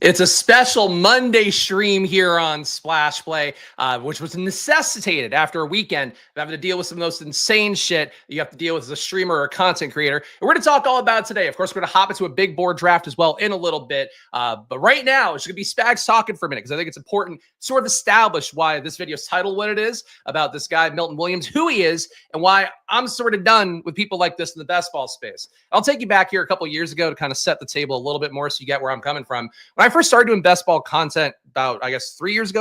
It's a special Monday stream here on Splash Play, which was necessitated after a weekend of having to deal with some of the most insane shit you have to deal with as a streamer or a content creator. And we're going to talk all about it today. Of course, we're going to hop into a big board draft as well in a little bit. But right now, it's going to be Spags talking for a minute because I think it's important to sort of establish why this video is titled what it is about this guy, Milton Williams, who he is, and why I'm sort of done with people like this in the best ball space. I'll take you back here a couple years ago to kind of set the table a little bit more so you get where I'm coming from. When I first started doing best ball content about, I guess, 4 years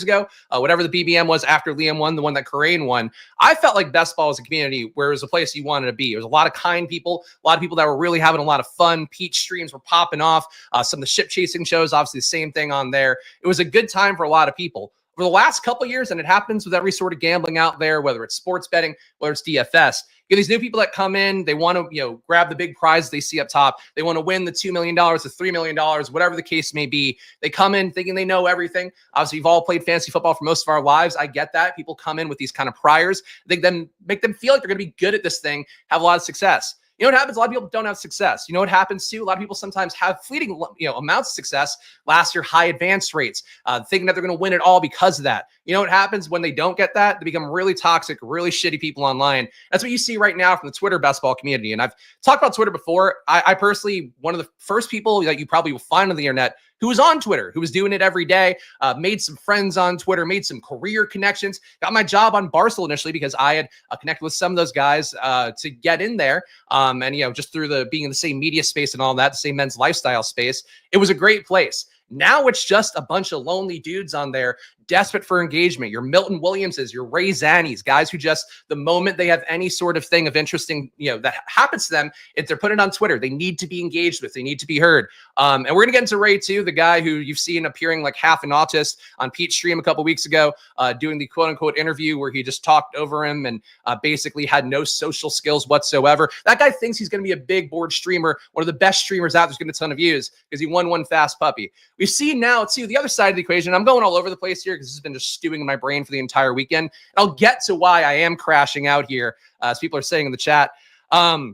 ago, whatever the BBM was after Liam won, the one that Corain won, I felt like best ball was a community where it was a place you wanted to be. There was a lot of kind people, a lot of people that were really having a lot of fun. Peach streams were popping off. Some of the ship chasing shows, obviously the same thing on there. It was a good time for a lot of people. For the last couple of years, and it happens with every sort of gambling out there, whether it's sports betting, whether it's DFS, you get these new people that come in, they want to, grab the big prize they see up top. They want to win the $2 million, the $3 million, whatever the case may be. They come in thinking they know everything. Obviously, you've all played fantasy football for most of our lives. I get that. People come in with these kind of priors. Make them feel like they're going to be good at this thing, have a lot of success. You know what happens? A lot of people don't have success. You know what happens too? A lot of people sometimes have fleeting, amounts of success, last year high advance rates, thinking that they're going to win it all because of that. You know what happens when they don't get that? They become really toxic, really shitty people online. That's what you see right now from the Twitter best ball community. And I've talked about Twitter before. I personally, one of the first people that you probably will find on the internet who was on Twitter, who was doing it every day, made some friends on Twitter, made some career connections, got my job on Barstool initially because I had connected with some of those guys to get in there. And, just through being in the same media space and all that, the same men's lifestyle space, it was a great place. Now it's just a bunch of lonely dudes on there desperate for engagement. Your Milton Williamses, your Ray Zannies, guys who just, the moment they have any sort of thing of interesting, that happens to them, if they're putting it on Twitter, they need to be engaged with, they need to be heard. And we're going to get into Ray too, the guy who you've seen appearing like half an autist on Pete's stream a couple weeks ago, doing the quote unquote interview where he just talked over him and basically had no social skills whatsoever. That guy thinks he's going to be a big board streamer, one of the best streamers out there's getting a ton of views because he won one fast puppy. We've seen now too, the other side of the equation. I'm going all over the place here because this has been just stewing in my brain for the entire weekend. And I'll get to why I am crashing out here, as people are saying in the chat. For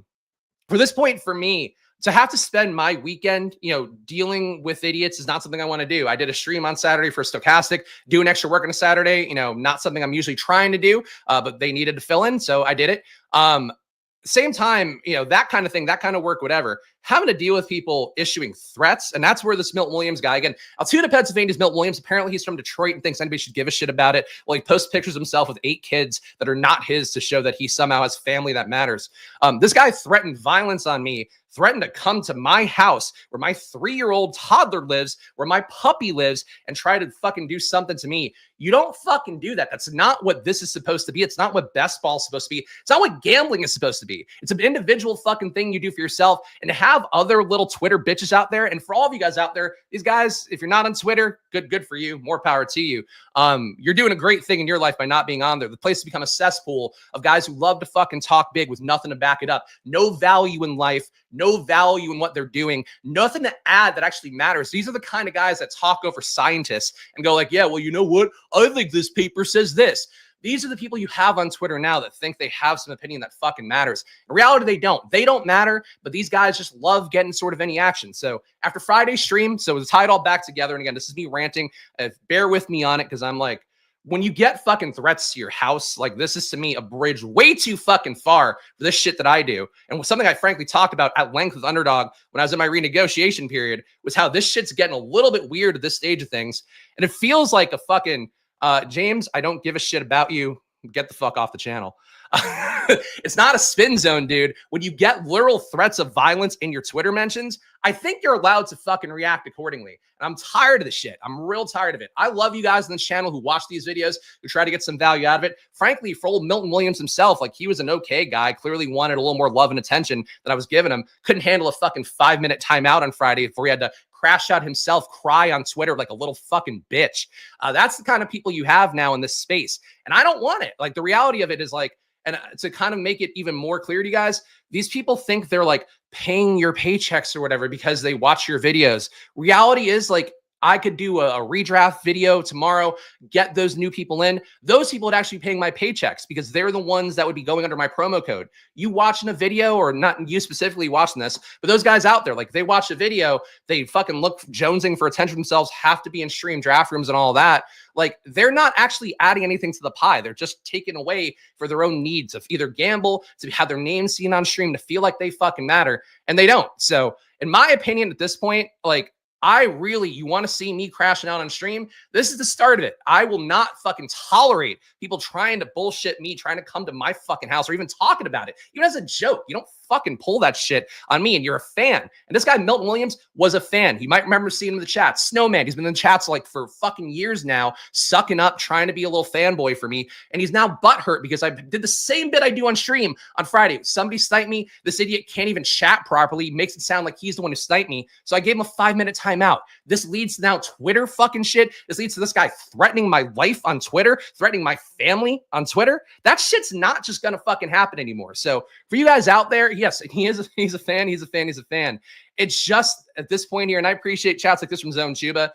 this point, for me, to have to spend my weekend, dealing with idiots is not something I want to do. I did a stream on Saturday for Stochastic, doing extra work on a Saturday, not something I'm usually trying to do, but they needed to fill in, so I did it. Same time, that kind of thing, that kind of work, whatever, having to deal with people issuing threats. And that's where this Milton Williams guy, again, Altoona, Pennsylvania's Milton Williams. Apparently he's from Detroit and thinks anybody should give a shit about it. Well, he posts pictures of himself with 8 kids that are not his to show that he somehow has family that matters. This guy threatened violence on me, threatened to come to my house where my 3-year-old toddler lives, where my puppy lives, and try to fucking do something to me. You don't fucking do that. That's not what this is supposed to be. It's not what best ball is supposed to be. It's not what gambling is supposed to be. It's an individual fucking thing you do for yourself. And to have other little Twitter bitches out there, and for all of you guys out there, these guys, if you're not on Twitter, good for you. More power to you. You're doing a great thing in your life by not being on there. The place has become a cesspool of guys who love to fucking talk big with nothing to back it up. No value in life, no value in what they're doing, nothing to add that actually matters. These are the kind of guys that talk over scientists and go like, yeah, well, you know what? I think this paper says this. These are the people you have on Twitter now that think they have some opinion that fucking matters. In reality, they don't. They don't matter, but these guys just love getting sort of any action. So after Friday's stream, so to tie it all back together, and again, this is me ranting, bear with me on it because I'm like, when you get fucking threats to your house, like this is to me a bridge way too fucking far for this shit that I do. And something I frankly talked about at length with Underdog when I was in my renegotiation period was how this shit's getting a little bit weird at this stage of things. And it feels like a fucking, James, I don't give a shit about you. Get the fuck off the channel. It's not a spin zone, dude. When you get literal threats of violence in your Twitter mentions, I think you're allowed to fucking react accordingly. And I'm tired of this shit. I'm real tired of it. I love you guys on this channel who watch these videos, who try to get some value out of it. Frankly, for old Milton Williams himself, like he was an okay guy, clearly wanted a little more love and attention that I was giving him. Couldn't handle a fucking 5-minute timeout on Friday before he had to crash out himself, cry on Twitter like a little fucking bitch. That's the kind of people you have now in this space. And I don't want it. Like the reality of it is like, and to kind of make it even more clear to you guys, these people think they're like paying your paychecks or whatever because they watch your videos. Reality is like, I could do a redraft video tomorrow, get those new people in. Those people would actually be paying my paychecks because they're the ones that would be going under my promo code. You watching a video, or not you specifically watching this, but those guys out there, like they watch a video, they fucking look jonesing for attention themselves, have to be in stream draft rooms and all that. Like they're not actually adding anything to the pie. They're just taking away for their own needs of either gamble, to have their name seen on stream, to feel like they fucking matter, and they don't. So in my opinion, at this point, like, you want to see me crashing out on stream? This is the start of it. I will not fucking tolerate people trying to bullshit me, trying to come to my fucking house or even talking about it. Even as a joke, you don't fucking pull that shit on me, and you're a fan. And this guy, Milton Williams, was a fan. You might remember seeing him in the chat. Snowman, he's been in the chats like for fucking years now, sucking up, trying to be a little fanboy for me. And he's now butthurt because I did the same bit I do on stream on Friday. Somebody sniped me. This idiot can't even chat properly. Makes it sound like he's the one who sniped me. So I gave him a 5-minute timeout. This leads to now Twitter fucking shit. This leads to this guy threatening my life on Twitter, threatening my family on Twitter. That shit's not just gonna fucking happen anymore. So for you guys out there, yes, he's a fan. It's just at this point here, and I appreciate chats like this from Zone Chuba.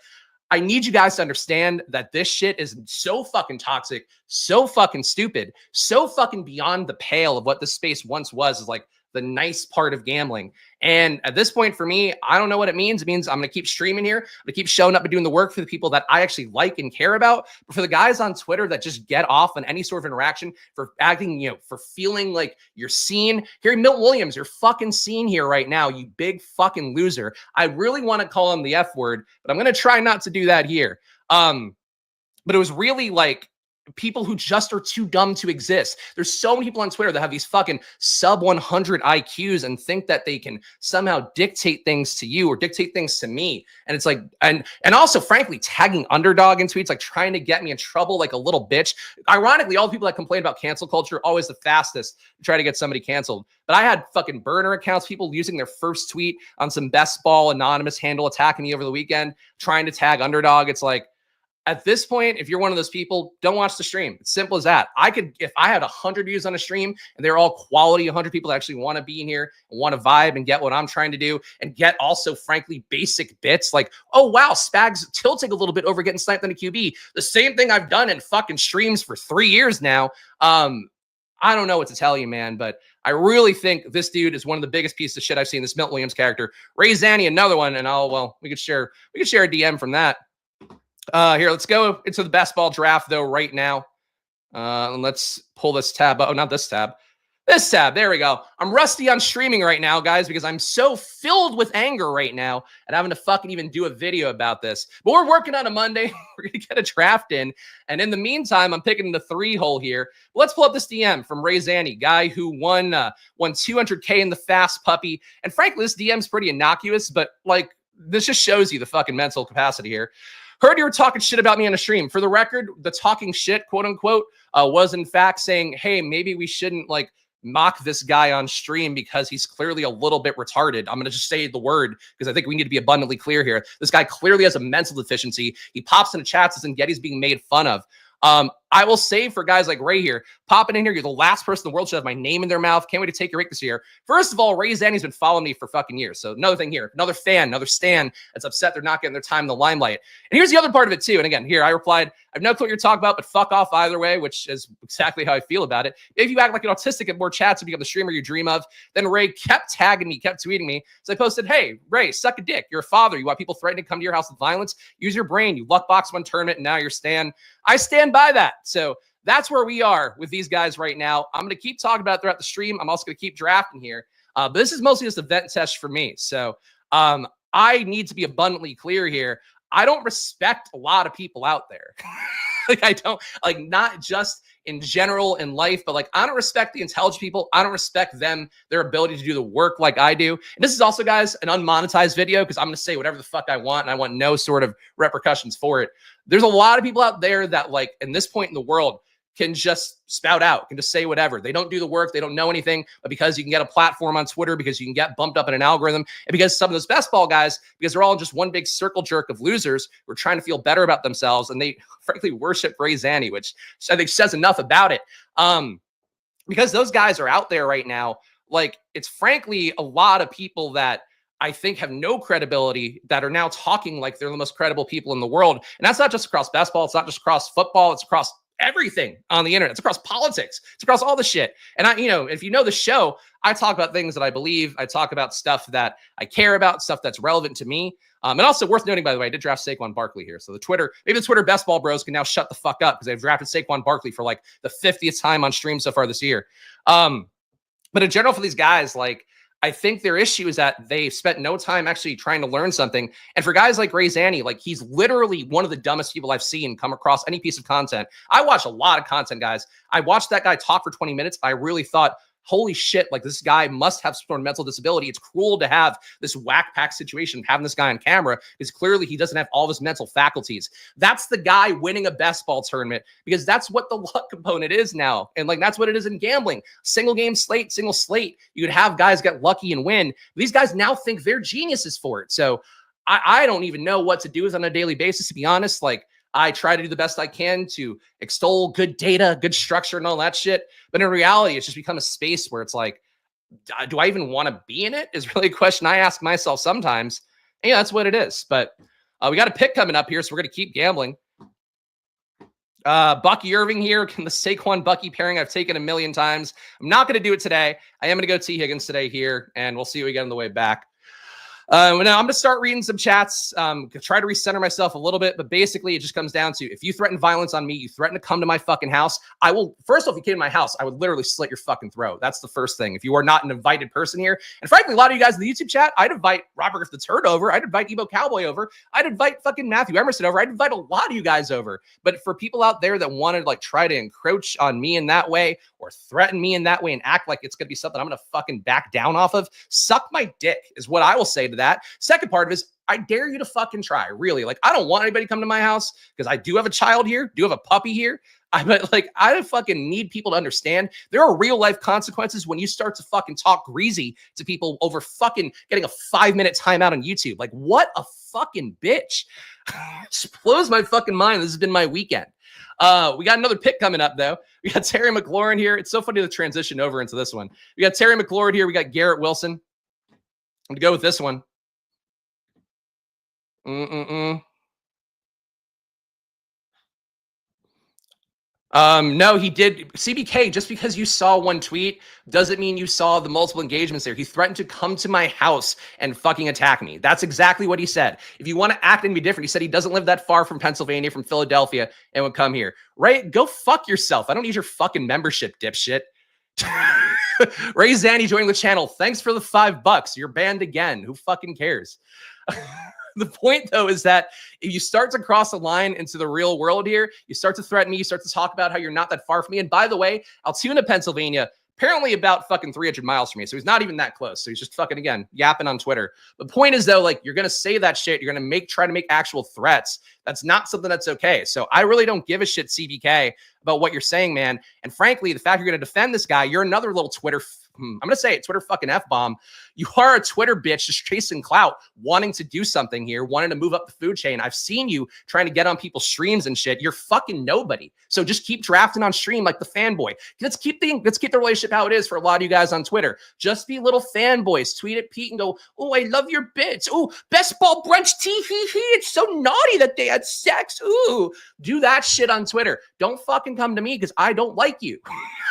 I need you guys to understand that this shit is so fucking toxic, so fucking stupid, so fucking beyond the pale of what this space once was, is like the nice part of gambling. And at this point for me, I don't know what it means. It means I'm going to keep streaming here. I'm going to keep showing up and doing the work for the people that I actually like and care about. But for the guys on Twitter that just get off on any sort of interaction, for acting, for feeling like you're seen. Here, Milton Williams, you're fucking seen here right now, you big fucking loser. I really want to call him the F word, but I'm going to try not to do that here. But it was really like, people who just are too dumb to exist. There's so many people on Twitter that have these fucking sub 100 IQs and think that they can somehow dictate things to you or dictate things to me. And it's like, and also frankly, tagging underdog in tweets, like trying to get me in trouble like a little bitch. Ironically, all the people that complain about cancel culture are always the fastest to try to get somebody canceled. But I had fucking burner accounts, people using their first tweet on some best ball anonymous handle attacking me over the weekend, trying to tag underdog. It's like, at this point, if you're one of those people, don't watch the stream. It's simple as that. If I had 100 views on a stream and they're all quality, 100 people that actually want to be in here and want to vibe and get what I'm trying to do and get also, frankly, basic bits like, oh, wow, Spags tilting a little bit over getting sniped on a QB. The same thing I've done in fucking streams for 3 years now. I don't know what to tell you, man, but I really think this dude is one of the biggest pieces of shit I've seen, this Milton Williams character. Ray Zanny, another one, and we could share a DM from that. Here, let's go into the best ball draft, though, right now. And let's pull this tab. Oh, not this tab. This tab. There we go. I'm rusty on streaming right now, guys, because I'm so filled with anger right now and having to fucking even do a video about this. But we're working on a Monday. We're going to get a draft in. And in the meantime, I'm picking the 3-hole here. Let's pull up this DM from Ray Zanny, guy who won 200K in the fast puppy. And frankly, this DM's pretty innocuous, but like this just shows you the fucking mental capacity here. Heard you were talking shit about me on a stream. For the record, the talking shit, quote unquote, was in fact saying, hey, maybe we shouldn't like mock this guy on stream because he's clearly a little bit retarded. I'm going to just say the word because I think we need to be abundantly clear here. This guy clearly has a mental deficiency. He pops into chats and Getty's being made fun of. I will say for guys like Ray here, popping in here, you're the last person in the world should have my name in their mouth. Can't wait to take your rake this year. First of all, Ray Zanny's been following me for fucking years. So another thing here, another fan, another stan that's upset they're not getting their time in the limelight. And here's the other part of it too. And again, here I replied, I have no clue what you're talking about, but fuck off either way, which is exactly how I feel about it. If you act like an autistic and more chats to become the streamer you dream of, then Ray kept tagging me, kept tweeting me. So I posted, hey, Ray, suck a dick. You're a father. You want people threatening to come to your house with violence? Use your brain. You luckbox one tournament and now you're stan. I stand by that. So that's where we are with these guys right now. I'm going to keep talking about it throughout the stream. I'm also going to keep drafting here. But this is mostly just a vent test for me. So I need to be abundantly clear here. I don't respect a lot of people out there. Like I don't, like not just in general in life, but like I don't respect the intelligent people. I don't respect them, their ability to do the work like I do. And this is also, guys, an unmonetized video because I'm going to say whatever the fuck I want and I want no sort of repercussions for it. There's a lot of people out there that like in this point in the world can just spout out, can just say whatever. They don't do the work. They don't know anything, but because you can get a platform on Twitter, because you can get bumped up in an algorithm, and because some of those best ball guys, because they're all just one big circle jerk of losers who are trying to feel better about themselves, and they frankly worship Ray Zanny, which I think says enough about it. Because those guys are out there right now, like it's frankly a lot of people that I think have no credibility that are now talking like they're the most credible people in the world. And that's not just across basketball. It's not just across football. It's across everything on the internet. It's across politics. It's across all the shit. And if you know the show, I talk about things that I believe. I talk about stuff that I care about, stuff that's relevant to me. And also worth noting, by the way, I did draft Saquon Barkley here. So maybe the Twitter best ball bros can now shut the fuck up because they've drafted Saquon Barkley for like the 50th time on stream so far this year. But in general, for these guys, like, I think their issue is that they've spent no time actually trying to learn something. And for guys like Ray Zanny, like, he's literally one of the dumbest people I've seen come across any piece of content. I watch a lot of content, guys. I watched that guy talk for 20 minutes. I really thought, holy shit, like, this guy must have some sort of mental disability. It's cruel to have this whack pack situation, having this guy on camera, because clearly he doesn't have all of his mental faculties. That's the guy winning a best ball tournament, because that's what the luck component is now. And like, that's what it is in gambling. Single slate. You could have guys get lucky and win. These guys now think they're geniuses for it. So I don't even know what to do with on a daily basis, to be honest. Like, I try to do the best I can to extol good data, good structure, and all that shit. But in reality, it's just become a space where it's like, do I even want to be in it? Is really a question I ask myself sometimes. And yeah, that's what it is. But we got a pick coming up here, so we're going to keep gambling. Bucky Irving here. Can the Saquon Bucky pairing I've taken a million times? I'm not going to do it today. I am going to go T. Higgins today here, and we'll see what we get on the way back. Now I'm going to start reading some chats, try to recenter myself a little bit, but basically it just comes down to, if you threaten violence on me, you threaten to come to my fucking house, I will, first off, if you came to my house, I would literally slit your fucking throat. That's the first thing. If you are not an invited person here, and frankly, a lot of you guys in the YouTube chat, I'd invite Robert the Turd over, I'd invite Ebo Cowboy over, I'd invite fucking Matthew Emerson over, I'd invite a lot of you guys over. But for people out there that want to like try to encroach on me in that way, or threaten me in that way and act like it's going to be something I'm going to fucking back down off of, suck my dick is what I will say to that. Second part of it is, I dare you to fucking try, really. Like, I don't want anybody to come to my house because I do have a child here, do have a puppy here. I fucking need people to understand there are real life consequences when you start to fucking talk greasy to people over fucking getting a 5-minute timeout on YouTube. Like, what a fucking bitch. Just blows my fucking mind. This has been my weekend. We got another pick coming up, though. We got Terry McLaurin here. It's so funny to transition over into this one. We got Terry McLaurin here. We got Garrett Wilson. I'm going to go with this one. No, he did. CBK, just because you saw one tweet doesn't mean you saw the multiple engagements there. He threatened to come to my house and fucking attack me. That's exactly what he said. If you want to act and be different, he said he doesn't live that far from Pennsylvania, from Philadelphia, and would come here. Right? Go fuck yourself. I don't need your fucking membership, dipshit. Ray Zanny joining the channel. Thanks for the $5. You're banned again. Who fucking cares? The point, though, is that if you start to cross the line into the real world here, you start to threaten me, you start to talk about how you're not that far from me. And by the way, Altoona, Pennsylvania, apparently about fucking 300 miles from me. So he's not even that close. So he's just fucking, again, yapping on Twitter. The point is, though, like, you're going to say that shit. You're going to try to make actual threats. That's not something that's okay. So I really don't give a shit, CBK, about what you're saying, man. And frankly, the fact you're going to defend this guy, you're another little Twitter I'm going to say it, Twitter fucking F-bomb. You are a Twitter bitch just chasing clout, wanting to do something here, wanting to move up the food chain. I've seen you trying to get on people's streams and shit. You're fucking nobody. So just keep drafting on stream like the fanboy. Let's keep the relationship how it is for a lot of you guys on Twitter. Just be little fanboys. Tweet at Pete and go, oh, I love your bits. Oh, best ball brunch tea. It's so naughty that they had sex. Ooh, do that shit on Twitter. Don't fucking come to me because I don't like you.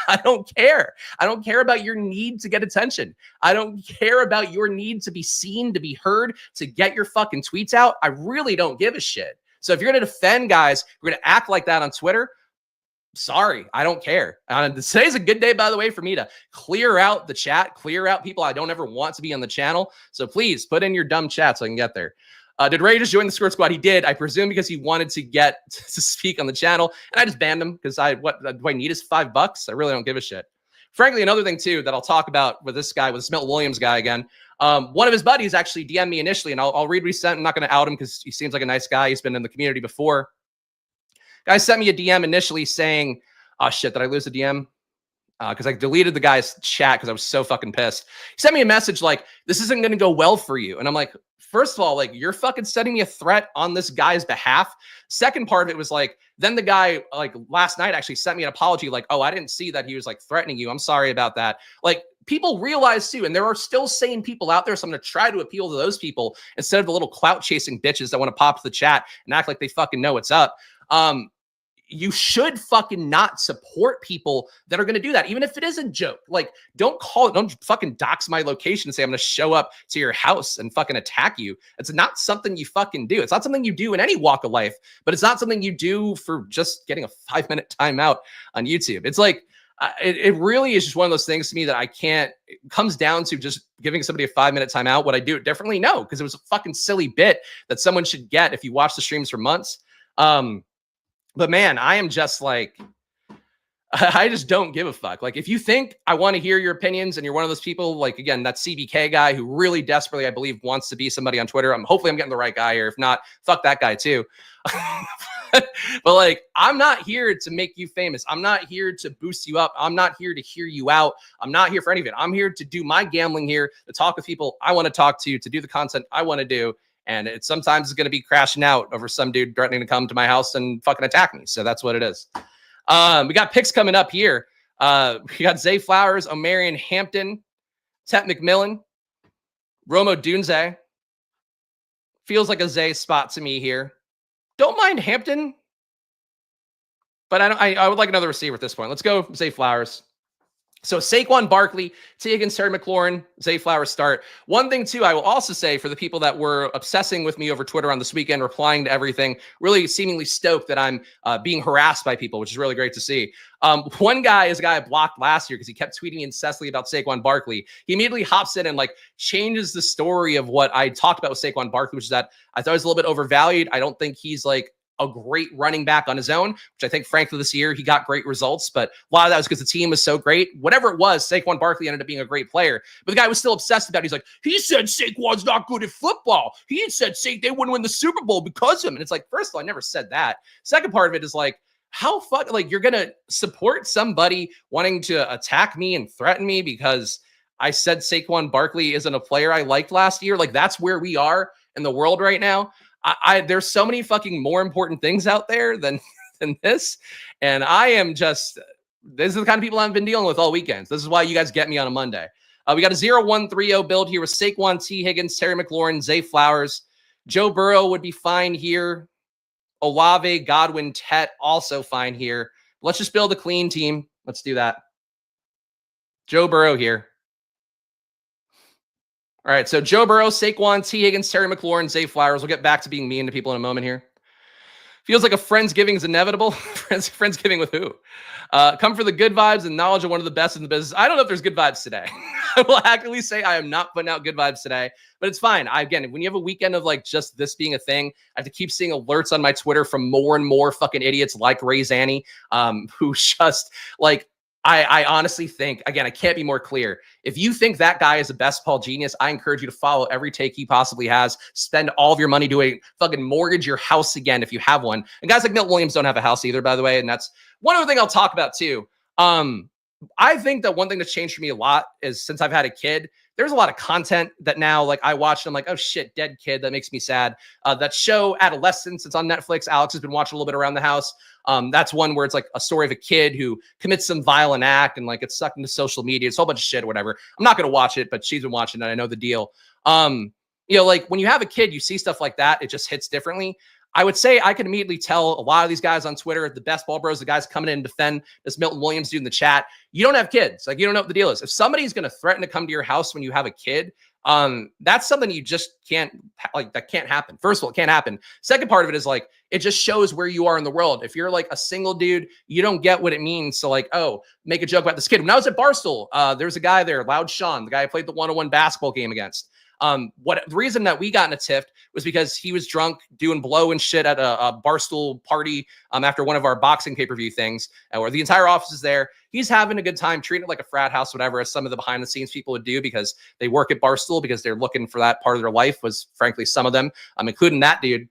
I don't care. I don't care about your need to get attention. I don't care about your need to be seen, to be heard, to get your fucking tweets out. I really don't give a shit. So if you're going to defend guys, you're going to act like that on Twitter, sorry, I don't care. Today's a good day, by the way, for me to clear out the chat, clear out people I don't ever want to be on the channel. So please put in your dumb chat so I can get there. Did Ray just join the Squirt Squad? He did. I presume because he wanted to get to speak on the channel, and I just banned him because what do I need is $5? I really don't give a shit. Frankly, another thing too that I'll talk about with this guy, with this Milton Williams guy again. One of his buddies actually DM'd me initially, and I'll read what he sent. I'm not going to out him because he seems like a nice guy. He's been in the community before. Guy sent me a DM initially saying, "Oh shit, did I lose a DM?" Because I deleted the guy's chat because I was so fucking pissed. He sent me a message like, "This isn't going to go well for you," and I'm like, first of all, like, you're fucking setting me a threat on this guy's behalf. Second part of it was like, then the guy, like, last night actually sent me an apology, like, oh, I didn't see that he was like threatening you. I'm sorry about that. Like, people realize too, and there are still sane people out there, so I'm going to try to appeal to those people instead of the little clout chasing bitches that want to pop to the chat and act like they fucking know what's up. You should fucking not support people that are going to do that, even if it is a joke. Like, don't fucking dox my location and say I'm going to show up to your house and fucking attack you. It's not something you fucking do. It's not something you do in any walk of life, but it's not something you do for just getting a 5-minute timeout on YouTube. It's like, it really is just one of those things to me that I can't, it comes down to just giving somebody a 5-minute timeout. Would I do it differently? No, because it was a fucking silly bit that someone should get if you watch the streams for months. But man, I am just like, I just don't give a fuck. Like, if you think I want to hear your opinions and you're one of those people, like, again, that CBK guy who really desperately, I believe, wants to be somebody on Twitter. Hopefully I'm getting the right guy here. If not, fuck that guy too. But like, I'm not here to make you famous. I'm not here to boost you up. I'm not here to hear you out. I'm not here for any of it. I'm here to do my gambling here, to talk with people I want to talk to do the content I want to do. And it sometimes is going to be crashing out over some dude threatening to come to my house and fucking attack me. So that's what it is. We got picks coming up here. We got Zay Flowers, Omarion Hampton, Tet McMillan, Romo Dunze. Feels like a Zay spot to me here. Don't mind Hampton, but I would like another receiver at this point. Let's go Zay Flowers. So Saquon Barkley, T. Higgins, Terry McLaurin, Zay Flowers start. One thing, too, I will also say for the people that were obsessing with me over Twitter on this weekend, replying to everything, really seemingly stoked that I'm being harassed by people, which is really great to see. One guy is a guy I blocked last year because he kept tweeting incessantly about Saquon Barkley. He immediately hops in and like changes the story of what I talked about with Saquon Barkley, which is that I thought he was a little bit overvalued. I don't think he's like a great running back on his own, which I think, frankly, this year he got great results, but a lot of that was because the team was so great. Whatever it was, Saquon Barkley ended up being a great player, but the guy was still obsessed about it. He's like, he said Saquon's not good at football. He said they wouldn't win the Super Bowl because of him. And it's like, first of all, I never said that. Second part of it is like, how like you're going to support somebody wanting to attack me and threaten me because I said Saquon Barkley isn't a player I liked last year? Like, that's where we are in the world right now. There's so many fucking more important things out there than this. And I am just, this is the kind of people I've been dealing with all weekends. This is why you guys get me on a Monday. We got a 0-1-3-0 build here with Saquon, T. Higgins, Terry McLaurin, Zay Flowers. Joe Burrow would be fine here. Olave, Godwin, Tet also fine here. Let's just build a clean team. Let's do that. Joe Burrow here. All right, so Joe Burrow, Saquon, T. Higgins, Terry McLaurin, Zay Flowers. We'll get back to being mean to people in a moment here. Feels like a Friendsgiving is inevitable. Friendsgiving with who? Come for the good vibes and knowledge of one of the best in the business. I don't know if there's good vibes today. I will accurately say I am not putting out good vibes today, but it's fine. Again, when you have a weekend of like just this being a thing, I have to keep seeing alerts on my Twitter from more and more fucking idiots like Ray Zanny, who just like, I honestly think, again, I can't be more clear. If you think that guy is the best Paul genius, I encourage you to follow every take he possibly has. Spend all of your money doing fucking mortgage your house again if you have one. And guys like Milton Williams don't have a house either, by the way. And that's one other thing I'll talk about too. I think that one thing that's changed for me a lot is since I've had a kid, there's a lot of content that now like I watch and I'm like, oh shit, dead kid. That makes me sad. That show Adolescence, it's on Netflix. Alex has been watching a little bit around the house. That's one where it's like a story of a kid who commits some violent act and like gets sucked into social media. It's a whole bunch of shit or whatever. I'm not going to watch it, but she's been watching it. I know the deal. You know, like when you have a kid, you see stuff like that. It just hits differently. I would say I can immediately tell a lot of these guys on Twitter, the best ball bros, the guys coming in and defend this Milton Williams dude in the chat. You don't have kids. Like, you don't know what the deal is. If somebody's going to threaten to come to your house when you have a kid, that's something you just can't, like, that can't happen. First of all, it can't happen. Second part of it is like, it just shows where you are in the world. If you're like a single dude, you don't get what it means to like, oh, make a joke about this kid. When I was at Barstool, there was a guy there, Loud Sean, the guy I played the 101 basketball game against. The reason that we got in a tiff was because he was drunk doing blow and shit at a Barstool party after one of our boxing pay-per-view things, where the entire office is there. He's having a good time, treating it like a frat house, whatever, as some of the behind the scenes people would do because they work at Barstool because they're looking for that part of their life, was frankly some of them, including that dude.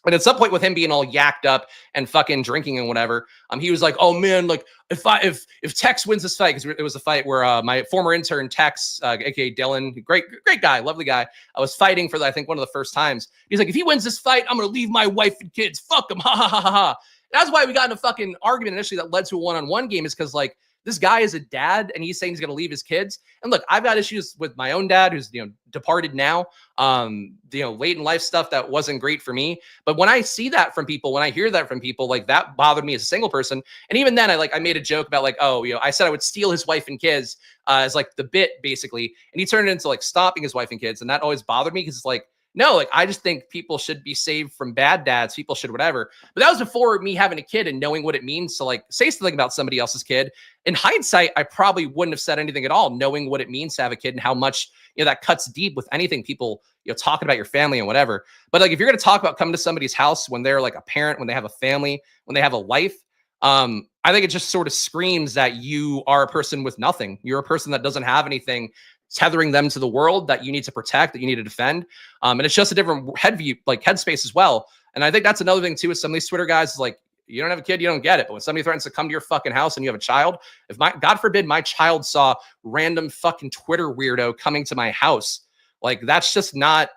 And at some point with him being all yacked up and fucking drinking and whatever, he was like, oh man, like if Tex wins this fight, because it was a fight where my former intern Tex, aka Dylan, great guy, lovely guy, I was fighting for, I think, one of the first times. He's like, if he wins this fight, I'm going to leave my wife and kids. Fuck him. Ha ha ha ha ha. That's why we got in a fucking argument initially that led to a one-on-one game, is because like, this guy is a dad and he's saying he's going to leave his kids. And look, I've got issues with my own dad who's, departed now, late in life stuff that wasn't great for me. But when I see that from people, when I hear that from people, like that bothered me as a single person. And even then I made a joke about like, oh, I said I would steal his wife and kids as like the bit basically. And he turned it into like stopping his wife and kids. And that always bothered me because it's like, no, like I just think people should be saved from bad dads. People should whatever. But that was before me having a kid and knowing what it means to like say something about somebody else's kid. In hindsight, I probably wouldn't have said anything at all, knowing what it means to have a kid and how much that cuts deep with anything people talking about your family and whatever. But like if you're going to talk about coming to somebody's house when they're like a parent, when they have a family, when they have a life, I think it just sort of screams that you are a person with nothing. You're a person that doesn't have anything tethering them to the world that you need to protect, that you need to defend. And it's just a different headspace as well. And I think that's another thing too, with some of these Twitter guys is like, you don't have a kid, you don't get it. But when somebody threatens to come to your fucking house and you have a child, if God forbid my child saw random fucking Twitter weirdo coming to my house, like that's not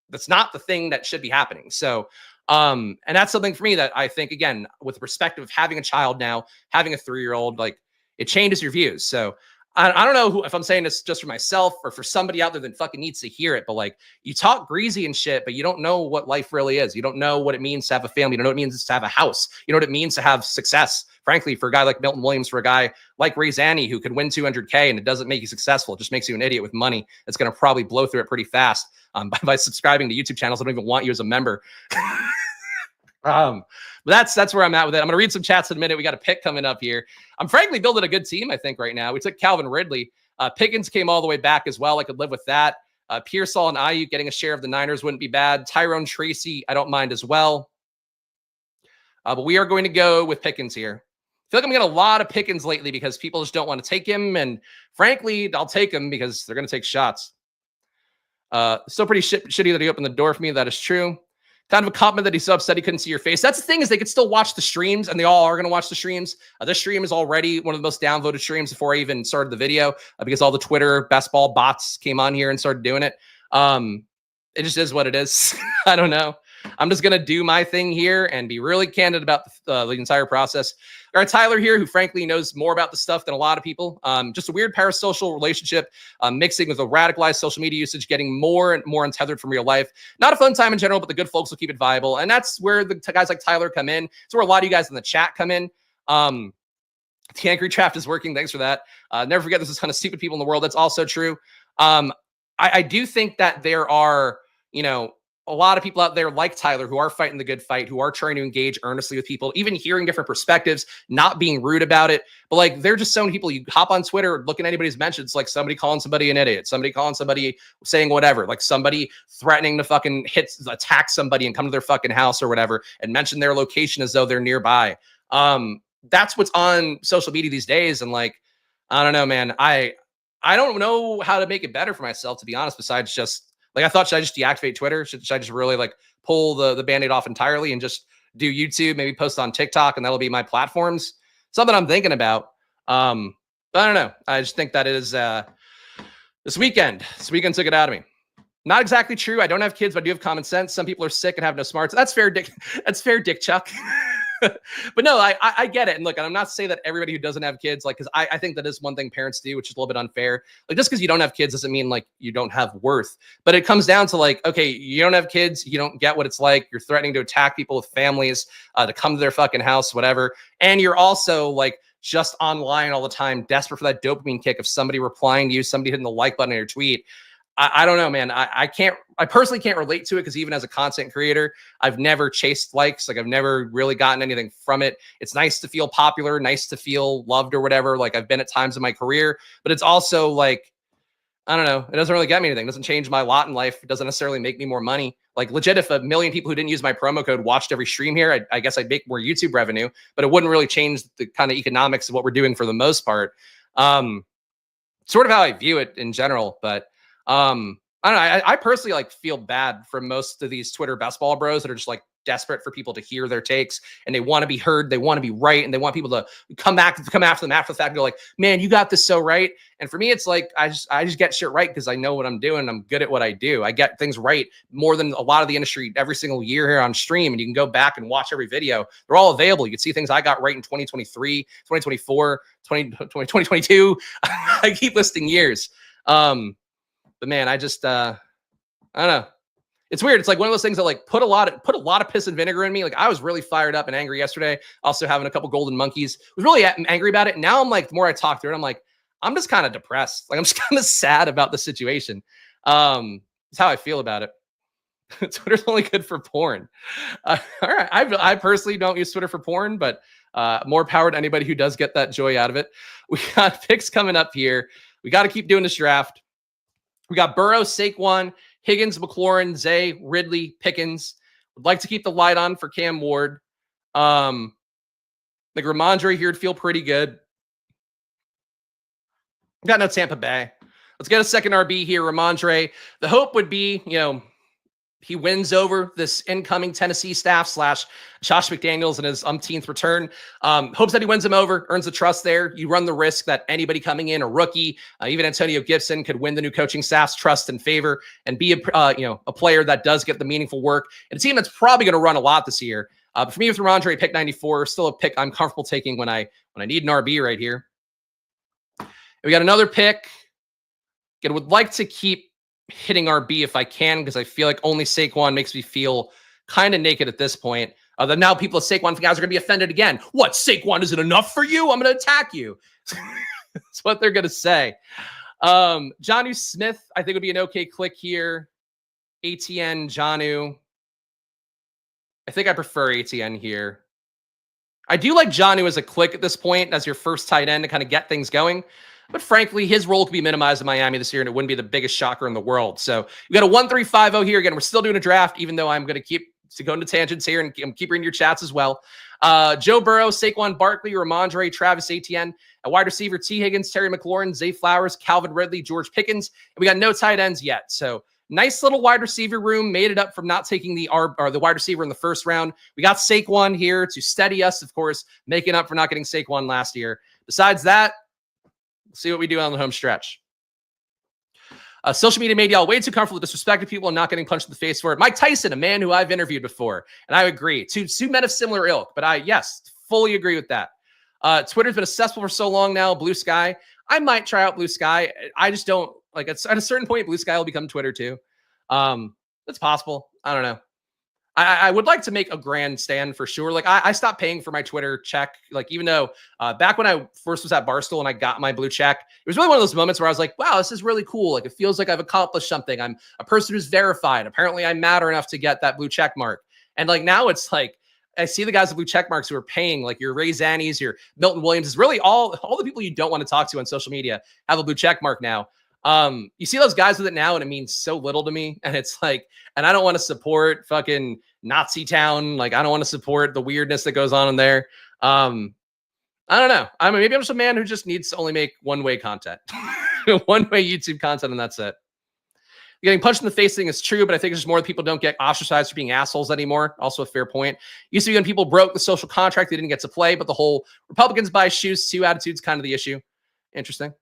the thing that should be happening. So, and that's something for me that I think, again, with the perspective of having a child now, having a 3-year-old, like it changes your views. So I don't know if I'm saying this just for myself or for somebody out there that fucking needs to hear it, but like you talk greasy and shit, but you don't know what life really is. You don't know what it means to have a family. You don't know what it means to have a house. You know what it means to have success. Frankly, for a guy like Milton Williams, for a guy like Ray Zanny, who could win 200K and it doesn't make you successful. It just makes you an idiot with money. That's going to probably blow through it pretty fast by subscribing to YouTube channels. I don't even want you as a member. But that's where I'm at with it. I'm going to read some chats in a minute. We got a pick coming up here. I'm frankly building a good team, I think, right now. We took Calvin Ridley. Pickens came all the way back as well. I could live with that. Pearsall and Ayuk getting a share of the Niners wouldn't be bad. Tyrone Tracy, I don't mind as well. But we are going to go with Pickens here. I feel like I'm getting a lot of Pickens lately because people just don't want to take him. And frankly, I'll take him because they're going to take shots. Still pretty shitty that he opened the door for me. That is true. Kind of a compliment that he's so upset he couldn't see your face. That's the thing, is they could still watch the streams, and they all are going to watch the streams. This stream is already one of the most downvoted streams before I even started the video because all the Twitter best ball bots came on here and started doing it. It just is what it is. I don't know. I'm just going to do my thing here and be really candid about the entire process. All right, Tyler here, who frankly knows more about the stuff than a lot of people. Just a weird parasocial relationship, mixing with a radicalized social media usage, getting more and more untethered from real life. Not a fun time in general, but the good folks will keep it viable. And that's where the guys like Tyler come in. It's where a lot of you guys in the chat come in. The Angry Draft is working. Thanks for that. Never forget there's a ton of stupid people in the world. That's also true. I do think that there are, a lot of people out there like Tyler who are fighting the good fight, who are trying to engage earnestly with people, even hearing different perspectives, not being rude about it. But like, they're just so many people. You hop on Twitter, look at anybody's mentions, like somebody calling somebody an idiot, somebody calling somebody saying whatever, like somebody threatening to fucking attack somebody and come to their fucking house or whatever, and mention their location as though they're nearby. That's what's on social media these days. And like, I don't know, man, I don't know how to make it better for myself, to be honest, besides just, like, I thought, should I just deactivate Twitter? Should I just really like pull the Band-Aid off entirely and just do YouTube, maybe post on TikTok, and that'll be my platforms? Something I'm thinking about. But I don't know. I just think that it is this weekend. This weekend took it out of me. Not exactly true. I don't have kids, but I do have common sense. Some people are sick and have no smarts. That's fair, Dick. That's fair, Dick Chuck. But no, I get it. And look, and I'm not saying that everybody who doesn't have kids, like, because I think that is one thing parents do, which is a little bit unfair. Like, just because you don't have kids doesn't mean like you don't have worth. But it comes down to like, okay, you don't have kids, you don't get what it's like. You're threatening to attack people with families, to come to their fucking house, whatever. And you're also like just online all the time, desperate for that dopamine kick of somebody replying to you, somebody hitting the like button on your tweet. I don't know, man. I personally can't relate to it because even as a content creator, I've never chased likes. Like, I've never really gotten anything from it. It's nice to feel popular, nice to feel loved or whatever. Like, I've been at times in my career, but it's also like, I don't know. It doesn't really get me anything. It doesn't change my lot in life. It doesn't necessarily make me more money. Like, legit, if 1 million people who didn't use my promo code watched every stream here, I guess I'd make more YouTube revenue, but it wouldn't really change the kind of economics of what we're doing for the most part. Sort of how I view it in general, but I don't know. I personally like feel bad for most of these Twitter best ball bros that are just like desperate for people to hear their takes, and they want to be heard. They want to be right, and they want people to come after them after the fact and go like, man, you got this so right. And for me, it's like I just get shit right because I know what I'm doing. I'm good at what I do. I get things right more than a lot of the industry every single year here on stream. And you can go back and watch every video. They're all available. You can see things I got right in 2023, 2024, 2022. I keep listing years. But man, I don't know. It's weird. It's like one of those things that like put a lot of piss and vinegar in me. Like I was really fired up and angry yesterday. Also having a couple golden monkeys. Was really angry about it. Now I'm like, the more I talk through it, I'm like, I'm just kind of depressed. Like I'm just kind of sad about the situation. It's how I feel about it. Twitter's only good for porn. All right. I personally don't use Twitter for porn, but more power to anybody who does get that joy out of it. We got picks coming up here. We got to keep doing this draft. We got Burrow, Saquon, Higgins, McLaurin, Zay, Ridley, Pickens. Would like to keep the light on for Cam Ward. Like Ramondre here would feel pretty good. Got no Tampa Bay. Let's get a second RB here, Ramondre. The hope would be, he wins over this incoming Tennessee staff / Josh McDaniels in his umpteenth return. Hopes that he wins him over, earns the trust there. You run the risk that anybody coming in, a rookie, even Antonio Gibson, could win the new coaching staff's trust and favor and be a player that does get the meaningful work. And a team that's probably going to run a lot this year. But for me, with Ramondre, pick 94, still a pick I'm comfortable taking when I need an RB right here. And we got another pick. Again, would like to keep hitting RB if I can, because I feel like only Saquon makes me feel kind of naked at this point. Then now people at Saquon guys are going to be offended again. What, Saquon isn't enough for you? I'm going to attack you. That's what they're going to say. Jonnu Smith, I think would be an okay click here. ATN, Jonnu. I think I prefer ATN here. I do like Jonnu as a click at this point as your first tight end to kind of get things going. But frankly, his role could be minimized in Miami this year, and it wouldn't be the biggest shocker in the world. So we got a 1-3-5-0 here. Again, we're still doing a draft, even though I'm going to keep going to tangents here and keep reading your chats as well. Joe Burrow, Saquon Barkley, Ramondre, Travis Etienne. At wide receiver, T. Higgins, Terry McLaurin, Zay Flowers, Calvin Ridley, George Pickens. And we got no tight ends yet. So nice little wide receiver room. Made it up from not taking the wide receiver in the first round. We got Saquon here to steady us, of course, making up for not getting Saquon last year. Besides that, see what we do on the home stretch. Social media made y'all way too comfortable with disrespecting people and not getting punched in the face for it. Mike Tyson, a man who I've interviewed before, and I agree. Two men of similar ilk, but yes, fully agree with that. Twitter's been a cesspool for so long now. Blue Sky. I might try out Blue Sky. I just don't like it. At a certain point, Blue Sky will become Twitter too. It's possible. I don't know. I would like to make a grandstand for sure. Like I stopped paying for my Twitter check. Like even though back when I first was at Barstool and I got my blue check, it was really one of those moments where I was like, wow, this is really cool. Like it feels like I've accomplished something. I'm a person who's verified. Apparently I matter enough to get that blue check mark. And like now it's like, I see the guys with blue check marks who are paying, like your Ray Zannies, your Milton Williams, is really all the people you don't want to talk to on social media have a blue check mark now. You see those guys with it now and it means so little to me. And it's like, and I don't want to support fucking Nazi town. Like I don't want to support the weirdness that goes on in there. I don't know. Maybe I'm just a man who just needs to only make one-way content, one-way YouTube content. And that's it. Getting punched in the face thing is true, but I think it's just more that people don't get ostracized for being assholes anymore. Also a fair point. Used to be when people broke the social contract, they didn't get to play, but the whole Republicans buy shoes too attitude's kind of the issue. Interesting.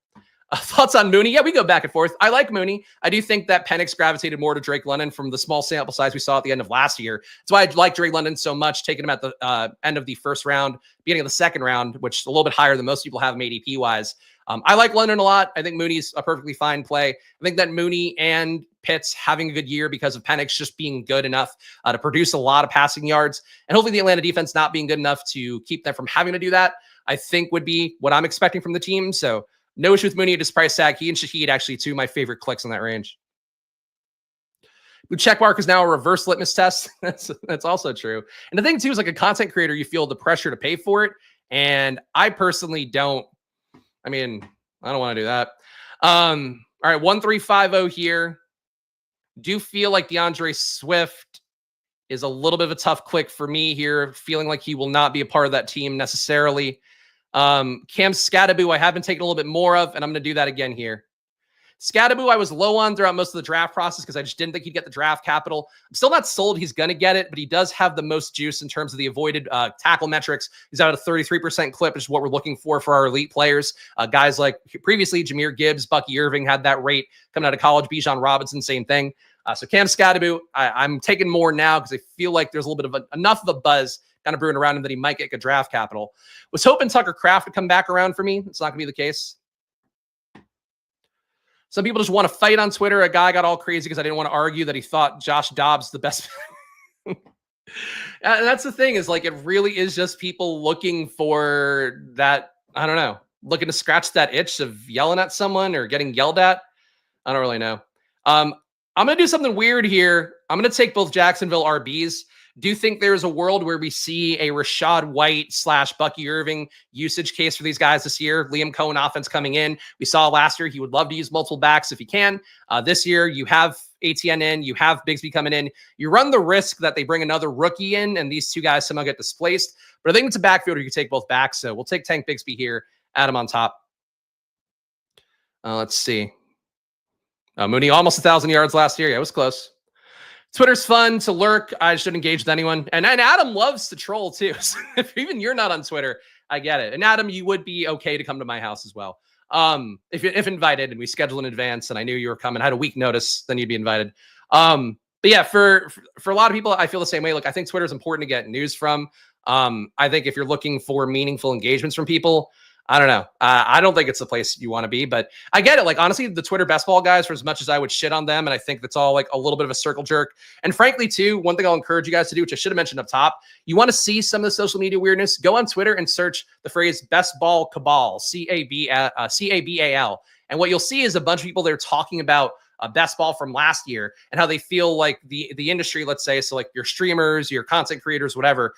Thoughts on Mooney? Yeah, we go back and forth. I like Mooney. I do think that Penix gravitated more to Drake London from the small sample size we saw at the end of last year. That's why I like Drake London so much, taking him at the end of the first round, beginning of the second round, which is a little bit higher than most people have him ADP-wise. I like London a lot. I think Mooney's a perfectly fine play. I think that Mooney and Pitts having a good year because of Penix just being good enough to produce a lot of passing yards, and hopefully the Atlanta defense not being good enough to keep them from having to do that, I think would be what I'm expecting from the team. So no issue with Mooney at his price tag. He and Shaheed actually two of my favorite clicks in that range. Blue check mark is now a reverse litmus test. That's also true. And the thing too is, like a content creator, you feel the pressure to pay for it. And I personally don't. I don't want to do that. All right, 1-3-5-0 here. Do feel like DeAndre Swift is a little bit of a tough click for me here, feeling like he will not be a part of that team necessarily. Cam Scattaboo, I have been taking a little bit more of, and I'm going to do that again here. Scadaboo, I was low on throughout most of the draft process because I just didn't think he'd get the draft capital. I'm still not sold he's going to get it, but he does have the most juice in terms of the avoided tackle metrics. He's out at a 33% clip, which is what we're looking for our elite players. Guys like previously, Jahmyr Gibbs, Bucky Irving had that rate coming out of college. Bijan Robinson, same thing. So Cam Scadaboo, I'm taking more now because I feel like there's a little bit of enough of a buzz kind of brewing around him that he might get good draft capital. Was hoping Tucker Kraft would come back around for me. It's not going to be the case. Some people just want to fight on Twitter. A guy got all crazy because I didn't want to argue that he thought Josh Dobbs the best. And that's the thing is like, it really is just people looking for that. I don't know, looking to scratch that itch of yelling at someone or getting yelled at. I don't really know. I'm going to do something weird here. I'm going to take both Jacksonville RBs. Do you think there's a world where we see a Rachaad White / Bucky Irving usage case for these guys this year? Liam Cohen offense coming in. We saw last year he would love to use multiple backs if he can. This year you have ATN in, you have Bigsby coming in. You run the risk that they bring another rookie in and these two guys somehow get displaced. But I think it's a backfield where you can take both backs. So we'll take Tank Bigsby here, add him on top. Let's see. Mooney almost 1,000 yards last year. Yeah, it was close. Twitter's fun to lurk. I should engage with anyone. And Adam loves to troll too. So if even you're not on Twitter, I get it. And Adam, you would be okay to come to my house as well. If invited and we schedule in advance and I knew you were coming, I had a week notice, then you'd be invited. But yeah, for a lot of people, I feel the same way. Look, I think Twitter is important to get news from. I think if you're looking for meaningful engagements from people, I don't know. I don't think it's the place you want to be, but I get it. Like, honestly, the Twitter best ball guys, for as much as I would shit on them, and I think that's all like a little bit of a circle jerk. And frankly, too, one thing I'll encourage you guys to do, which I should have mentioned up top, you want to see some of the social media weirdness, go on Twitter and search the phrase best ball cabal, CABAL. And what you'll see is a bunch of people that are talking about best ball from last year and how they feel like the industry, let's say, so like your streamers, your content creators, whatever,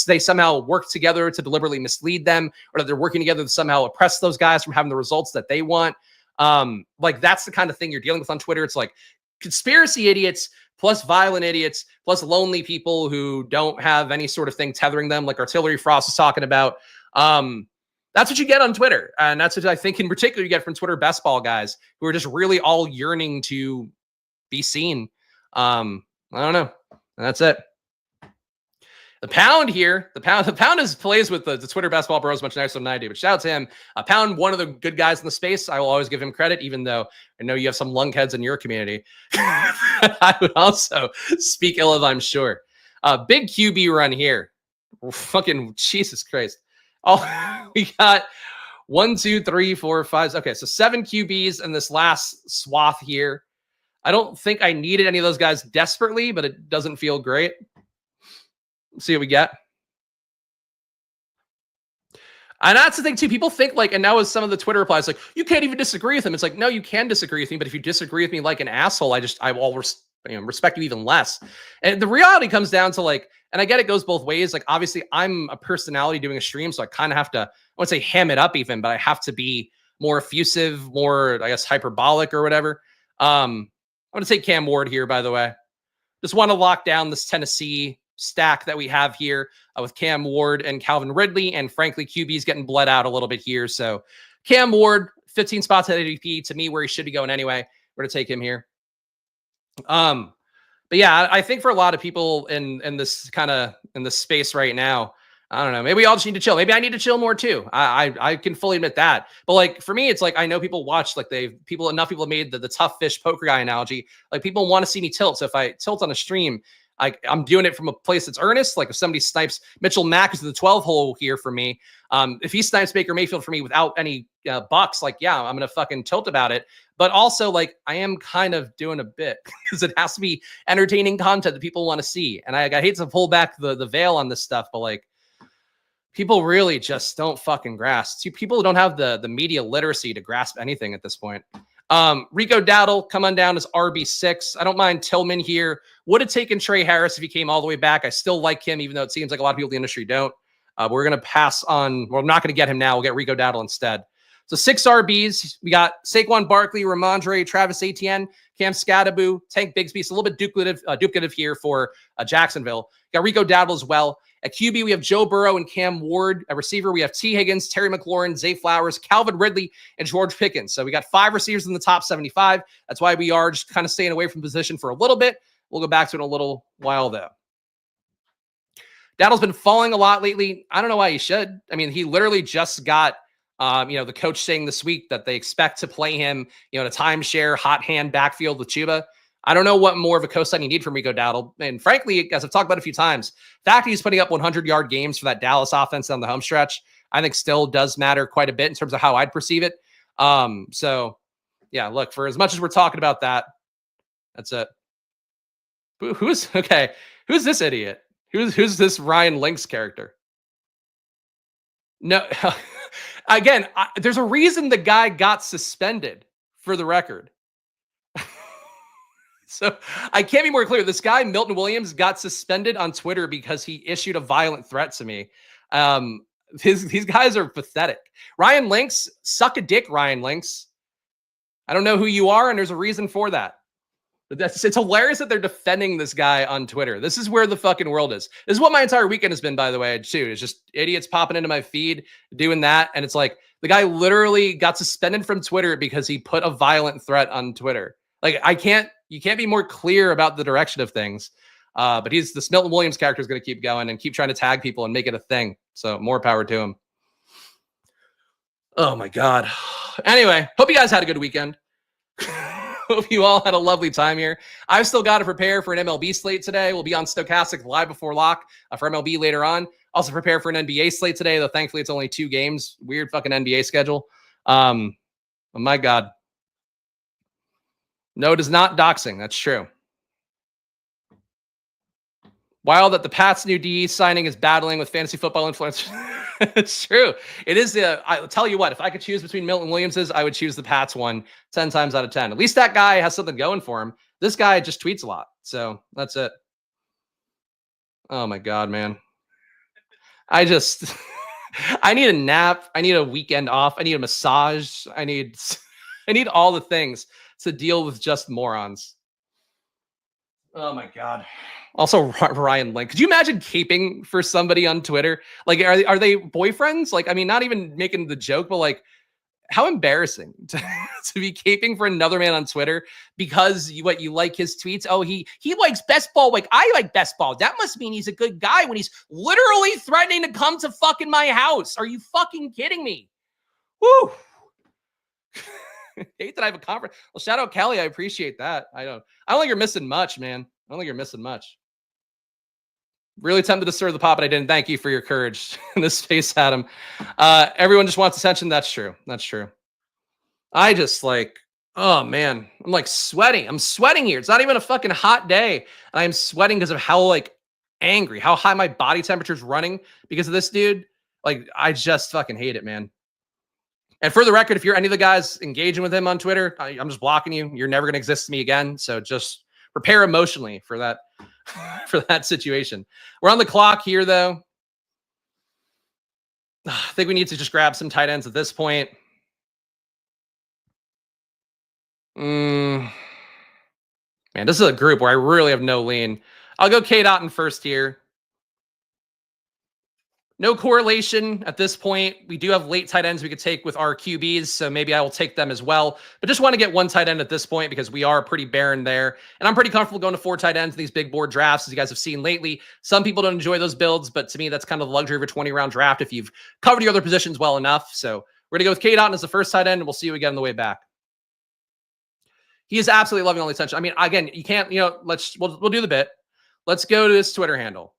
they somehow work together to deliberately mislead them, or that they're working together to somehow oppress those guys from having the results that they want. Like that's the kind of thing you're dealing with on Twitter. It's like conspiracy idiots plus violent idiots plus lonely people who don't have any sort of thing tethering them, like Artillery Frost was talking about. That's what you get on Twitter. And that's what I think in particular you get from Twitter best ball guys who are just really all yearning to be seen. I don't know. And that's it. The Pound here, the Pound is plays with the Twitter best ball bros much nicer than I do, but shout out to him. Pound, one of the good guys in the space. I will always give him credit, even though I know you have some lunkheads in your community. I would also speak ill of, I'm sure. Big QB run here. Fucking Jesus Christ. Oh, we got 1, 2, 3, 4, 5. Okay, so 7 QBs in this last swath here. I don't think I needed any of those guys desperately, but it doesn't feel great. Let's see what we get. And that's the thing too. People think like, and now with some of the Twitter replies, like, you can't even disagree with him. It's like, no, you can disagree with me, but if you disagree with me like an asshole, I will respect you even less. And the reality comes down to like, and I get it goes both ways. Like, obviously, I'm a personality doing a stream, so I kind of have to, I wouldn't say ham it up even, but I have to be more effusive, more, I guess, hyperbolic or whatever. I'm going to take Cam Ward here, by the way. Just want to lock down this Tennessee stack that we have here with Cam Ward and Calvin Ridley. And frankly, QB's getting bled out a little bit here. So Cam Ward, 15 spots at ADP, to me, where he should be going anyway. We're going to take him here. But yeah, I think for a lot of people in this kind of in this space right now, I don't know, maybe we all just need to chill. Maybe I need to chill more too. I can fully admit that. But like for me, it's like I know people watch, like enough people have made the tough fish poker guy analogy. Like people want to see me tilt. So if I tilt on a stream, I'm doing it from a place that's earnest. Like if somebody snipes Mitchell Mack, who's the 12 hole here for me, if he snipes Baker Mayfield for me without any bucks, like, yeah, I'm going to fucking tilt about it. But also, like, I am kind of doing a bit because it has to be entertaining content that people want to see. And I hate to pull back the veil on this stuff, but like, people really just don't fucking grasp. See, people don't have the media literacy to grasp anything at this point. Rico Dowdle, come on down as RB6. I don't mind Tillman here. Would have taken Trey Harris if he came all the way back. I still like him, even though it seems like a lot of people in the industry don't. We're going to pass on. Well, I'm not going to get him now. We'll get Rico Dowdle instead. So 6 RBs. We got Saquon Barkley, Ramondre, Travis Etienne, Cam Scadaboo, Tank Bigsby. It's a little bit duplicative here for Jacksonville. Got Rico Dowdle as well. At QB, we have Joe Burrow and Cam Ward. At receiver, we have T. Higgins, Terry McLaurin, Zay Flowers, Calvin Ridley, and George Pickens. So we got 5 receivers in the top 75. That's why we are just kind of staying away from position for a little bit. We'll go back to it in a little while, though. Dowdle's been falling a lot lately. I don't know why he should. I mean, he literally just got, the coach saying this week that they expect to play him, in a timeshare, hot hand backfield with Chuba. I don't know what more of a cosign you need from Rico Dowdle. And frankly, as I've talked about a few times, the fact he's putting up 100-yard games for that Dallas offense on the home stretch, I think still does matter quite a bit in terms of how I'd perceive it. So, yeah, look, for as much as we're talking about that, that's it. Who's this idiot? Who's this Ryan Lynx character? No, again, there's a reason the guy got suspended, for the record. So I can't be more clear. This guy, Milton Williams, got suspended on Twitter because he issued a violent threat to me. These guys are pathetic. Ryan Lynx, suck a dick, Ryan Lynx. I don't know who you are, and there's a reason for that. But it's hilarious that they're defending this guy on Twitter. This is where the fucking world is. This is what my entire weekend has been, by the way, too. It's just idiots popping into my feed doing that. And it's like the guy literally got suspended from Twitter because he put a violent threat on Twitter. Like, you can't be more clear about the direction of things. But this Milton Williams character is going to keep going and keep trying to tag people and make it a thing. So more power to him. Oh my God. Anyway, hope you guys had a good weekend. Hope you all had a lovely time here. I've still got to prepare for an MLB slate today. We'll be on Stochastic live before lock for MLB later on. Also prepare for an NBA slate today, though thankfully it's only 2 games. Weird fucking NBA schedule. Oh my God. No, it is not doxing. That's true. Wild that the Pats' new DE signing is battling with fantasy football influence. It's true. It is. I'll tell you what, if I could choose between Milton Williams's, I would choose the Pats one 10 times out of 10. At least that guy has something going for him. This guy just tweets a lot. So that's it. Oh my God, man. I need a nap. I need a weekend off. I need a massage. I need all the things to deal with just morons. Oh my God. Also, Ryan Link. Could you imagine caping for somebody on Twitter? Like, are they boyfriends? Like, I mean, not even making the joke, but like, how embarrassing to be caping for another man on Twitter because you like his tweets. Oh, he likes best ball. Like, I like best ball. That must mean he's a good guy when he's literally threatening to come to fucking my house. Are you fucking kidding me? Woo. Hate that I have a conference. Well, shout out Kelly. I appreciate that. I don't think you're missing much, man. I don't think you're missing much. Really tempted to stir the pot, but I didn't. Thank you for your courage in this space, Adam. Everyone just wants attention. That's true. That's true. I just oh man, I'm like sweating. I'm sweating here. It's not even a fucking hot day. And I'm sweating because of how angry, how high my body temperature is running because of this dude. Like, I just fucking hate it, man. And for the record, if you're any of the guys engaging with him on Twitter, I'm just blocking you. You're never going to exist to me again. So just prepare emotionally for that, for that situation. We're on the clock here, though. I think we need to just grab some tight ends at this point. Man, this is a group where I really have no lean. I'll go K. Dotton first here. No correlation at this point. We do have late tight ends we could take with our QBs, so maybe I will take them as well. But just want to get one tight end at this point because we are pretty barren there. And I'm pretty comfortable going to 4 tight ends in these big board drafts, as you guys have seen lately. Some people don't enjoy those builds, but to me, that's kind of the luxury of a 20-round draft if you've covered your other positions well enough. So we're going to go with K. Dotton as the first tight end, and we'll see you again on the way back. He is absolutely loving all the attention. I mean, again, you can't, we'll do the bit. Let's go to his Twitter handle.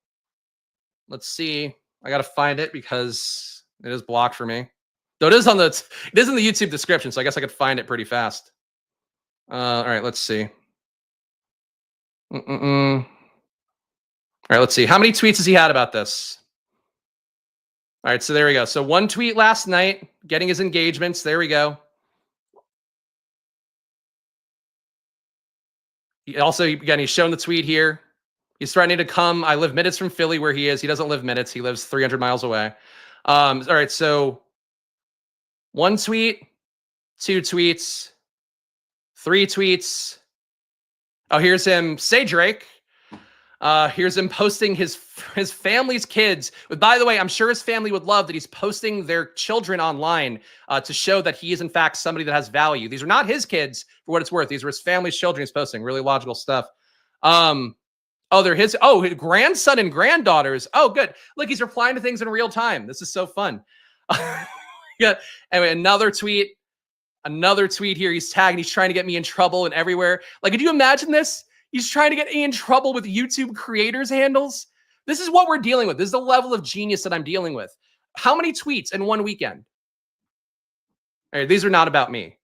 Let's see. I got to find it because it is blocked for me. Though it is in the YouTube description, so I guess I could find it pretty fast. All right, let's see. All right, let's see. How many tweets has he had about this? All right, so there we go. So 1 tweet last night, getting his engagements. There we go. He's shown the tweet here. He's threatening to come. I live minutes from Philly where he is. He doesn't live minutes. He lives 300 miles away. All right, so 1 tweet, 2 tweets, 3 tweets. Oh, here's him. Say Drake. Here's him posting his family's kids. But by the way, I'm sure his family would love that he's posting their children online to show that he is in fact somebody that has value. These are not his kids for what it's worth. These are his family's children he's posting. Really logical stuff. Oh, they're his grandson and granddaughters. Oh, good. Look, he's replying to things in real time. This is so fun. Yeah. Anyway, another tweet here. He's tagging. He's trying to get me in trouble and everywhere. Like, could you imagine this? He's trying to get me in trouble with YouTube creators' handles. This is what we're dealing with. This is the level of genius that I'm dealing with. How many tweets in one weekend? All right, these are not about me.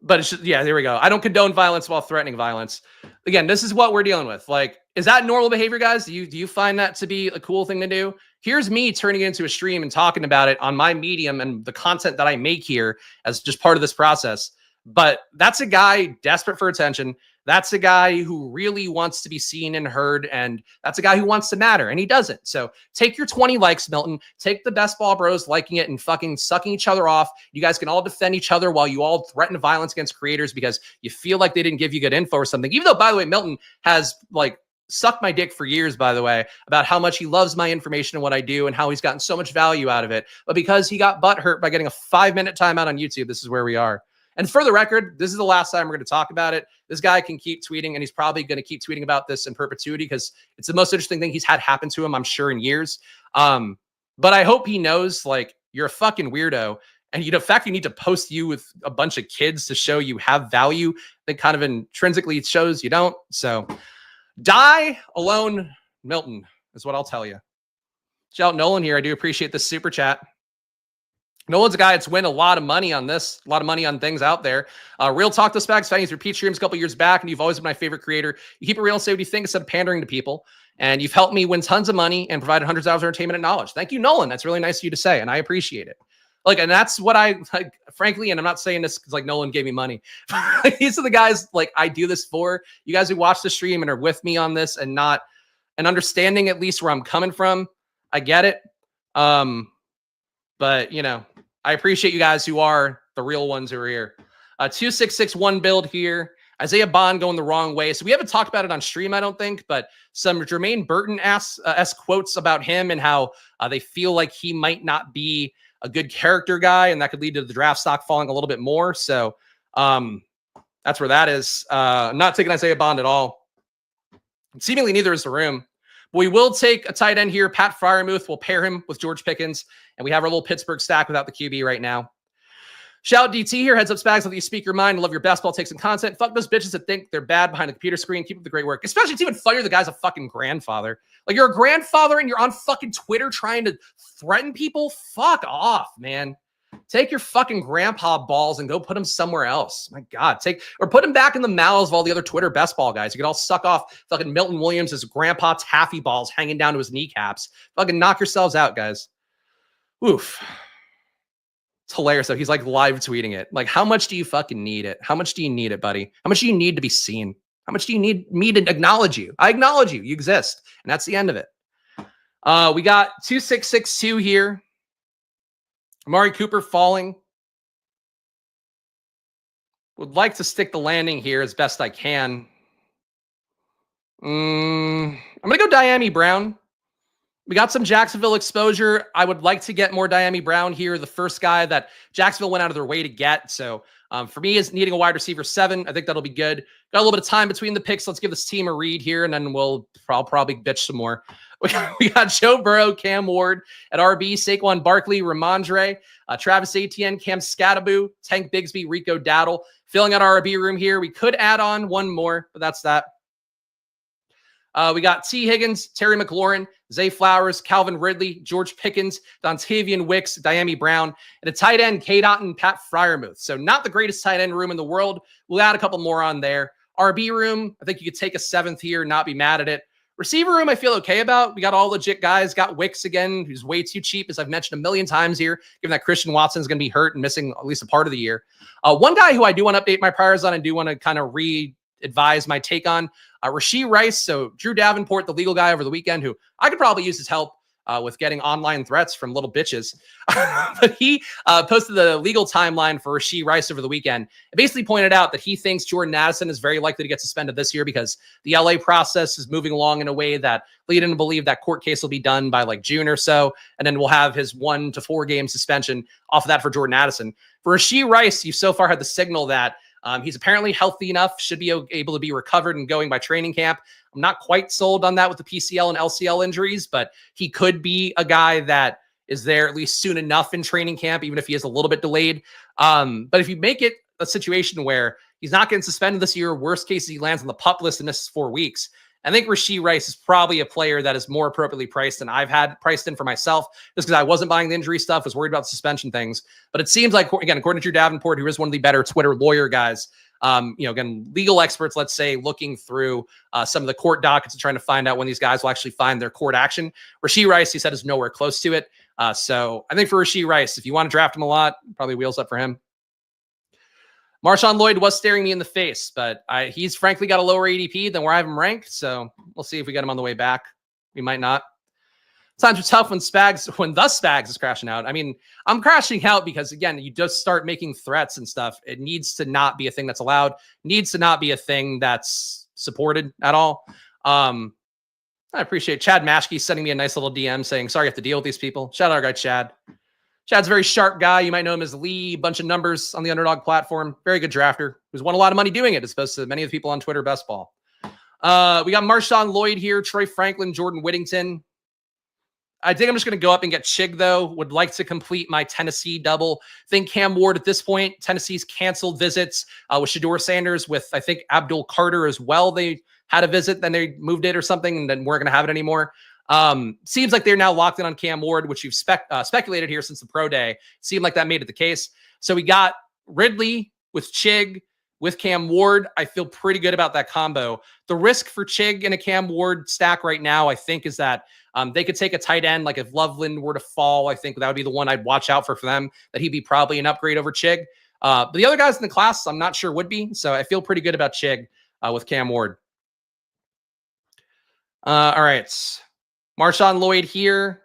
But it's just, yeah, there we go. I don't condone violence while threatening violence. Again, this is what we're dealing with. Like, is that normal behavior, guys? Do you find that to be a cool thing to do? Here's me turning it into a stream and talking about it on my medium and the content that I make here as just part of this process. But that's a guy desperate for attention. That's a guy who really wants to be seen and heard. And that's a guy who wants to matter. And he doesn't. So take your 20 likes, Milton. Take the best ball bros liking it and fucking sucking each other off. You guys can all defend each other while you all threaten violence against creators because you feel like they didn't give you good info or something. Even though, by the way, Milton has like sucked my dick for years, by the way, about how much he loves my information and what I do and how he's gotten so much value out of it. But because he got butthurt by getting a 5-minute timeout on YouTube, this is where we are. And for the record, this is the last time we're going to talk about it. This guy can keep tweeting, and he's probably going to keep tweeting about this in perpetuity because it's the most interesting thing he's had happen to him, I'm sure, in years. But I hope he knows, like, you're a fucking weirdo. And the fact you need to post you with a bunch of kids to show you have value, that kind of intrinsically shows you don't. So die alone, Milton, is what I'll tell you. Shout out Nolan here. I do appreciate this super chat. Nolan's a guy that's win a lot of money on this, a lot of money on things out there. Real talk to Spags fans, repeat streams a couple years back, and you've always been my favorite creator. You keep it real and say what you think instead of pandering to people. And you've helped me win tons of money and provided hundreds of hours of entertainment and knowledge. Thank you, Nolan. That's really nice of you to say, and I appreciate it. Like, and that's what I like, frankly, and I'm not saying this because like Nolan gave me money. These are the guys like I do this for. You guys who watch the stream and are with me on this and not and understanding at least where I'm coming from. I get it. But you know, I appreciate you guys who are the real ones who are here. 2661 build here. Isaiah Bond going the wrong way. So we haven't talked about it on stream, I don't think, but some Jermaine Burton esque quotes about him and how they feel like he might not be a good character guy, and that could lead to the draft stock falling a little bit more. So that's where that is. I'm not taking Isaiah Bond at all. Seemingly neither is the room. But we will take a tight end here. Pat Freiermuth will pair him with George Pickens. And we have our little Pittsburgh stack without the QB right now. Shout out DT here. Heads up, Spags. Let you speak your mind. Love your basketball takes and content. Fuck those bitches that think they're bad behind the computer screen. Keep up the great work. Especially it's even funnier the guy's a fucking grandfather. Like, you're a grandfather and you're on fucking Twitter trying to threaten people? Fuck off, man. Take your fucking grandpa balls and go put them somewhere else. My God, put them back in the mouths of all the other Twitter best ball guys. You could all suck off fucking Milton Williams' grandpa taffy balls hanging down to his kneecaps. Fucking knock yourselves out, guys. Oof. It's hilarious though. He's like live tweeting it. Like, how much do you fucking need it? How much do you need it, buddy? How much do you need to be seen? How much do you need me to acknowledge you? I acknowledge you. You exist. And that's the end of it. We got 2662 here. Amari Cooper falling. Would like to stick the landing here as best I can. I'm going to go Diami Brown. We got some Jacksonville exposure. I would like to get more Diami Brown here, the first guy that Jacksonville went out of their way to get. So for me, is needing a wide receiver 7. I think that'll be good. Got a little bit of time between the picks. Let's give this team a read here, and then I'll probably bitch some more. We got Joe Burrow, Cam Ward at RB, Saquon Barkley, Ramondre, Travis Etienne, Cam Scattaboo, Tank Bigsby, Rico Dowdle. Filling out our RB room here. We could add on one more, but that's that. We got T. Higgins, Terry McLaurin, Zay Flowers, Calvin Ridley, George Pickens, Dontavian Wicks, Diami Brown, and a tight end, K-Dot and Pat Freiermuth. So not the greatest tight end room in the world. We'll add a couple more on there. RB room, I think you could take a 7th here, not be mad at it. Receiver room, I feel okay about. We got all legit guys. Got Wicks again, who's way too cheap, as I've mentioned a million times here, given that Christian Watson's going to be hurt and missing at least a part of the year. One guy who I do want to update my priors on and do want to kind of advise my take on, Rashee Rice. So Drew Davenport, the legal guy over the weekend, who I could probably use his help. with getting online threats from little bitches. But he posted the legal timeline for Rashee Rice over the weekend. It basically pointed out that he thinks Jordan Addison is very likely to get suspended this year because the LA process is moving along in a way that lead him to believe that court case will be done by like June or so. And then we'll have his 1 to 4 game suspension off of that for Jordan Addison. For Rashee Rice, you so far had the signal that he's apparently healthy enough, should be able to be recovered and going by training camp. I'm not quite sold on that with the PCL and LCL injuries, but he could be a guy that is there at least soon enough in training camp, even if he is a little bit delayed. But if you make it a situation where he's not getting suspended this year, worst case, he lands on the PUP list and misses 4 weeks, I think Rashee Rice is probably a player that is more appropriately priced than I've had priced in for myself, just because I wasn't buying the injury stuff, was worried about suspension things. But it seems like, again, according to Drew Davenport, who is one of the better Twitter lawyer guys, again, legal experts, let's say, looking through some of the court dockets and trying to find out when these guys will actually find their court action. Rashee Rice, he said, is nowhere close to it. So I think for Rashee Rice, if you want to draft him a lot, probably wheels up for him. Marshawn Lloyd was staring me in the face, but he's frankly got a lower ADP than where I have him ranked. So we'll see if we get him on the way back. We might not. Times are tough when the Spags is crashing out. I mean, I'm crashing out because, again, you just start making threats and stuff. It needs to not be a thing that's allowed. Needs to not be a thing that's supported at all. I appreciate Chad Mashke sending me a nice little DM saying, sorry, you have to deal with these people. Shout out our guy, Chad. Chad's a very sharp guy. You might know him as Lee, bunch of numbers on the Underdog platform. Very good drafter who's won a lot of money doing it, as opposed to many of the people on Twitter best ball. We got Marshawn Lloyd here, Troy Franklin, Jordan Whittington. I think I'm just going to go up and get Chig, though. Would like to complete my Tennessee double. Think Cam Ward at this point. Tennessee's canceled visits with Shedeur Sanders, with, I think, Abdul Carter as well. They had a visit, then they moved it or something, and then weren't going to have it anymore. Seems like they're now locked in on Cam Ward, which you've speculated here since the pro day. Seemed like that made it the case. So we got Ridley with Chig, with Cam Ward. I feel pretty good about that combo. The risk for Chig in a Cam Ward stack right now, I think, is that they could take a tight end. Like if Loveland were to fall, I think that would be the one I'd watch out for them, that he'd be probably an upgrade over Chig. But the other guys in the class, I'm not sure would be. So I feel pretty good about Chig with Cam Ward. All right. Marshawn Lloyd here,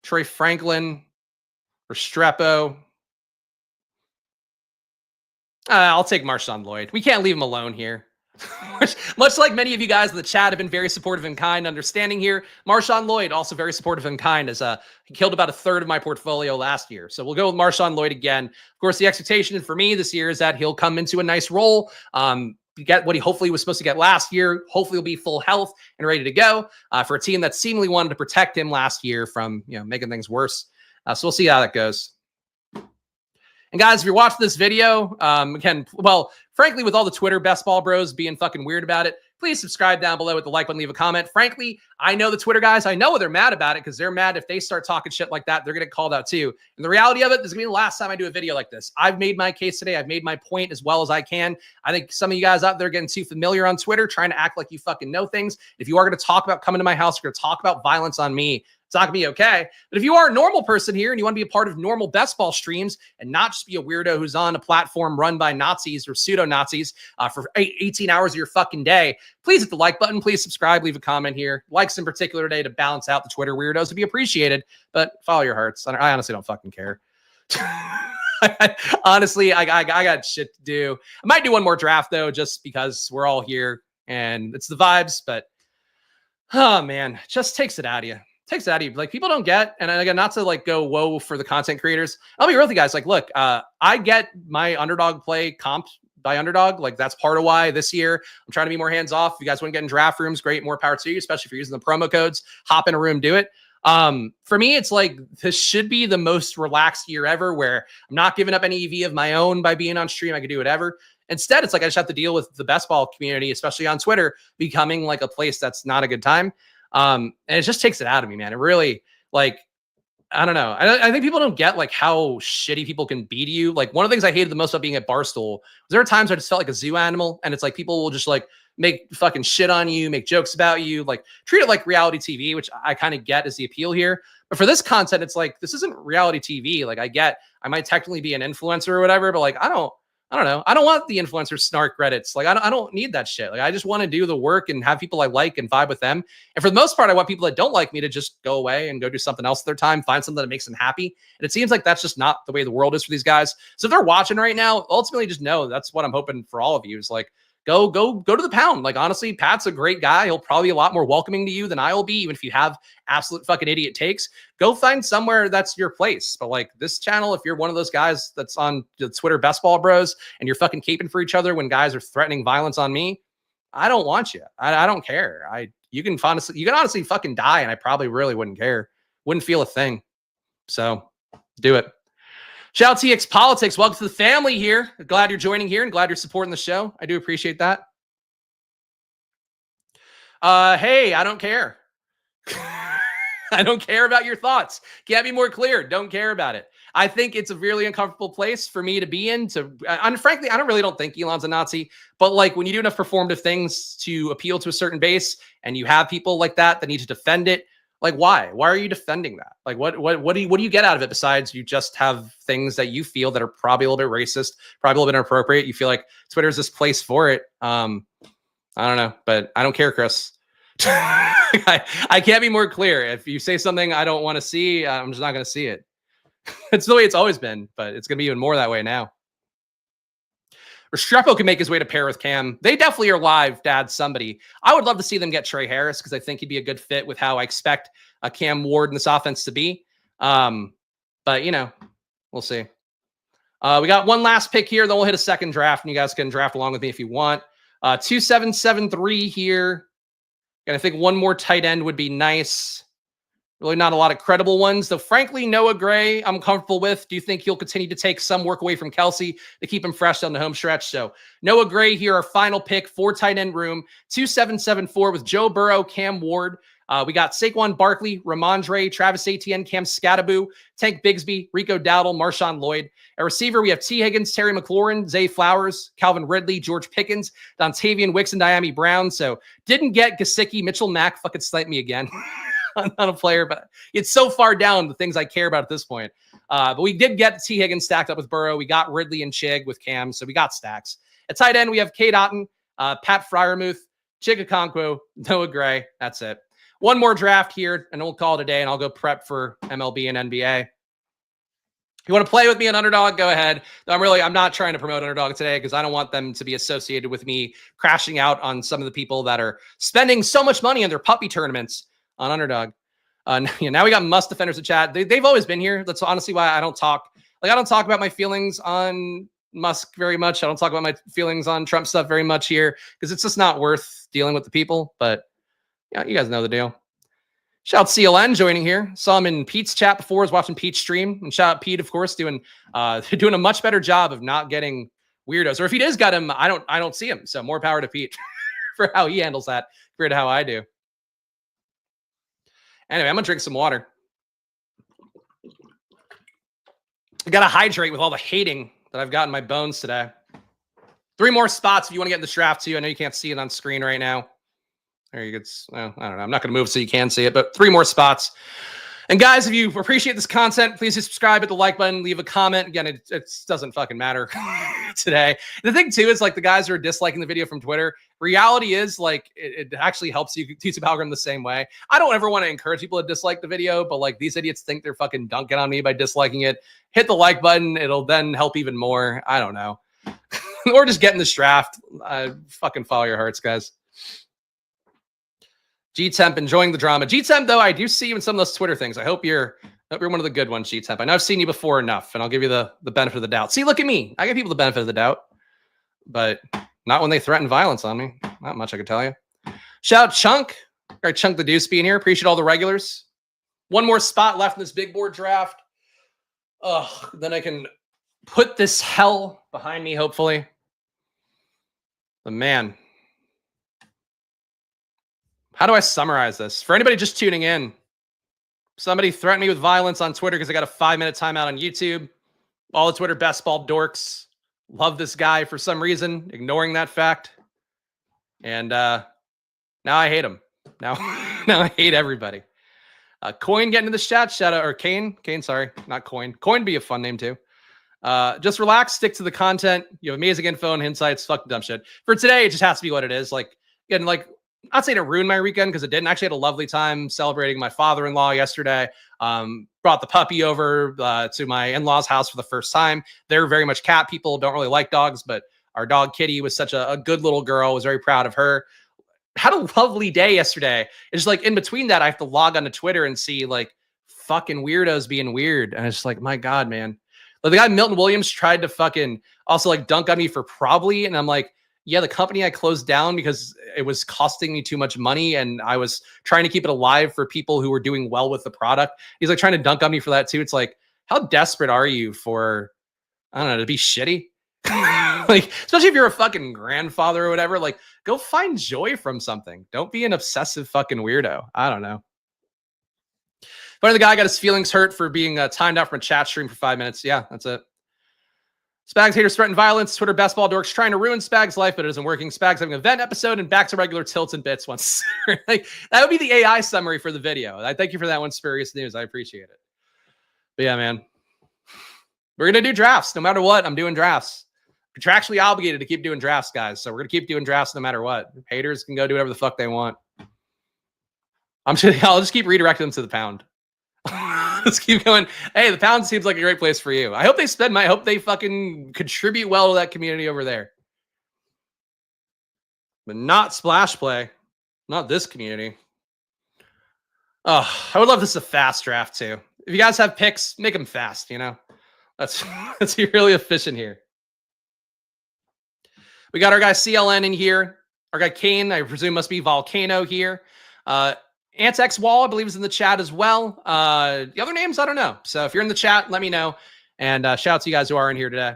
Troy Franklin, Restrepo. I'll take Marshawn Lloyd. We can't leave him alone here. Much like many of you guys in the chat have been very supportive and kind, understanding here. Marshawn Lloyd, also very supportive and kind, as he killed about a third of my portfolio last year. So we'll go with Marshawn Lloyd again. Of course, the expectation for me this year is that he'll come into a nice role. Get what he hopefully was supposed to get last year. Hopefully he'll be full health and ready to go for a team that seemingly wanted to protect him last year from making things worse. So we'll see how that goes. And guys, if you're watching this video, again, well, frankly, with all the Twitter best ball bros being fucking weird about it, please subscribe down below with the like button, leave a comment. Frankly, I know the Twitter guys, I know they're mad about it because they're mad if they start talking shit like that, they're going to get called out too. And the reality of it, this is going to be the last time I do a video like this. I've made my case today. I've made my point as well as I can. I think some of you guys out there getting too familiar on Twitter, trying to act like you fucking know things. If you are going to talk about coming to my house, you're going to talk about violence on me, it's not going to be okay. But if you are a normal person here and you want to be a part of normal best ball streams and not just be a weirdo who's on a platform run by Nazis or pseudo-Nazis for 18 hours of your fucking day, please hit the like button. Please subscribe. Leave a comment here. Likes in particular today to balance out the Twitter weirdos would be appreciated. But follow your hearts. I honestly don't fucking care. Honestly, I got shit to do. I might do one more draft, though, just because we're all here and it's the vibes. But, oh, man, it just takes it out of you. Takes it out of you. Like, people don't get, and again, not to like go whoa for the content creators. I'll be real with you guys. Like, look, I get my underdog play comped by underdog. Like, that's part of why this year I'm trying to be more hands off. If you guys want to get in draft rooms, great, more power to you, especially if you're using the promo codes. Hop in a room, do it. For me, it's like, this should be the most relaxed year ever, where I'm not giving up any EV of my own by being on stream. I can do whatever. Instead, it's like I just have to deal with the best ball community, especially on Twitter, becoming like a place that's not a good time. And it just takes it out of me, man. It really, like, I don't know. I think people don't get like how shitty people can be to you. Like, one of the things I hated the most about being at Barstool was there are times I just felt like a zoo animal, and it's like people will just like make fucking shit on you, make jokes about you, like treat it like reality TV, which I kind of get is the appeal here. But for this content, it's like, this isn't reality TV. Like, I get, I might technically be an influencer or whatever, but like, I don't I don't know. I don't want the influencer snark Reddits. Like, I don't need that shit. Like, I just want to do the work and have people I like and vibe with them. And for the most part, I want people that don't like me to just go away and go do something else with their time, find something that makes them happy. And it seems like that's just not the way the world is for these guys. So if they're watching right now, ultimately just know that's what I'm hoping for all of you is like, go to the pound. Like, honestly, Pat's a great guy. He'll probably be a lot more welcoming to you than I will be, even if you have absolute fucking idiot takes. Go find somewhere that's your place. But like this channel, if you're one of those guys that's on the Twitter best ball bros and you're fucking caping for each other when guys are threatening violence on me, I don't want you. I don't care. You can honestly fucking die, and I probably really wouldn't care. Wouldn't feel a thing. So do it. Shout out TX Politics. Welcome to the family here. Glad you're joining here and glad you're supporting the show. I do appreciate that. Hey, I don't care. I don't care about your thoughts. Can't be more clear. Don't care about it. I think it's a really uncomfortable place for me to be in. And frankly, I don't think Elon's a Nazi. But like when you do enough performative things to appeal to a certain base, and you have people like that need to defend it, like why? Why are you defending that? Like what do you get out of it besides you just have things that you feel that are probably a little bit racist, probably a little bit inappropriate? You feel like Twitter's this place for it. I don't know, but I don't care, Chris. I can't be more clear. If you say something I don't want to see, I'm just not going to see it. It's the way it's always been, but it's going to be even more that way now. Restrepo can make his way to pair with Cam. They definitely are live, Dad, somebody. I would love to see them get Trey Harris because I think he'd be a good fit with how I expect Cam Ward in this offense to be. But, you know, we'll see. We got one last pick here. Then we'll hit a second draft, and you guys can draft along with me if you want. 2773 here. And I think one more tight end would be nice. Really not a lot of credible ones, though. Frankly, Noah Gray, I'm comfortable with. Do you think he'll continue to take some work away from Kelsey to keep him fresh down the home stretch? So Noah Gray here, our final pick for tight end room, 2774 with Joe Burrow, Cam Ward. We got Saquon Barkley, Ramondre, Travis Etienne, Cam Scattaboo, Tank Bigsby, Rico Dowdle, Marshawn Lloyd. At receiver, we have T. Higgins, Terry McLaurin, Zay Flowers, Calvin Ridley, George Pickens, Dontavian Wicks, and Diami Brown. So didn't get Gesicki. Mitchell Mack fucking sniped me again. Not a player, but it's so far down the things I care about at this point. But we did get T. Higgins stacked up with Burrow. We got Ridley and Chig with Cam, so we got stacks. At tight end, we have Cade Otton, Pat Fryermuth, Chigakonkwo, Noah Gray. That's it. One more draft here, and we'll call it a day, and I'll go prep for MLB and NBA. You want to play with me on Underdog? Go ahead. I'm not trying to promote Underdog today because I don't want them to be associated with me crashing out on some of the people that are spending so much money on their puppy tournaments on Underdog. Now we got Must Defenders in chat. They've always been here. That's honestly why I don't talk. Like I don't talk about my feelings on Musk very much. I don't talk about my feelings on Trump stuff very much here because it's just not worth dealing with the people. But yeah, you guys know the deal. Shout out CLN joining here. Saw him in Pete's chat before. I was watching Pete's stream. And shout out Pete, of course, doing a much better job of not getting weirdos. Or if he does got him, I don't see him. So more power to Pete for how he handles that compared to how I do. Anyway, I'm going to drink some water. I got to hydrate with all the hating that I've got in my bones today. 3 more spots if you want to get in this draft too. I know you can't see it on screen right now. There you go. Well, I don't know. I'm not going to move so you can see it, but 3 more spots. And guys, if you appreciate this content, please hit subscribe, hit the like button, leave a comment. Again, it doesn't fucking matter today. The thing too is like the guys who are disliking the video from Twitter, reality is like it actually helps you YouTube algorithm the same way. I don't ever want to encourage people to dislike the video, but like these idiots think they're fucking dunking on me by disliking it. Hit the like button. It'll then help even more. I don't know. Or just get in this draft. Fucking follow your hearts, guys. G-Temp enjoying the drama. G-Temp, though, I do see you in some of those Twitter things. I hope you're one of the good ones, G-Temp. I know I've seen you before enough, and I'll give you the benefit of the doubt. See, look at me. I give people the benefit of the doubt, but not when they threaten violence on me. Not much I can tell you. Shout out Chunk. All right, Chunk the Deuce being here. Appreciate all the regulars. One more spot left in this big board draft. Then I can put this hell behind me, hopefully. But man, how do I summarize this? For anybody just tuning in, somebody threatened me with violence on Twitter because I got a 5-minute timeout on YouTube. All the Twitter best ball dorks love this guy for some reason, ignoring that fact. And now I hate him. Now I hate everybody. Coin getting to the chat. Shout out, or Kane. Kane, sorry, not Coin. Coin be a fun name too. Just relax, stick to the content. You have amazing info and insights. Fuck the dumb shit. For today, it just has to be what it is. Like, again, like, not saying it ruined my weekend because it didn't. I actually had a lovely time celebrating my father-in-law yesterday. Brought the puppy over to my in-laws' house for the first time. They're very much cat people, don't really like dogs, but our dog Kitty was such a good little girl. I was very proud of her. Had a lovely day yesterday. It's just like in between that, I have to log onto Twitter and see like fucking weirdos being weird. And it's just like, my God, man. Like the guy Milton Williams tried to fucking also like dunk on me for probably. And I'm like, yeah, the company I closed down because it was costing me too much money and I was trying to keep it alive for people who were doing well with the product. He's like trying to dunk on me for that too. It's like, how desperate are you for, I don't know, to be shitty? Like, especially if you're a fucking grandfather or whatever, like go find joy from something. Don't be an obsessive fucking weirdo. I don't know. But the guy got his feelings hurt for being timed out from a chat stream for 5 minutes. Yeah, that's it. Spags haters threaten violence. Twitter best ball dorks trying to ruin Spags' life, but it isn't working. Spags having an event episode and back to regular tilts and bits once. Like, that would be the AI summary for the video. I thank you for that one, Spurious News. I appreciate it. But yeah, man. We're going to do drafts. No matter what, I'm doing drafts. Contractually obligated to keep doing drafts, guys. So we're going to keep doing drafts no matter what. Haters can go do whatever the fuck they want. I'll just keep redirecting them to the pound. Let's keep going. Hey, the pound seems like a great place for you. I hope they spend I hope they fucking contribute well to that community over there. But not Splash Play. Not this community. Oh, I would love this a fast draft too. If you guys have picks, make them fast, you know? Let's be really efficient here. We got our guy CLN in here. Our guy Kane, I presume must be Volcano here. Antex Wall, I believe, is in the chat as well. The other names, I don't know. So if you're in the chat, let me know. And shout out to you guys who are in here today.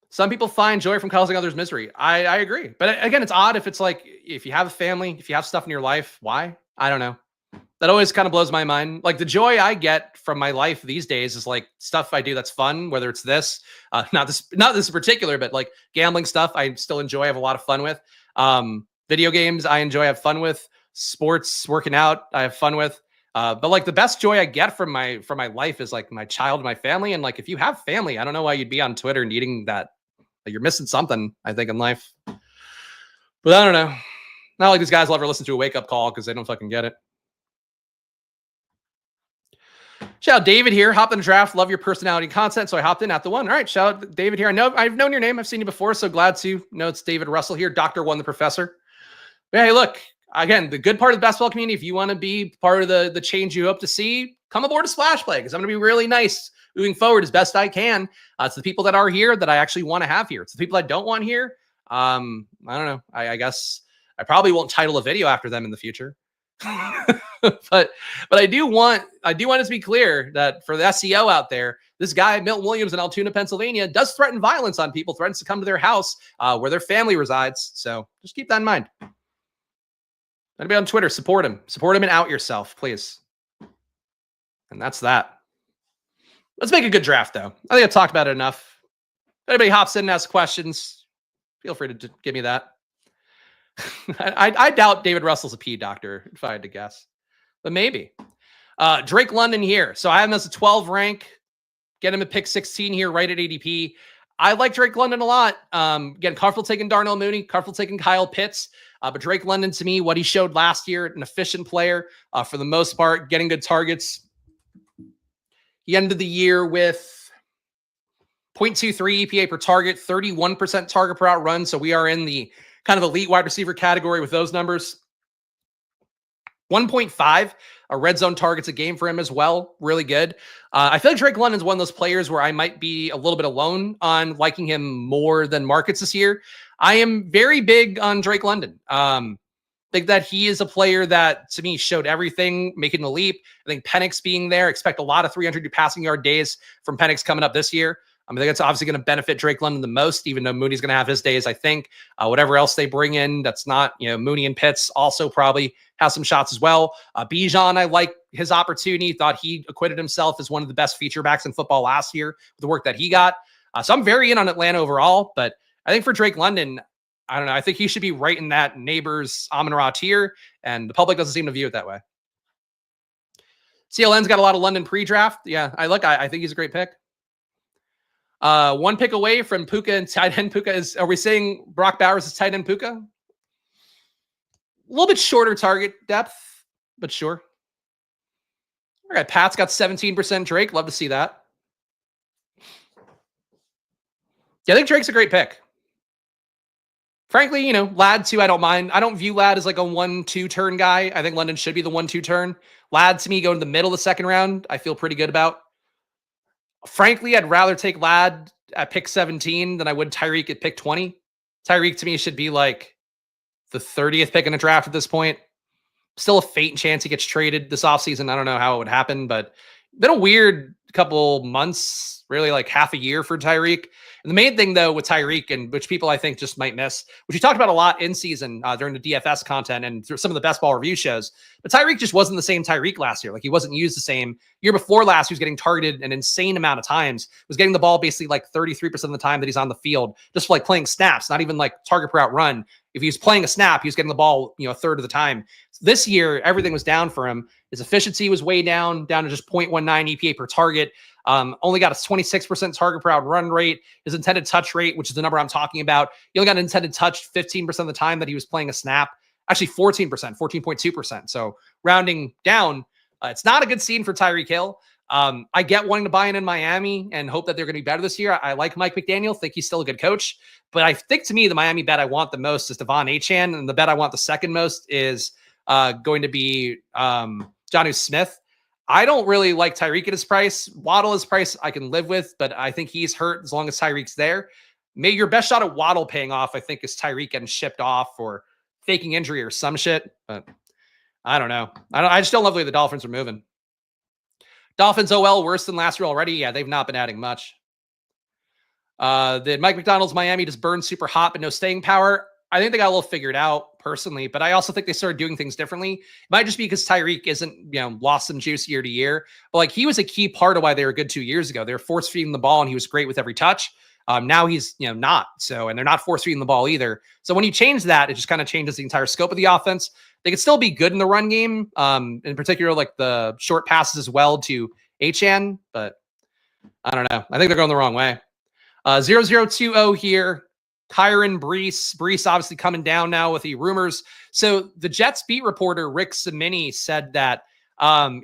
Some people find joy from causing others misery. I agree. But again, it's odd if it's like, if you have a family, if you have stuff in your life, why? I don't know. That always kind of blows my mind. Like the joy I get from my life these days is like stuff I do that's fun, whether it's this, not this in particular, but like gambling stuff I still enjoy, have a lot of fun with. Video games I enjoy, have fun with. Sports, working out, I have fun with. But like the best joy I get from my life is like my child, my family. And like if you have family, I don't know why you'd be on Twitter needing that. Like, you're missing something, I think, in life. But I don't know. Not like these guys will ever listen to a wake-up call because they don't fucking get it. Shout out David here. Hopped in the draft. Love your personality and content. So I hopped in at the one. All right. Shout out David here. I know I've known your name. I've seen you before. So glad to know it's David Russell here. Dr. One, the professor. But hey, look, again, the good part of the basketball community, if you want to be part of the change you hope to see, come aboard a Splash Play because I'm going to be really nice moving forward as best I can. It's the people that are here that I actually want to have here. It's the people I don't want here. I don't know. I guess I probably won't title a video after them in the future. but I do want it to be clear that for the SEO out there, this guy, Milton Williams in Altoona, Pennsylvania, does threaten violence on people, threatens to come to their house where their family resides. So just keep that in mind. Anybody on Twitter, support him. Support him and out yourself, please. And that's that. Let's make a good draft, though. I think I've talked about it enough. If anybody hops in and asks questions, feel free to give me that. I doubt David Russell's a pee doctor, if I had to guess. But maybe. Drake London here. So I have him as a 12 rank. Get him at pick 16 here, right at ADP. I like Drake London a lot. Again, comfortable taking Darnell Mooney, comfortable taking Kyle Pitts. But Drake London, to me, what he showed last year, an efficient player for the most part, getting good targets. He ended the year with 0.23 EPA per target, 31% target per out run. So we are in the kind of elite wide receiver category with those numbers. 1.5 red zone targets a game for him as well. Really good. I feel like Drake London's one of those players where I might be a little bit alone on liking him more than markets this year. I am very big on Drake London. Think that he is a player that, to me, showed everything, making the leap. I think Penix being there, expect a lot of 300 passing yard days from Penix coming up this year. I think it's obviously going to benefit Drake London the most, even though Mooney's going to have his days, I think. Whatever else they bring in, that's not, Mooney and Pitts also probably have some shots as well. Bijan, I like his opportunity. Thought he acquitted himself as one of the best feature backs in football last year with the work that he got. So I'm very in on Atlanta overall, but I think for Drake London, I don't know. I think he should be right in that neighbors Amon-Ra tier, and the public doesn't seem to view it that way. CLN's got a lot of London pre-draft. Yeah, I think he's a great pick. One pick away from Puka and tight end Puka is. Are we saying Brock Bowers is tight end Puka? A little bit shorter target depth, but sure. All right, Pat's got 17% Drake. Love to see that. Yeah, I think Drake's a great pick. Frankly, you know, Ladd too, I don't mind. I don't view Ladd as like a 1-2 turn guy. I think London should be the 1-2 turn. Ladd to me going to the middle of the second round, I feel pretty good about. Frankly, I'd rather take Ladd at pick 17 than I would Tyreek at pick 20. Tyreek to me should be like the 30th pick in a draft at this point. Still a faint chance he gets traded this offseason. I don't know how it would happen, but been a weird couple months, really like half a year for Tyreek. And the main thing, though, with Tyreek, and which people I think just might miss, which we talked about a lot in season during the DFS content and through some of the best ball review shows, but Tyreek just wasn't the same Tyreek last year. Like, he wasn't used the same. Year before last, he was getting targeted an insane amount of times, was getting the ball basically like 33% of the time that he's on the field, just for like playing snaps, not even like target per out run. If he was playing a snap, he was getting the ball, you know, a third of the time. So this year, everything was down for him. His efficiency was way down to just 0.19 EPA per target. Only got a 26% target per out run rate. His intended touch rate, which is the number I'm talking about, he only got an intended touch 15% of the time that he was playing a snap. Actually, 14%, 14.2%. So rounding down, it's not a good scene for Tyreek Hill. I get wanting to buy in Miami and hope that they're going to be better this year. I like Mike McDaniel, think he's still a good coach. But I think, to me, the Miami bet I want the most is Devon Achane, and the bet I want the second most is going to be Jonnu Smith. I don't really like Tyreek at his price. Waddle his price I can live with, but I think he's hurt as long as Tyreek's there. Maybe your best shot at Waddle paying off, I think, is Tyreek getting shipped off or faking injury or some shit. But I don't know. I just don't love the way the Dolphins are moving. Dolphins OL worse than last year already. Yeah, they've not been adding much. The Mike McDonald's Miami just burned super hot, but no staying power. I think they got a little figured out personally, but I also think they started doing things differently. It might just be because Tyreek isn't, you know, lost some juice year to year, but like he was a key part of why they were good 2 years ago. They were force feeding the ball and he was great with every touch. Now he's, you know, not so, and they're not force feeding the ball either. So when you change that, it just kind of changes the entire scope of the offense. They could still be good in the run game, in particular, like the short passes as well to Achane, but I don't know. I think they're going the wrong way. 0020 here. Kyron Brees. Brees obviously coming down now with the rumors. So the Jets beat reporter Rick Cimini said that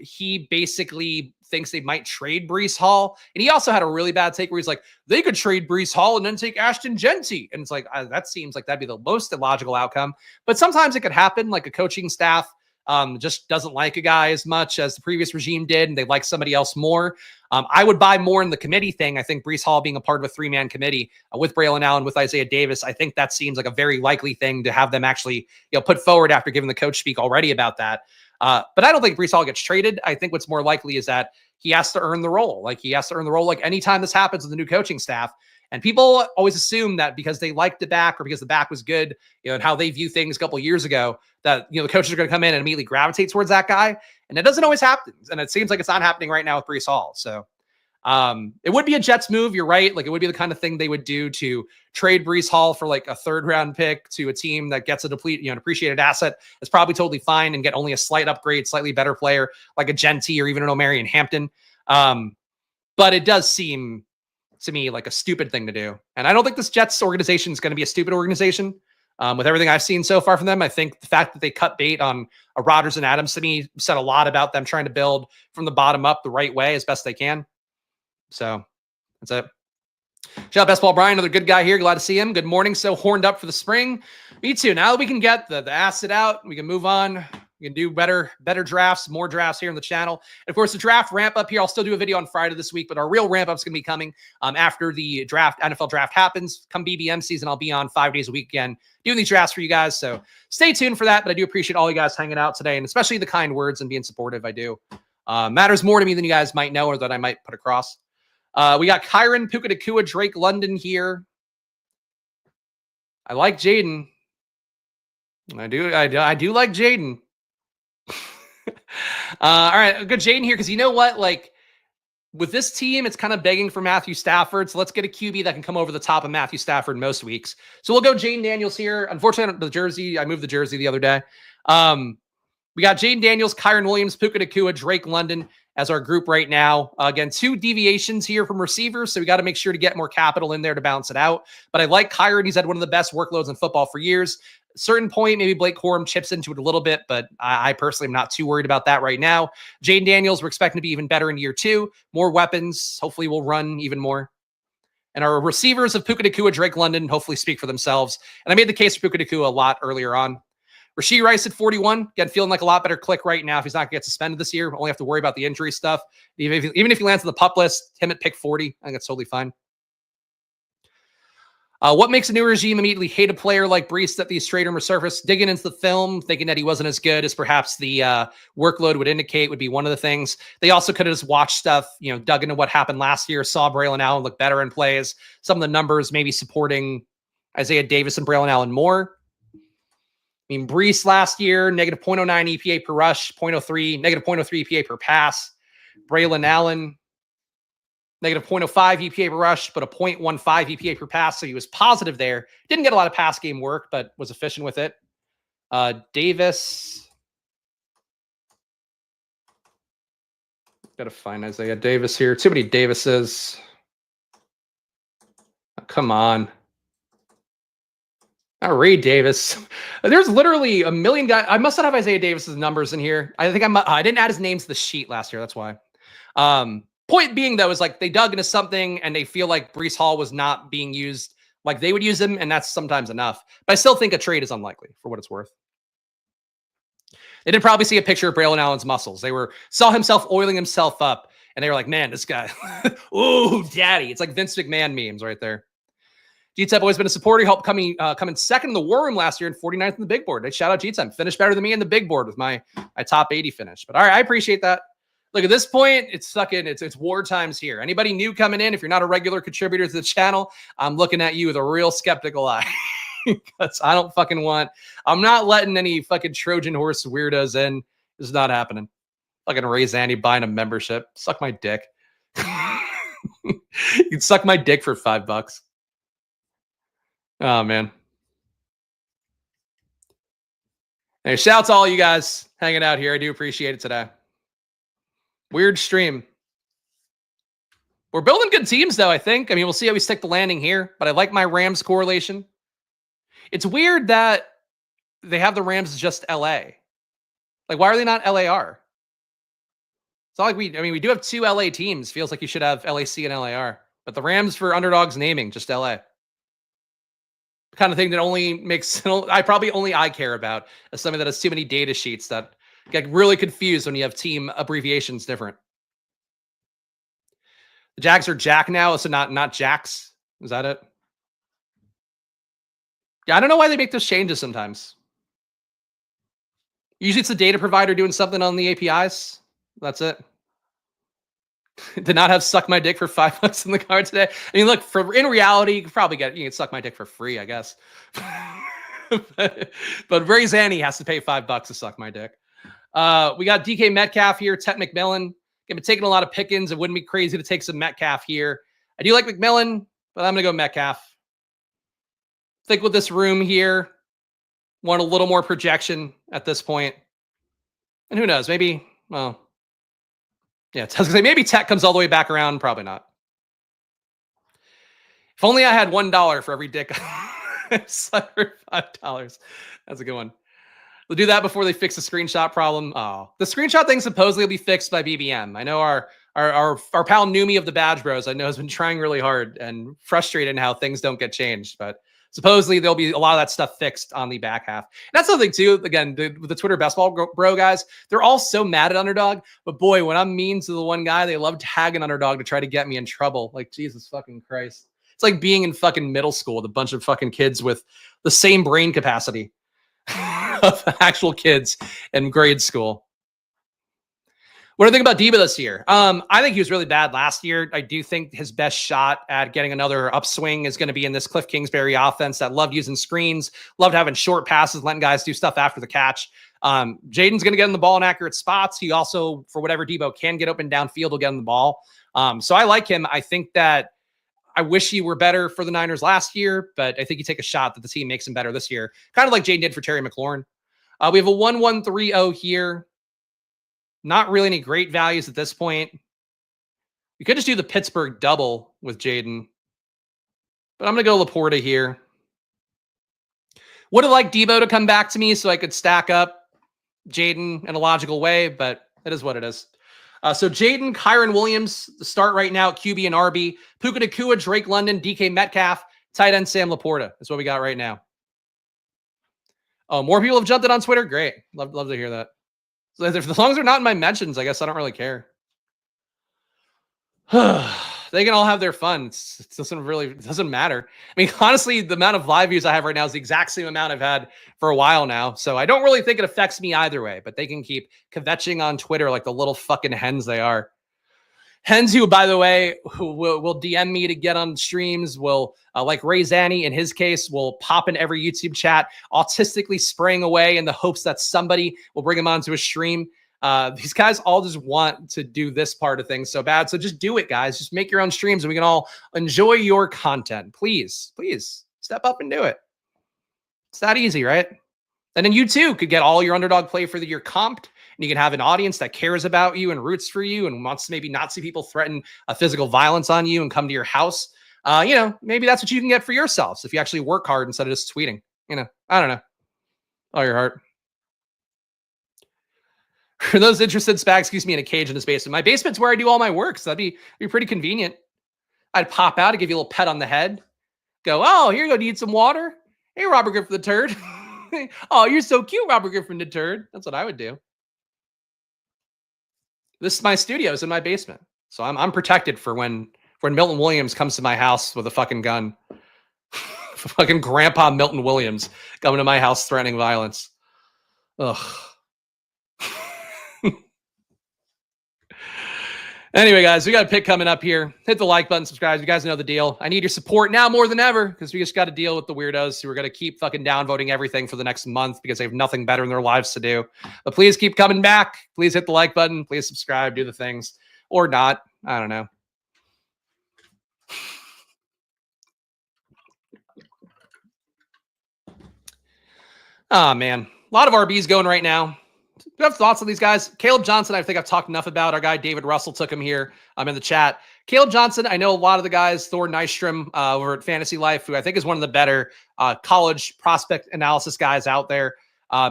he basically thinks they might trade Brees Hall. And he also had a really bad take where he's like, they could trade Brees Hall and then take Ashton Genty. And it's like, that seems like that'd be the most illogical outcome. But sometimes it could happen, like a coaching staff just doesn't like a guy as much as the previous regime did, and they like somebody else more. I would buy more in the committee thing. I think Brees Hall being a part of a 3-man committee with Braylon Allen, with Isaiah Davis, I think that seems like a very likely thing to have them actually, you know, put forward after giving the coach speak already about that. But I don't think Brees Hall gets traded. I think what's more likely is that he has to earn the role. Like he has to earn the role. Like anytime this happens with the new coaching staff, and people always assume that because they liked the back or because the back was good, you know, and how they view things a couple of years ago, that, you know, the coaches are going to come in and immediately gravitate towards that guy. And it doesn't always happen. And it seems like it's not happening right now with Brees Hall. So it would be a Jets move. You're right. Like it would be the kind of thing they would do to trade Brees Hall for like a 3rd round pick to a team that gets a an appreciated asset. It's probably totally fine and get only a slight upgrade, slightly better player like a Genty or even an Omarion Hampton. But it does seem to me like a stupid thing to do. And I don't think this Jets organization is going to be a stupid organization. With everything I've seen so far from them, I think the fact that they cut bait on a Rodgers and Adams to me said a lot about them trying to build from the bottom up the right way as best they can. So that's it. Shout out Best Ball Brian, another good guy here. Glad to see him. Good morning. So horned up for the spring. Me too. Now that we can get the acid out, we can move on. We can do better drafts, more drafts here on the channel. And of course, the draft ramp up here, I'll still do a video on Friday this week, but our real ramp up is going to be coming after the draft, NFL draft happens. Come BBM season, I'll be on 5 days a week again doing these drafts for you guys. So stay tuned for that. But I do appreciate all you guys hanging out today, and especially the kind words and being supportive. I do. Matters more to me than you guys might know or that I might put across. We got Kyron, Puka Nacua, Drake London here. I like Jaden. I do like Jaden. All right, a good Jaden here because you know what? Like with this team, it's kind of begging for Matthew Stafford. So let's get a QB that can come over the top of Matthew Stafford most weeks. So we'll go Jaden Daniels here. Unfortunately, the jersey, I moved the jersey the other day. We got Jaden Daniels, Kyron Williams, Puka Nacua, Drake London as our group right now. Again, 2 deviations here from receivers, so we got to make sure to get more capital in there to balance it out. But I like Kyron. He's had one of the best workloads in football for years. Certain point, maybe Blake Corum chips into it a little bit, but I personally am not too worried about that right now. Jaden Daniels, we're expecting to be even better in year 2. More weapons. Hopefully we'll run even more. And our receivers of Puka Nacua, Drake London, hopefully speak for themselves. And I made the case for Puka Nacua a lot earlier on. Rashee Rice at 41. Again, feeling like a lot better click right now if he's not going to get suspended this year. Only have to worry about the injury stuff. Even if he lands on the PUP list, him at pick 40, I think that's totally fine. What makes a new regime immediately hate a player like Brees that these trade rumors surface? Digging into the film, thinking that he wasn't as good as perhaps the workload would indicate would be one of the things. They also could have just watched stuff, dug into what happened last year, saw Braylon Allen look better in plays. Some of the numbers maybe supporting Isaiah Davis and Braylon Allen more. I mean, Brees last year, negative 0.09 EPA per rush, 0.03, negative 0.03 EPA per pass. Braylon Allen, negative 0.05 EPA per rush, but a 0.15 EPA per pass. So he was positive there. Didn't get a lot of pass game work, but was efficient with it. Davis. Got to find Isaiah Davis here. Too many Davises. Oh, come on. Ray Davis. There's literally a million guys. I must not have Isaiah Davis's numbers in here. I think I didn't add his names to the sheet last year. That's why. Point being, though, is like they dug into something and they feel like Brees Hall was not being used like they would use him, and that's sometimes enough. But I still think a trade is unlikely for what it's worth. They did probably see a picture of Braylon Allen's muscles. They saw himself oiling himself up, and they were like, man, this guy, ooh, daddy. It's like Vince McMahon memes right there. G-Temp always been a supporter. He helped coming second in the War Room last year and 49th in the Big Board. Shout out G-Temp. Finished better than me in the Big Board with my top 80 finish. But all right, I appreciate that. Look, at this point, it's war times here. Anybody new coming in, if you're not a regular contributor to the channel, I'm looking at you with a real skeptical eye. Because I'm not letting any fucking Trojan horse weirdos in. This is not happening. Fucking Ray Zanny buying a membership. Suck my dick. You'd suck my dick for $5. Oh, man. Hey, shout out to all you guys hanging out here. I do appreciate it today. Weird stream. We're building good teams, though, I think. I mean, we'll see how we stick the landing here, but I like my Rams correlation. It's weird that they have the Rams just LA. Like, why are they not LAR? It's not like we do have 2 LA teams. Feels like you should have LAC and LAR. But the Rams for underdogs naming, just LA. Kind of thing that only makes I care about as something that has too many data sheets that get really confused when you have team abbreviations different. The Jags are Jack now, so not Jacks. Is that it? Yeah, I don't know why they make those changes sometimes. Usually it's the data provider doing something on the APIs. That's it. Did not have suck my dick for $5 in the card today. I mean, look, in reality, you can suck my dick for free, I guess. but Ray Zanny has to pay $5 to suck my dick. We got DK Metcalf here, Tet McMillan. I've been taking a lot of pickings. It wouldn't be crazy to take some Metcalf here. I do like McMillan, but I'm going to go Metcalf. Think with this room here, want a little more projection at this point. And who knows, maybe, well, yeah, I was gonna say maybe Tech comes all the way back around. Probably not. If only I had $1 for every dick. $5. That's a good one. We'll do that before they fix the screenshot problem. Oh, the screenshot thing supposedly will be fixed by BBM. I know our pal Numi of the Badge Bros, I know, has been trying really hard and frustrated in how things don't get changed, but supposedly there'll be a lot of that stuff fixed on the back half. And that's something too, again, with the Twitter Best Ball Bro guys, they're all so mad at Underdog, but boy, when I'm mean to the one guy, they love tagging Underdog to try to get me in trouble. Like, Jesus fucking Christ. It's like being in fucking middle school with a bunch of fucking kids with the same brain capacity of actual kids in grade school. What do you think about Debo this year? I think he was really bad last year. I do think his best shot at getting another upswing is going to be in this Cliff Kingsbury offense that loved using screens, loved having short passes, letting guys do stuff after the catch. Jaden's going to get in the ball in accurate spots. He also, for whatever Debo can get open downfield, will get in the ball. So I like him. I think that I wish he were better for the Niners last year, but I think you take a shot that the team makes him better this year. Kind of like Jaden did for Terry McLaurin. We have a 1130 here. Not really any great values at this point. We could just do the Pittsburgh double with Jaden. But I'm going to go Laporta here. Would have liked Debo to come back to me so I could stack up Jaden in a logical way, but it is what it is. So Jaden, Kyron Williams, the start right now at QB and RB. Puka Nacua, Drake London, DK Metcalf, tight end Sam Laporta. That's what we got right now. Oh, more people have jumped in on Twitter? Great. Love to hear that. So as long as they're not in my mentions, I guess I don't really care. They can all have their fun. It doesn't matter. I mean, honestly, the amount of live views I have right now is the exact same amount I've had for a while now. So I don't really think it affects me either way, but they can keep kvetching on Twitter like the little fucking hens they are. Hens who, by the way, who will DM me to get on streams, will, like Ray Zanny in his case, will pop in every YouTube chat, autistically spraying away in the hopes that somebody will bring him onto a stream. These guys all just want to do this part of things so bad. So just do it, guys. Just make your own streams and we can all enjoy your content. Please step up and do it. It's that easy, right? And then you too could get all your underdog play for the year comped. And you can have an audience that cares about you and roots for you and wants to maybe not see people threaten physical violence on you and come to your house. Maybe that's what you can get for yourselves if you actually work hard instead of just tweeting. I don't know. All your heart. For those interested, Spags keeps me in a cage in his basement. My basement's where I do all my work, so that'd be pretty convenient. I'd pop out and give you a little pet on the head. Go, oh, here you go. Need some water? Hey, Robert Griffin the turd. Oh, you're so cute, Robert Griffin the turd. That's what I would do. This is my studio. It's in my basement. So I'm protected for when Milton Williams comes to my house with a fucking gun. Fucking Grandpa Milton Williams coming to my house threatening violence. Ugh. Anyway, guys, we got a pick coming up here. Hit the like button, subscribe. You guys know the deal. I need your support now more than ever because we just got to deal with the weirdos who are going to keep fucking downvoting everything for the next month because they have nothing better in their lives to do. But please keep coming back. Please hit the like button. Please subscribe. Do the things. Or not. I don't know. Oh, man. A lot of RBs going right now. Do you have thoughts on these guys? Caleb Johnson, I think I've talked enough about. Our guy David Russell took him here. I'm in the chat. Caleb Johnson, I know a lot of the guys, Thor Nystrom over at Fantasy Life, who I think is one of the better college prospect analysis guys out there.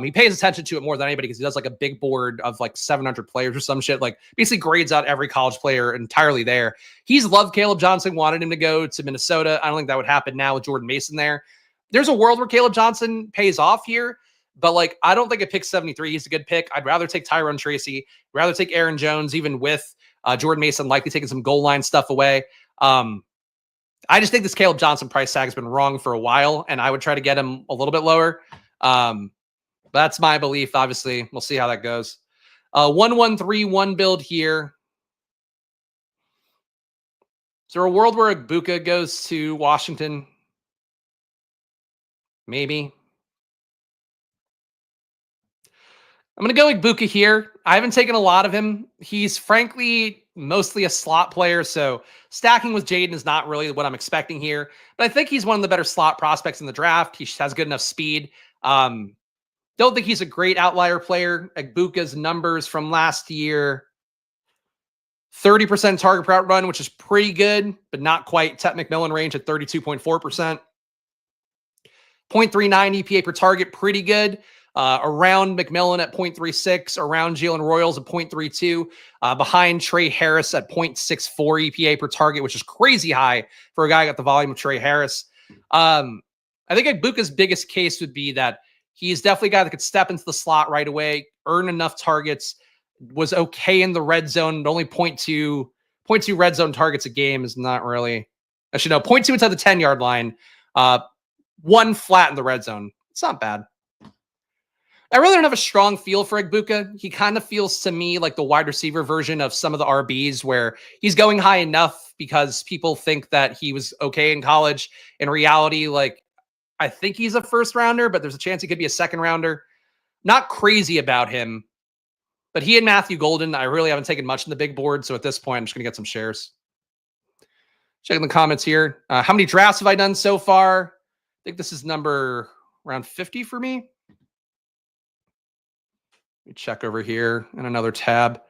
He pays attention to it more than anybody because he does like a big board of like 700 players or some shit. Like basically grades out every college player entirely there. He's loved Caleb Johnson, wanted him to go to Minnesota. I don't think that would happen now with Jordan Mason there. There's a world where Caleb Johnson pays off here. But, like, I don't think at pick 73, he's a good pick. I'd rather take Tyrone Tracy, rather take Aaron Jones, even with Jordan Mason likely taking some goal line stuff away. I just think this Caleb Johnson price tag has been wrong for a while, and I would try to get him a little bit lower. That's my belief, obviously. We'll see how that goes. 1-1-3-1 build here. Is there a world where Ibuka goes to Washington? Maybe. I'm going to go Ibuka here. I haven't taken a lot of him. He's frankly mostly a slot player, so stacking with Jaden is not really what I'm expecting here. But I think he's one of the better slot prospects in the draft. He has good enough speed. Don't think he's a great outlier player. Ibuka's numbers from last year, 30% target per out run, which is pretty good, but not quite Tet McMillan range at 32.4%. 0.39 EPA per target, pretty good. Around McMillan at 0.36, around Jalen Royals at 0.32, behind Trey Harris at 0.64 EPA per target, which is crazy high for a guy who got the volume of Trey Harris. I think Ibuka's biggest case would be that he's definitely a guy that could step into the slot right away, earn enough targets, was okay in the red zone, only 0.2 red zone targets a game is not really, actually no, 0.2 inside the 10-yard line, one flat in the red zone. It's not bad. I really don't have a strong feel for Ibuka. He kind of feels to me like the wide receiver version of some of the RBs where he's going high enough because people think that he was okay in college. In reality, like I think he's a first rounder, but there's a chance he could be a second rounder. Not crazy about him, but he and Matthew Golden, I really haven't taken much in the big board. So at this point, I'm just going to get some shares. Checking the comments here. How many drafts have I done so far? I think this is number around 50 for me. Let me check over here in another tab.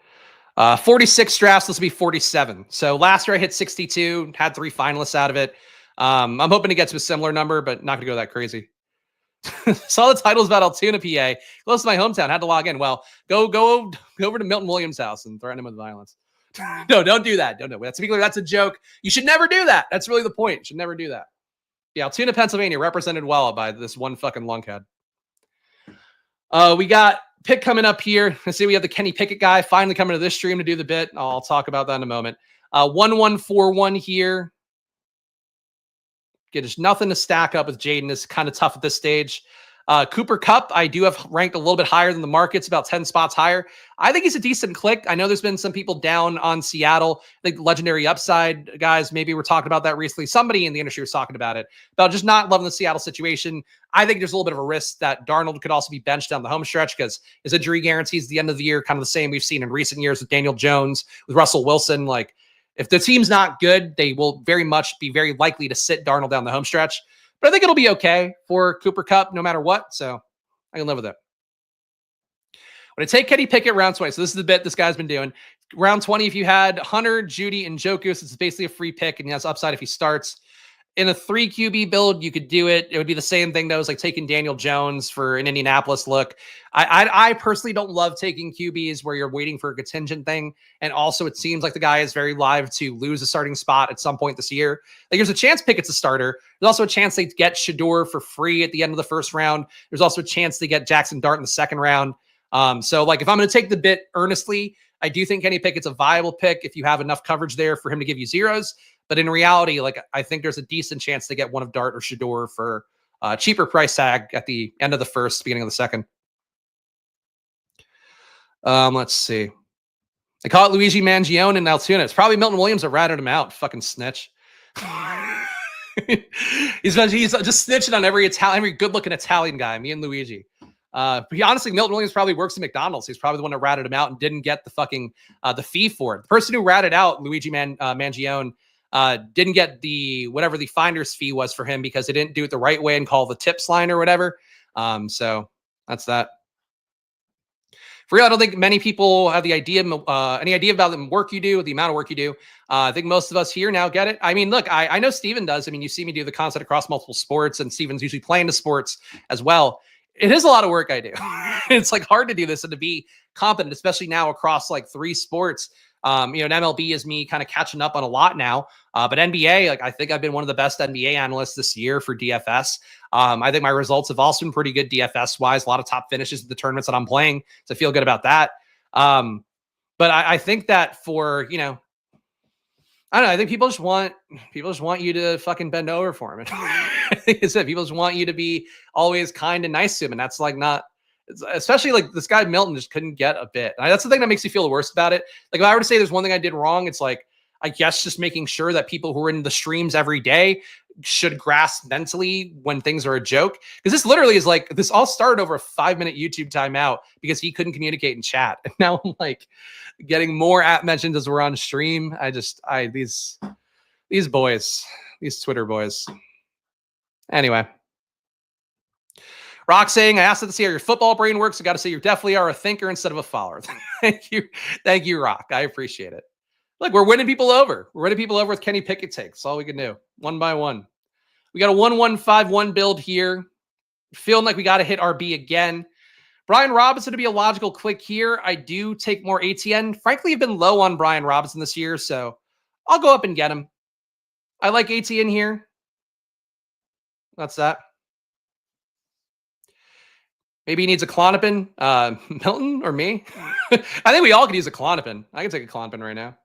46 drafts. This will be 47. So last year I hit 62, had 3 finalists out of it. I'm hoping to get to a similar number, but not going to go that crazy. Saw the titles about Altoona, PA, close to my hometown. Had to log in. Well, go over to Milton Williams' house and threaten him with violence. No, don't do that. Don't do that. That's a joke. You should never do that. That's really the point. You should never do that. Yeah, Altoona, Pennsylvania, represented well by this one fucking lunkhead. We got pick coming up here. Let's see, we have the Kenny Pickett guy finally coming to this stream to do the bit. I'll talk about that in a moment. 1141 here. There's nothing to stack up with Jaden. It's kind of tough at this stage. Cooper Kupp, I do have ranked a little bit higher than the markets, about 10 spots higher. I think he's a decent click. I know there's been some people down on Seattle, like legendary upside guys. Maybe we're talking about that recently. Somebody in the industry was talking about it, about just not loving the Seattle situation. I think there's a little bit of a risk that Darnold could also be benched down the home stretch because his injury guarantees at the end of the year, kind of the same we've seen in recent years with Daniel Jones, with Russell Wilson. Like, if the team's not good, they will very much be very likely to sit Darnold down the home stretch. But I think it'll be okay for Cooper Kupp no matter what. So I can live with it. When I take Kenny Pickett round 20, so this is the bit this guy's been doing. Round 20, if you had Hunter, Judy, and Jokus, it's basically a free pick, and he has upside if he starts. In a 3 QB build, you could do it. It would be the same thing, though, as like taking Daniel Jones for an Indianapolis look. I personally don't love taking QBs where you're waiting for a contingent thing. And also, it seems like the guy is very live to lose a starting spot at some point this year. Like, there's a chance Pickett's a starter. There's also a chance they get Shador for free at the end of the first round. There's also a chance they get Jackson Dart in the second round. So, like, if I'm going to take the bit earnestly, I do think Kenny Pickett's a viable pick if you have enough coverage there for him to give you zeros. But in reality, like, I think there's a decent chance to get one of Dart or Shador for a cheaper price tag at the end of the first, beginning of the second. Let's see. They call it Luigi Mangione in Altoona. It's probably Milton Williams that ratted him out. Fucking snitch. he's just snitching on every good-looking Italian guy, me and Luigi. But honestly, Milton Williams probably works at McDonald's. He's probably the one that ratted him out and didn't get the fucking the fee for it. The person who ratted out Luigi Mangione didn't get whatever the finder's fee was for him because they didn't do it the right way and call the tips line or whatever. So that's that. For real, I don't think many people have any idea about the work you do, the amount of work you do. I think most of us here now get it. I mean, look, I know Steven does. I mean, you see me do the content across multiple sports, and Steven's usually playing the sports as well. It is a lot of work I do. It's like hard to do this and to be competent, especially now across like 3 sports. And MLB is me kind of catching up on a lot now. But NBA, like, I think I've been one of the best NBA analysts this year for DFS. I think my results have also been pretty good DFS wise. A lot of top finishes at the tournaments that I'm playing. So I feel good about that. But I think that for, I don't know. I think people just want you to fucking bend over for them. I think it's it. People just want you to be always kind and nice to him. And that's like not, especially like this guy Milton just couldn't get a bit. And that's the thing that makes me feel the worst about it. Like, if I were to say there's one thing I did wrong, it's like, I guess just making sure that people who are in the streams every day should grasp mentally when things are a joke. Because this literally is like, this all started over a 5-minute YouTube timeout because he couldn't communicate in chat. And now I'm like getting more app mentions as we're on stream. These boys, these Twitter boys. Anyway. Rock saying, I asked to see how your football brain works. I got to say, you definitely are a thinker instead of a follower. Thank you, Rock. I appreciate it. Look, we're winning people over. We're winning people over with Kenny Pickett takes. That's all we can do, one by one. We got a 1-1-5-1 build here. Feeling like we got to hit RB again. Brian Robinson to be a logical click here. I do take more ATN. Frankly, I've been low on Brian Robinson this year, so I'll go up and get him. I like ATN here. That's that. Maybe he needs a Klonopin. Milton or me? I think we all could use a Klonopin. I can take a Klonopin right now.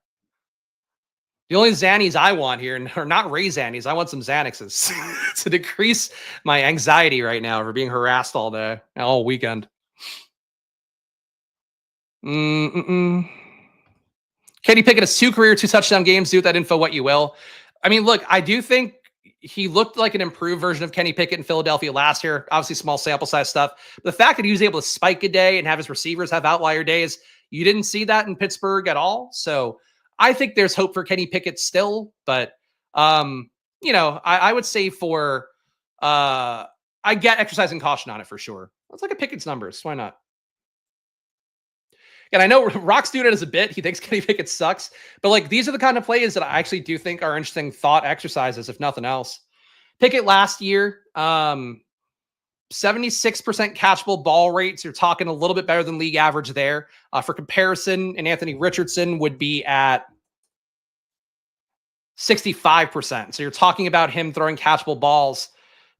The only Xannies I want here are not Ray Xannies. I want some Xanaxes to decrease my anxiety right now for being harassed all day, all weekend. Kenny Pickett has 2 career, 2 touchdown games. Do with that info what you will. I mean, look, I do think he looked like an improved version of Kenny Pickett in Philadelphia last year. Obviously, small sample size stuff. But the fact that he was able to spike a day and have his receivers have outlier days, you didn't see that in Pittsburgh at all. So I think there's hope for Kenny Pickett still. But, I would say I get exercising caution on it for sure. Let's look at Pickett's numbers. Why not? And I know Rock's doing it as a bit. He thinks Kenny Pickett sucks. But like these are the kind of plays that I actually do think are interesting thought exercises, if nothing else. Pickett last year, 76% catchable ball rates. You're talking a little bit better than league average there. For comparison, and Anthony Richardson would be at 65%. So you're talking about him throwing catchable balls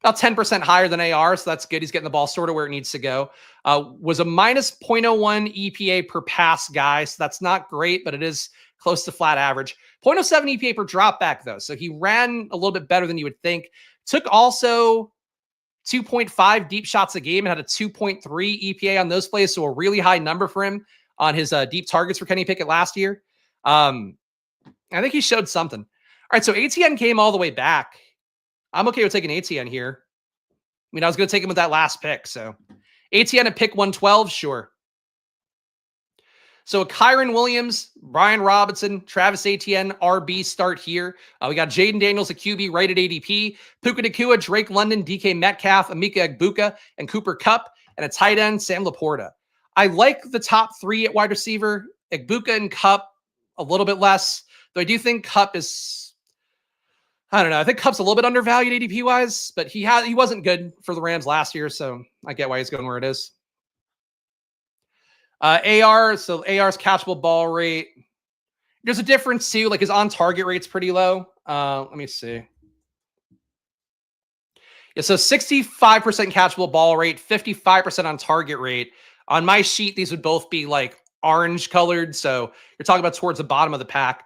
about 10% higher than AR. So that's good. He's getting the ball sort of where it needs to go. Was a minus 0.01 EPA per pass guy. So that's not great, but it is close to flat average. 0.07 EPA per drop back though. So he ran a little bit better than you would think. Took also 2.5 deep shots a game and had a 2.3 EPA on those plays. So a really high number for him on his deep targets for Kenny Pickett last year. I think he showed something. All right, so ATN came all the way back. I'm okay with taking ATN here. I mean, I was going to take him with that last pick. So ATN at pick 112, sure. So Kyron Williams, Brian Robinson, Travis Etienne, RB start here. We got Jaden Daniels, a QB right at ADP. Puka Nacua, Drake London, DK Metcalf, Emeka Egbuka, and Cooper Kupp, and a tight end, Sam Laporta. I like the top three at wide receiver. Egbuka and Kupp, a little bit less. Though I do think Kupp is, I don't know. I think Kupp's a little bit undervalued ADP wise, but he wasn't good for the Rams last year, so I get why he's going where it is. AR, so AR's catchable ball rate. There's a difference too. Like his on target rate's pretty low. Let me see. Yeah, so 65% catchable ball rate, 55% on target rate. On my sheet, these would both be like orange colored. So you're talking about towards the bottom of the pack.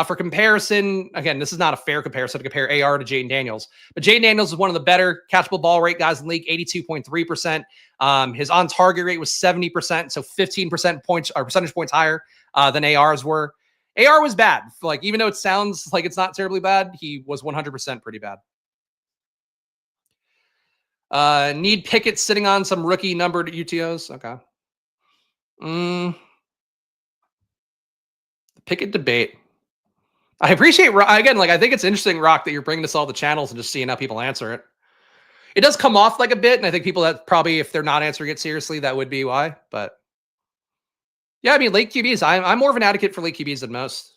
For comparison, again, this is not a fair comparison to compare AR to Jaden Daniels, but Jaden Daniels is one of the better catchable ball rate guys in the league, 82.3%. His on target rate was 70%, so 15% points or percentage points higher than AR's were. AR was bad. Like, even though it sounds like it's not terribly bad, he was 100% pretty bad. Need Pickett sitting on some rookie numbered UTOs. Okay. Pickett debate. I appreciate, again, like, I think it's interesting, Rock, that you're bringing this all the channels and just seeing how people answer it. It does come off like a bit, and I think people that probably, if they're not answering it seriously, that would be why. But yeah, I mean, late QBs, I'm more of an advocate for late QBs than most.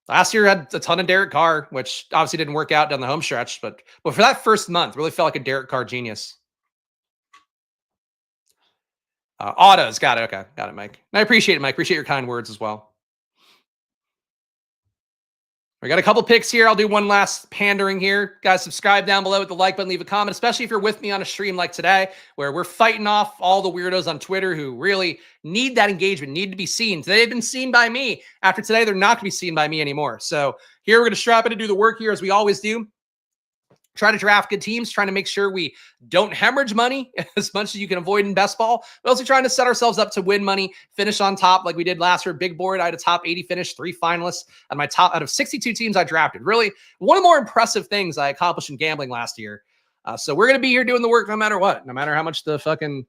Last year had a ton of Derek Carr, which obviously didn't work out down the home stretch, but for that first month, really felt like a Derek Carr genius. Autos, got it. Okay, got it, Mike. And I appreciate it, Mike. Appreciate your kind words as well. We got a couple picks here. I'll do one last pandering here. Guys, subscribe down below with the like button. Leave a comment, especially if you're with me on a stream like today, where we're fighting off all the weirdos on Twitter who really need that engagement, need to be seen. Today, they've been seen by me. After today, they're not going to be seen by me anymore. So here, we're going to strap in and do the work here as we always do. Try to draft good teams, trying to make sure we don't hemorrhage money as much as you can avoid in best ball, but also trying to set ourselves up to win money, finish on top like we did last year. Big board, I had a top 80 finish, 3 finalists on my top out of 62 teams I drafted. Really, one of the more impressive things I accomplished in gambling last year. So we're going to be here doing the work no matter what, no matter how much the fucking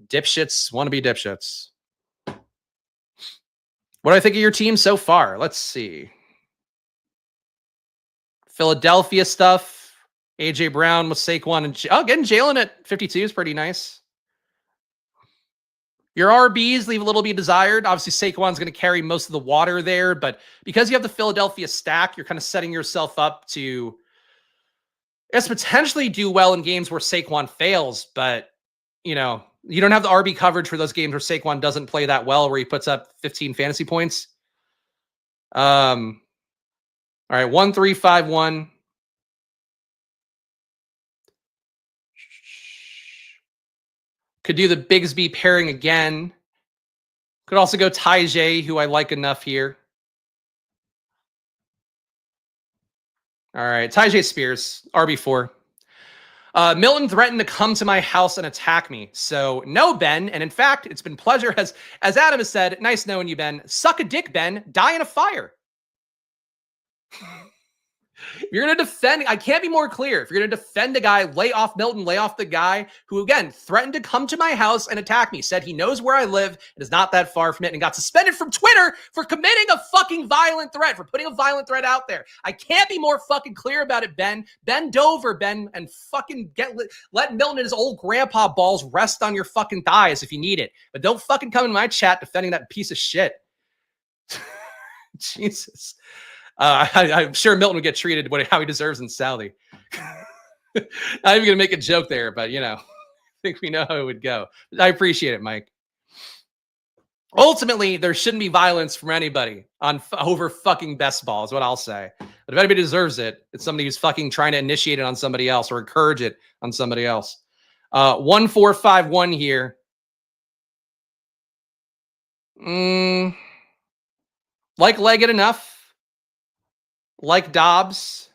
dipshits want to be dipshits. What do I think of your team so far? Let's see. Philadelphia stuff. AJ Brown with Saquon and getting Jalen at 52 is pretty nice. Your RBs leave a little bit desired. Obviously, Saquon's going to carry most of the water there, but because you have the Philadelphia stack, you're kind of setting yourself up to, yes, potentially do well in games where Saquon fails, but you know, you don't have the RB coverage for those games where Saquon doesn't play that well, where he puts up 15 fantasy points. All right, 1-3-5-1. Could do the Bigsby pairing again. Could also go Tajay, who I like enough here. All right, Tajay Spears, RB4. Milton threatened to come to my house and attack me. So no, Ben. And in fact, it's been pleasure. As Adam has said, nice knowing you, Ben. Suck a dick, Ben. Die in a fire. If you're going to defend, I can't be more clear. If you're going to defend a guy, lay off Milton, lay off the guy who, again, threatened to come to my house and attack me, said he knows where I live and is not that far from it, and got suspended from Twitter for committing a fucking violent threat, for putting a violent threat out there. I can't be more fucking clear about it, Ben. Bend over, Ben, and fucking let Milton and his old grandpa balls rest on your fucking thighs if you need it. But don't fucking come in my chat defending that piece of shit. Jesus. I'm sure Milton would get treated how he deserves in Saudi. Not even going to make a joke there, but, you know, I think we know how it would go. I appreciate it, Mike. Ultimately, there shouldn't be violence from anybody over fucking best ball is what I'll say. But if anybody deserves it, it's somebody who's fucking trying to initiate it on somebody else or encourage it on somebody else. 1451 here. Like Leggett enough. Like Dobbs.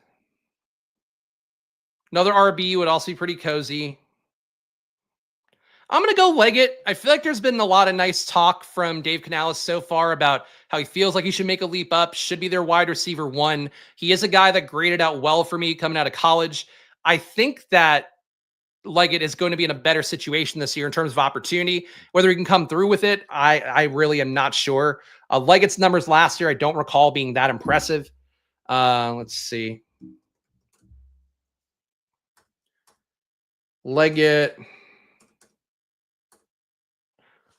Another RB would also be pretty cozy. I'm going to go Leggett. I feel like there's been a lot of nice talk from Dave Canales so far about how he feels like he should make a leap up, should be their wide receiver 1. He is a guy that graded out well for me coming out of college. I think that Leggett is going to be in a better situation this year in terms of opportunity. Whether he can come through with it, I really am not sure. Leggett's numbers last year, I don't recall being that impressive. Let's see. Leggett.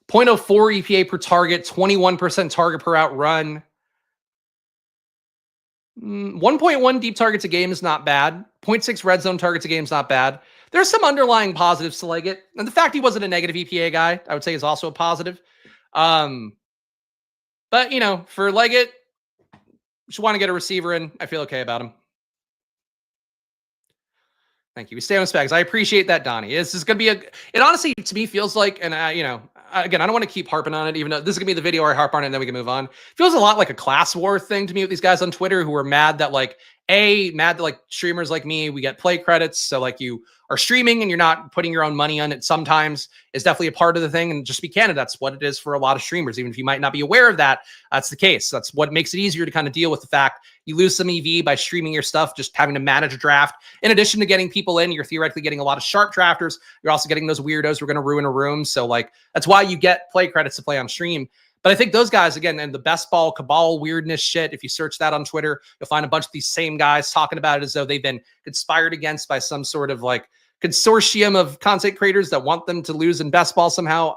0.04 EPA per target, 21% target per out run. 1.1 deep targets a game is not bad. 0.6 red zone targets a game is not bad. There's some underlying positives to Leggett. And the fact he wasn't a negative EPA guy, I would say, is also a positive. But, you know, for Leggett, just want to get a receiver in. I feel okay about him. Thank you. We stay on Spags. I appreciate that, Donnie. This is going to be it honestly, to me, feels like, and you know, again, I don't want to keep harping on it, even though this is going to be the video where I harp on it and then we can move on. It feels a lot like a class war thing to me with these guys on Twitter who are mad that like streamers like me, we get play credits. So like you are streaming and you're not putting your own money on it sometimes is definitely a part of the thing. And just be candid, that's what it is for a lot of streamers. Even if you might not be aware of that, that's the case. That's what makes it easier to kind of deal with the fact you lose some EV by streaming your stuff, just having to manage a draft. In addition to getting people in, you're theoretically getting a lot of sharp drafters. You're also getting those weirdos who are going to ruin a room. So like, that's why you get play credits to play on stream. But I think those guys, again, and the best ball cabal weirdness shit, if you search that on Twitter, you'll find a bunch of these same guys talking about it as though they've been conspired against by some sort of like consortium of content creators that want them to lose in best ball somehow.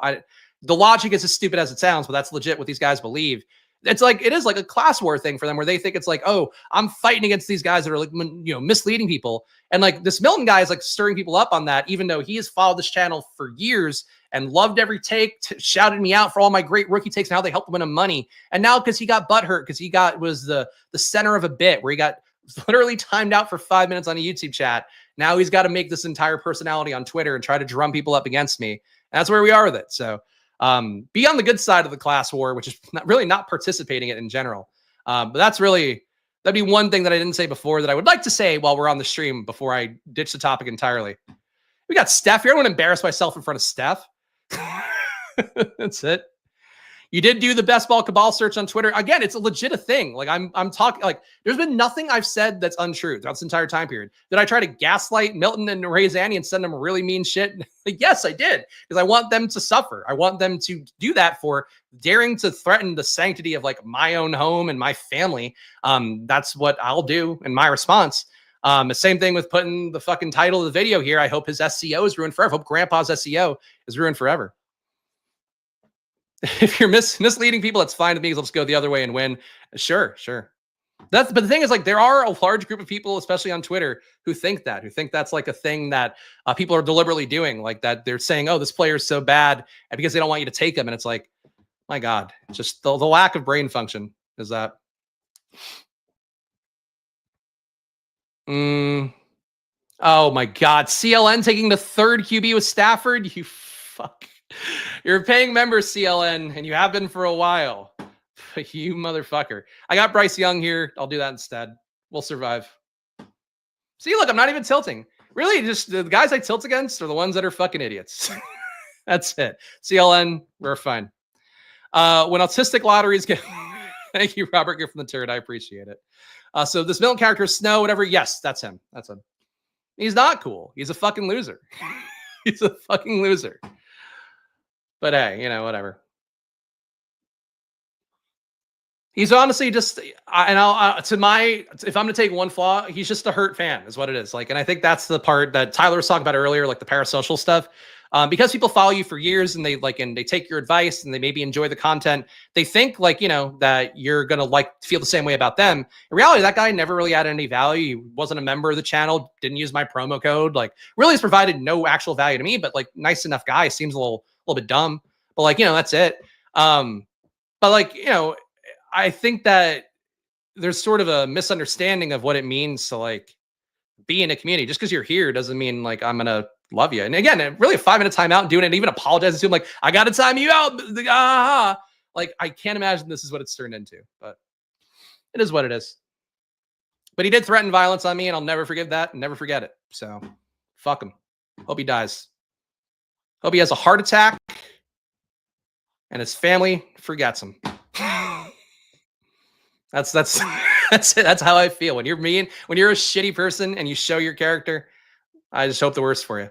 The logic is as stupid as it sounds, but that's legit what these guys believe. It's like, it is like a class war thing for them where they think it's like, oh, I'm fighting against these guys that are like, you know, misleading people. And like this Milton guy is like stirring people up on that, even though he has followed this channel for years and loved every take, shouted me out for all my great rookie takes and how they helped win him money. And now because he got butthurt, because he was the center of a bit where he got literally timed out for 5 minutes on a YouTube chat. Now he's got to make this entire personality on Twitter and try to drum people up against me. And that's where we are with it. So be on the good side of the class war, which is not participating in it in general. But that'd be one thing that I didn't say before that I would like to say while we're on the stream before I ditch the topic entirely. We got Steph here. I don't want to embarrass myself in front of Steph. That's it. You did do the best ball cabal search on Twitter. Again, it's a legit thing. Like I'm talking, like there's been nothing I've said that's untrue throughout this entire time period. Did I try to gaslight Milton and Ray Zanny and send them really mean shit? Yes, I did. Because I want them to suffer. I want them to do that for daring to threaten the sanctity of like my own home and my family. That's what I'll do in my response. The same thing with putting the fucking title of the video here. I hope his SEO is ruined forever. I hope Grandpa's SEO is ruined forever. If you're misleading people, it's fine with me because I'll just go the other way and win. Sure. But the thing is, like, there are a large group of people, especially on Twitter, who think that's like a thing that people are deliberately doing, like that they're saying, oh, this player is so bad, and because they don't want you to take him. And it's like, my God, just the lack of brain function is that. Oh my God. CLN taking the third QB with Stafford. You fuck. You're a paying member, CLN, and you have been for a while. You motherfucker. I got Bryce Young here. I'll do that instead. We'll survive. See, look, I'm not even tilting. Really, just the guys I tilt against are the ones that are fucking idiots. That's it. CLN, we're fine. When autistic lotteries get... Thank you, Robert. You're from the turret. I appreciate it. So this Milton character, Snow, whatever. Yes, that's him. That's him. He's not cool. He's a fucking loser. He's a fucking loser. But hey, whatever. He's honestly just, and if I'm going to take one flaw, he's just a hurt fan, is what it is. Like, and I think that's the part that Tyler was talking about earlier, like the parasocial stuff. Because people follow you for years and they take your advice and they maybe enjoy the content. They think that you're going to feel the same way about them. In reality, that guy never really added any value. He wasn't a member of the channel, didn't use my promo code. Really has provided no actual value to me, but nice enough guy. Seems a little bit dumb, but that's it. But I think that there's sort of a misunderstanding of what it means to be in a community. Just because you're here doesn't mean I'm going to love you. And again, really a 5-minute timeout and doing it and even apologizing to him I got to time you out. I can't imagine this is what it's turned into, but it is what it is. But he did threaten violence on me and I'll never forgive that and never forget it. So fuck him. Hope he dies. Hope he has a heart attack and his family forgets him. That's it. That's how I feel. When you're mean, when you're a shitty person and you show your character, I just hope the worst for you.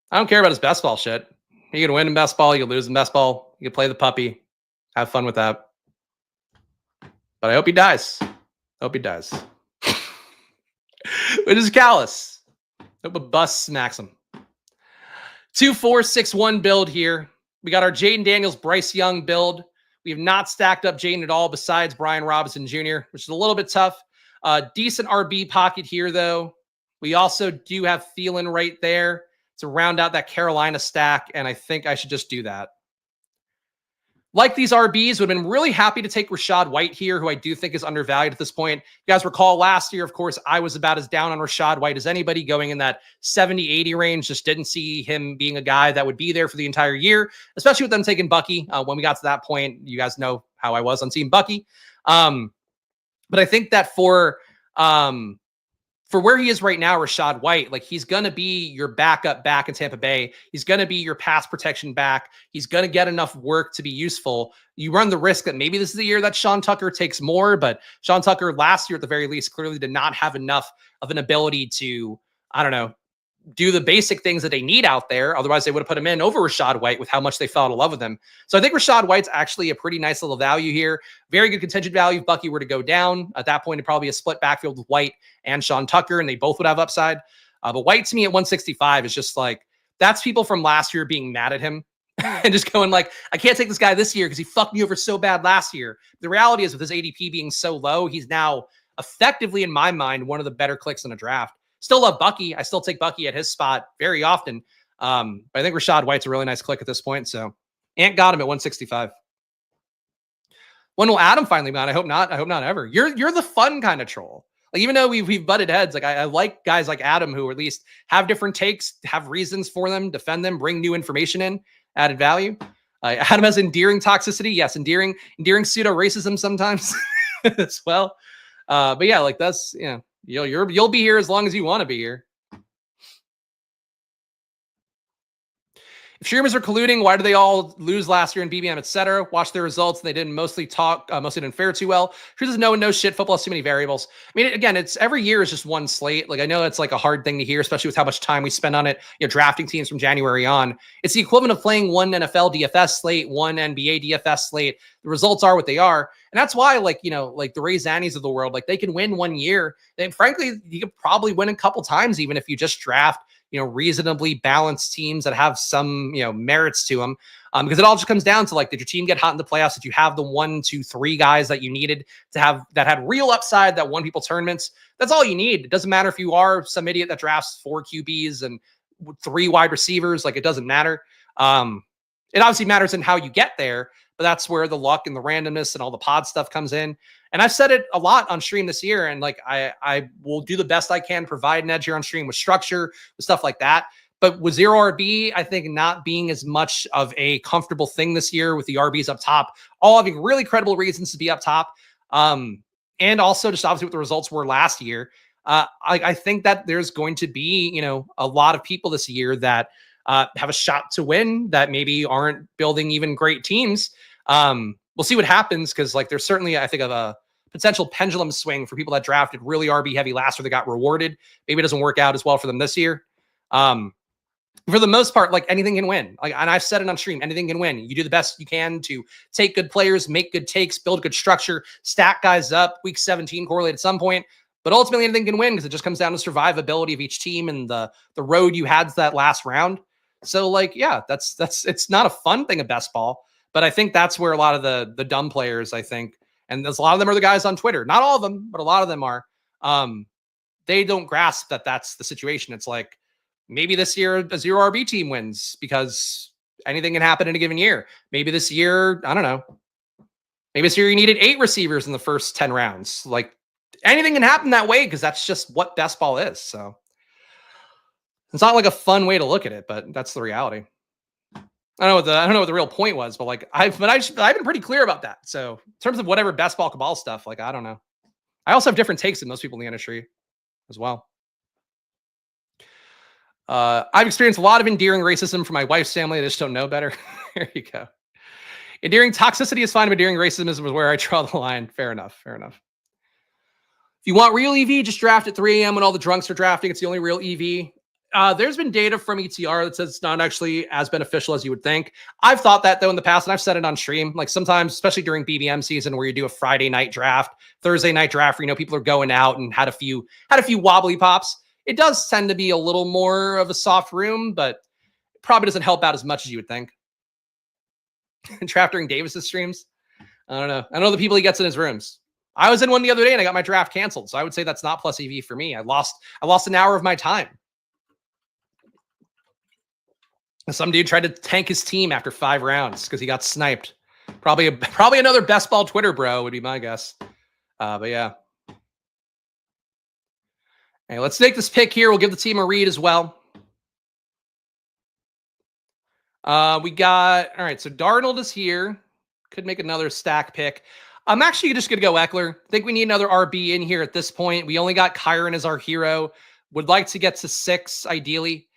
I don't care about his best ball shit. You can win in best ball, you can lose in best ball, you can play the puppy. Have fun with that. But I hope he dies. Hope he dies. It is callous. Hope a bus smacks him. 2-4-6-1 build here. We got our Jaden Daniels, Bryce Young build. We have not stacked up Jaden at all besides Brian Robinson Jr., which is a little bit tough. Decent RB pocket here, though. We also do have Thielen right there to round out that Carolina stack, and I think I should just do that. Like these RBs, would have been really happy to take Rachaad White here, who I do think is undervalued at this point. You guys recall last year, of course, I was about as down on Rachaad White as anybody, going in that 70-80 range. Just didn't see him being a guy that would be there for the entire year, especially with them taking Bucky. When we got to that point, you guys know how I was on Team Bucky. But I think that for where he is right now, Rachaad White, he's going to be your backup back in Tampa Bay. He's going to be your pass protection back. He's going to get enough work to be useful. You run the risk that maybe this is the year that Sean Tucker takes more, but Sean Tucker last year at the very least clearly did not have enough of an ability to, I don't know, do the basic things that they need out there. Otherwise, they would have put him in over Rachaad White with how much they fell in love with him. So I think Rachaad White's actually a pretty nice little value here. Very good contingent value if Bucky were to go down. At that point, it'd probably be a split backfield with White and Sean Tucker, and they both would have upside. But White to me at 165 is just that's people from last year being mad at him and just going I can't take this guy this year because he fucked me over so bad last year. The reality is with his ADP being so low, he's now effectively, in my mind, one of the better clicks in a draft. Still love Bucky. I still take Bucky at his spot very often. But I think Rachaad White's a really nice click at this point. So Ant got him at 165. When will Adam finally be on? I hope not. I hope not ever. You're the fun kind of troll. Even though we've butted heads, I like guys like Adam who at least have different takes, have reasons for them, defend them, bring new information in, added value. Adam has endearing toxicity. Yes, endearing pseudo racism sometimes as well. But yeah, that's You'll be here as long as you want to be here. If streamers are colluding, why do they all lose last year in BBM, etc.? Watch their results. They didn't mostly didn't fare too well. Truth is no shit. Football has too many variables. I mean, again, it's every year is just one slate. I know it's a hard thing to hear, especially with how much time we spend on it, drafting teams from January on. It's the equivalent of playing one NFL DFS slate, one NBA DFS slate. The results are what they are. And that's why, the Ray Zannies of the world, they can win one year. And frankly, you could probably win a couple times, even if you just draft reasonably balanced teams that have some, merits to them. Because it all just comes down to did your team get hot in the playoffs? Did you have the 1, 2, 3 guys that you needed to have that had real upside that won people tournaments? That's all you need. It doesn't matter if you are some idiot that drafts 4 QBs and 3 wide receivers. It doesn't matter. It obviously matters in how you get there, but that's where the luck and the randomness and all the pod stuff comes in. And I've said it a lot on stream this year, and I will do the best I can, provide an edge here on stream with structure, with stuff like that. But with zero RB, I think not being as much of a comfortable thing this year with the RBs up top, all having really credible reasons to be up top. And also just obviously what the results were last year. I think that there's going to be, a lot of people this year that have a shot to win that maybe aren't building even great teams. we'll see what happens because like there's certainly, I think, of a potential pendulum swing for people that drafted really RB heavy last year that got rewarded. Maybe it doesn't work out as well for them this year. For the most part, like anything can win. Like, and I've said it on stream, anything can win. You do the best you can to take good players, make good takes, build good structure, stack guys up. Week 17 correlate at some point, but ultimately anything can win because it just comes down to survivability of each team and the road you had to that last round. So like, yeah, that's it's not a fun thing of best ball, but I think that's where a lot of the dumb players, I think, and there's a lot of them are the guys on Twitter. Not all of them, but a lot of them are. They don't grasp that that's the situation. It's like, maybe this year a 0 RB team wins because anything can happen in a given year. Maybe this year, I don't know. Maybe this year you needed 8 receivers in the first 10 rounds. Like anything can happen that way because that's just what best ball is. So it's not like a fun way to look at it, but that's the reality. I don't know what the real point was, but like I've been pretty clear about that. So in terms of whatever best ball cabal stuff, like I don't know. I also have different takes than most people in the industry as well. I've experienced a lot of endearing racism from my wife's family. I just don't know better. There you go. Endearing toxicity is fine, but endearing racism is where I draw the line. Fair enough. Fair enough. If you want real EV, just draft at 3 a.m. when all the drunks are drafting. It's the only real EV. There's been data from ETR that says it's not actually as beneficial as you would think. I've thought that though in the past, and I've said it on stream. Like sometimes, especially during BBM season, where you do a Friday night draft, Thursday night draft, where you know people are going out and had a few wobbly pops. It does tend to be a little more of a soft room, but it probably doesn't help out as much as you would think. Draft during Davis's streams. I don't know. I know the people he gets in his rooms. I was in one the other day and I got my draft canceled. So I would say that's not plus EV for me. I lost an hour of my time. Some dude tried to tank his team after 5 rounds because he got sniped. Probably another best ball Twitter bro would be my guess. But yeah. Hey, let's take this pick here. We'll give the team a read as well. We got, all right, so Darnold is here. Could make another stack pick. I'm actually just going to go Eckler. I think we need another RB in here at this point. We only got Kyron as our hero. Would like to get to 6, ideally.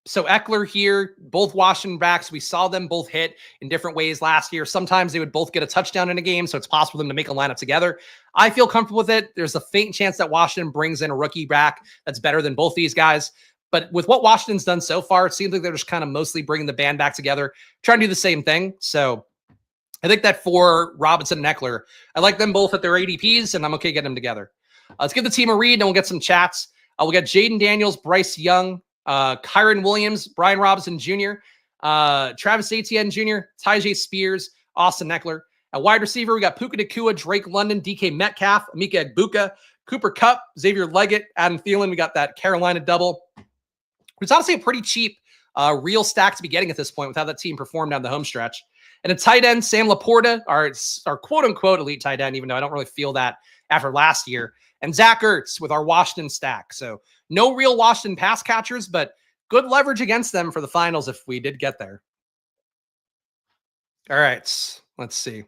So Eckler here, both Washington backs. We saw them both hit in different ways last year. Sometimes they would both get a touchdown in a game, so it's possible for them to make a lineup together. I feel comfortable with it. There's a faint chance that Washington brings in a rookie back that's better than both these guys. But with what Washington's done so far, it seems like they're just kind of mostly bringing the band back together, trying to do the same thing. So I think that for Robinson and Eckler, I like them both at their ADPs, and I'm okay getting them together. Let's give the team a read, and we'll get some chats. We'll get Jaden Daniels, Bryce Young, Kyron Williams, Brian Robinson Jr., Travis Etienne Jr., Tyjae Spears, Austin Eckler. At wide receiver, we got Puka Nacua, Drake London, DK Metcalf, Amika Egbuka, Cooper Kupp, Xavier Leggett, Adam Thielen. We got that Carolina double. It's honestly a pretty cheap real stack to be getting at this point with how that team performed down the home stretch. And a tight end, Sam Laporta, our quote-unquote elite tight end, even though I don't really feel that after last year. And Zach Ertz with our Washington stack. So no real Washington pass catchers, but good leverage against them for the finals if we did get there. All right, let's see.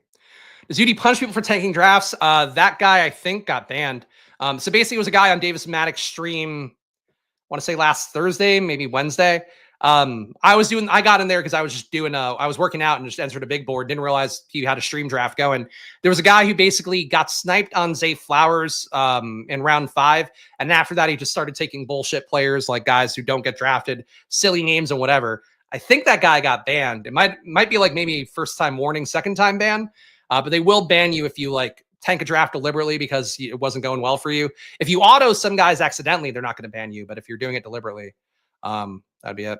Does UD punish people for tanking drafts? That guy, I think, got banned. So basically, it was a guy on Davis Maddox's stream, I want to say last Thursday, maybe Wednesday. I got in there because I was just I was working out and just entered a big board. Didn't realize he had a stream draft going. There was a guy who basically got sniped on Zay Flowers in round 5. And after that, he just started taking bullshit players, like guys who don't get drafted, silly names and whatever. I think that guy got banned. It might be like maybe first time warning, second time ban. But they will ban you if you like tank a draft deliberately because it wasn't going well for you. If you auto some guys accidentally, they're not going to ban you. But if you're doing it deliberately, that'd be it.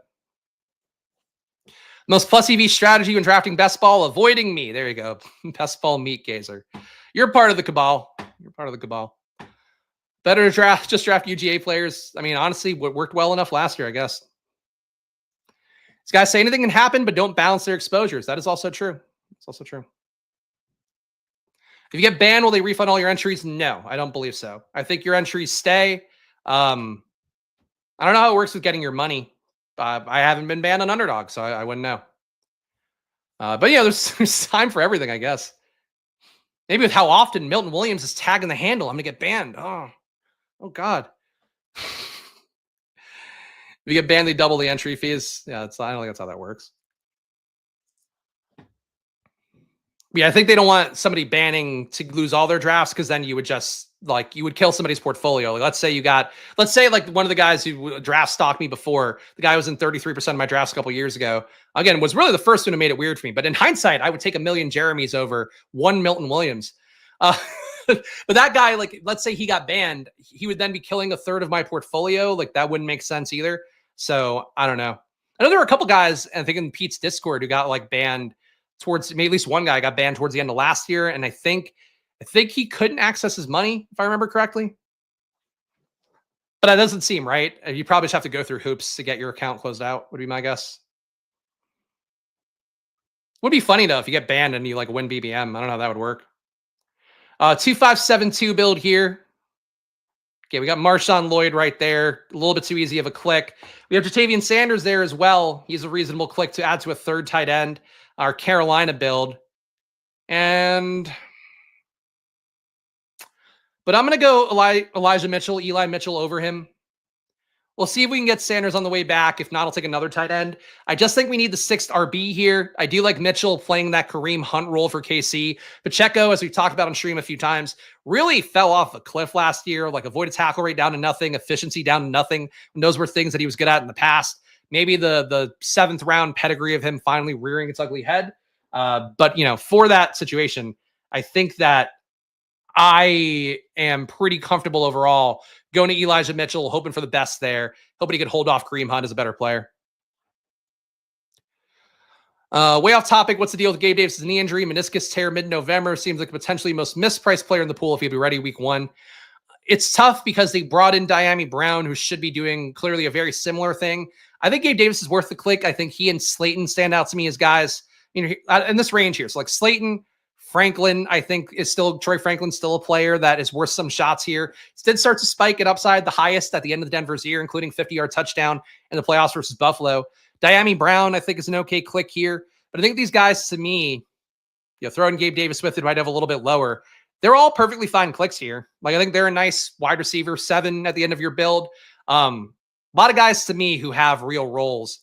Most plus EV strategy when drafting best ball, avoiding me. There you go. Best ball meat gazer. You're part of the cabal. You're part of the cabal. Better to just draft UGA players. I mean, honestly, what worked well enough last year, I guess. These guys say anything can happen, but don't balance their exposures. That is also true. It's also true. If you get banned, will they refund all your entries? No, I don't believe so. I think your entries stay. I don't know how it works with getting your money. I haven't been banned on Underdog, so I wouldn't know. But yeah, there's time for everything, I guess. Maybe with how often Milton Williams is tagging the handle, I'm going to get banned. Oh God. If you get banned, they double the entry fees. Yeah, I don't think that's how that works. Yeah, I think they don't want somebody banning to lose all their drafts because then you would just like you would kill somebody's portfolio. Like, let's say like one of the guys who draft stalked me before, the guy who was in 33% of my drafts a couple years ago, again, was really the first one who made it weird for me. But in hindsight, I would take a million Jeremys over one Milton Williams. Uh, but that guy, like, let's say he got banned, he would then be killing a third of my portfolio. Like, that wouldn't make sense either. So I don't know. I know there were a couple guys, I think in Pete's Discord, who got like banned towards, maybe at least one guy got banned towards the end of last year. And I think he couldn't access his money, if I remember correctly. But that doesn't seem right. You probably just have to go through hoops to get your account closed out, would be my guess. Would be funny though if you get banned and you like win BBM. I don't know how that would work. 2572 build here. Okay, we got Marshawn Lloyd right there. A little bit too easy of a click. We have Jatavian Sanders there as well. He's a reasonable click to add to a third tight end. Our Carolina build. But I'm going to go Eli Mitchell over him. We'll see if we can get Sanders on the way back. If not, I'll take another tight end. I just think we need the sixth RB here. I do like Mitchell playing that Kareem Hunt role for KC. Pacheco, as we've talked about on stream a few times, really fell off a cliff last year. Like avoided tackle rate down to nothing, efficiency down to nothing. And those were things that he was good at in the past. Maybe the 7th round pedigree of him finally rearing its ugly head. But, for that situation, I think that I am pretty comfortable overall going to Elijah Mitchell, hoping for the best there, hoping he could hold off Kareem Hunt as a better player. Way off topic, what's the deal with Gabe Davis' knee injury? Meniscus tear mid-November. Seems like the potentially most mispriced player in the pool if he'll be ready week 1. It's tough because they brought in Diami Brown, who should be doing clearly a very similar thing. I think Gabe Davis is worth the click. I think he and Slayton stand out to me as guys, in this range here. So like Slayton, Franklin, I think Troy Franklin's still a player that is worth some shots here. Did start to spike at upside, the highest at the end of the Denver's year, including 50-yard touchdown in the playoffs versus Buffalo. Diami Brown, I think, is an okay click here. But I think these guys, to me, throw in Gabe Davis with it, might have a little bit lower. They're all perfectly fine clicks here. Like, I think they're a nice wide receiver 7 at the end of your build. A lot of guys, to me, who have real roles.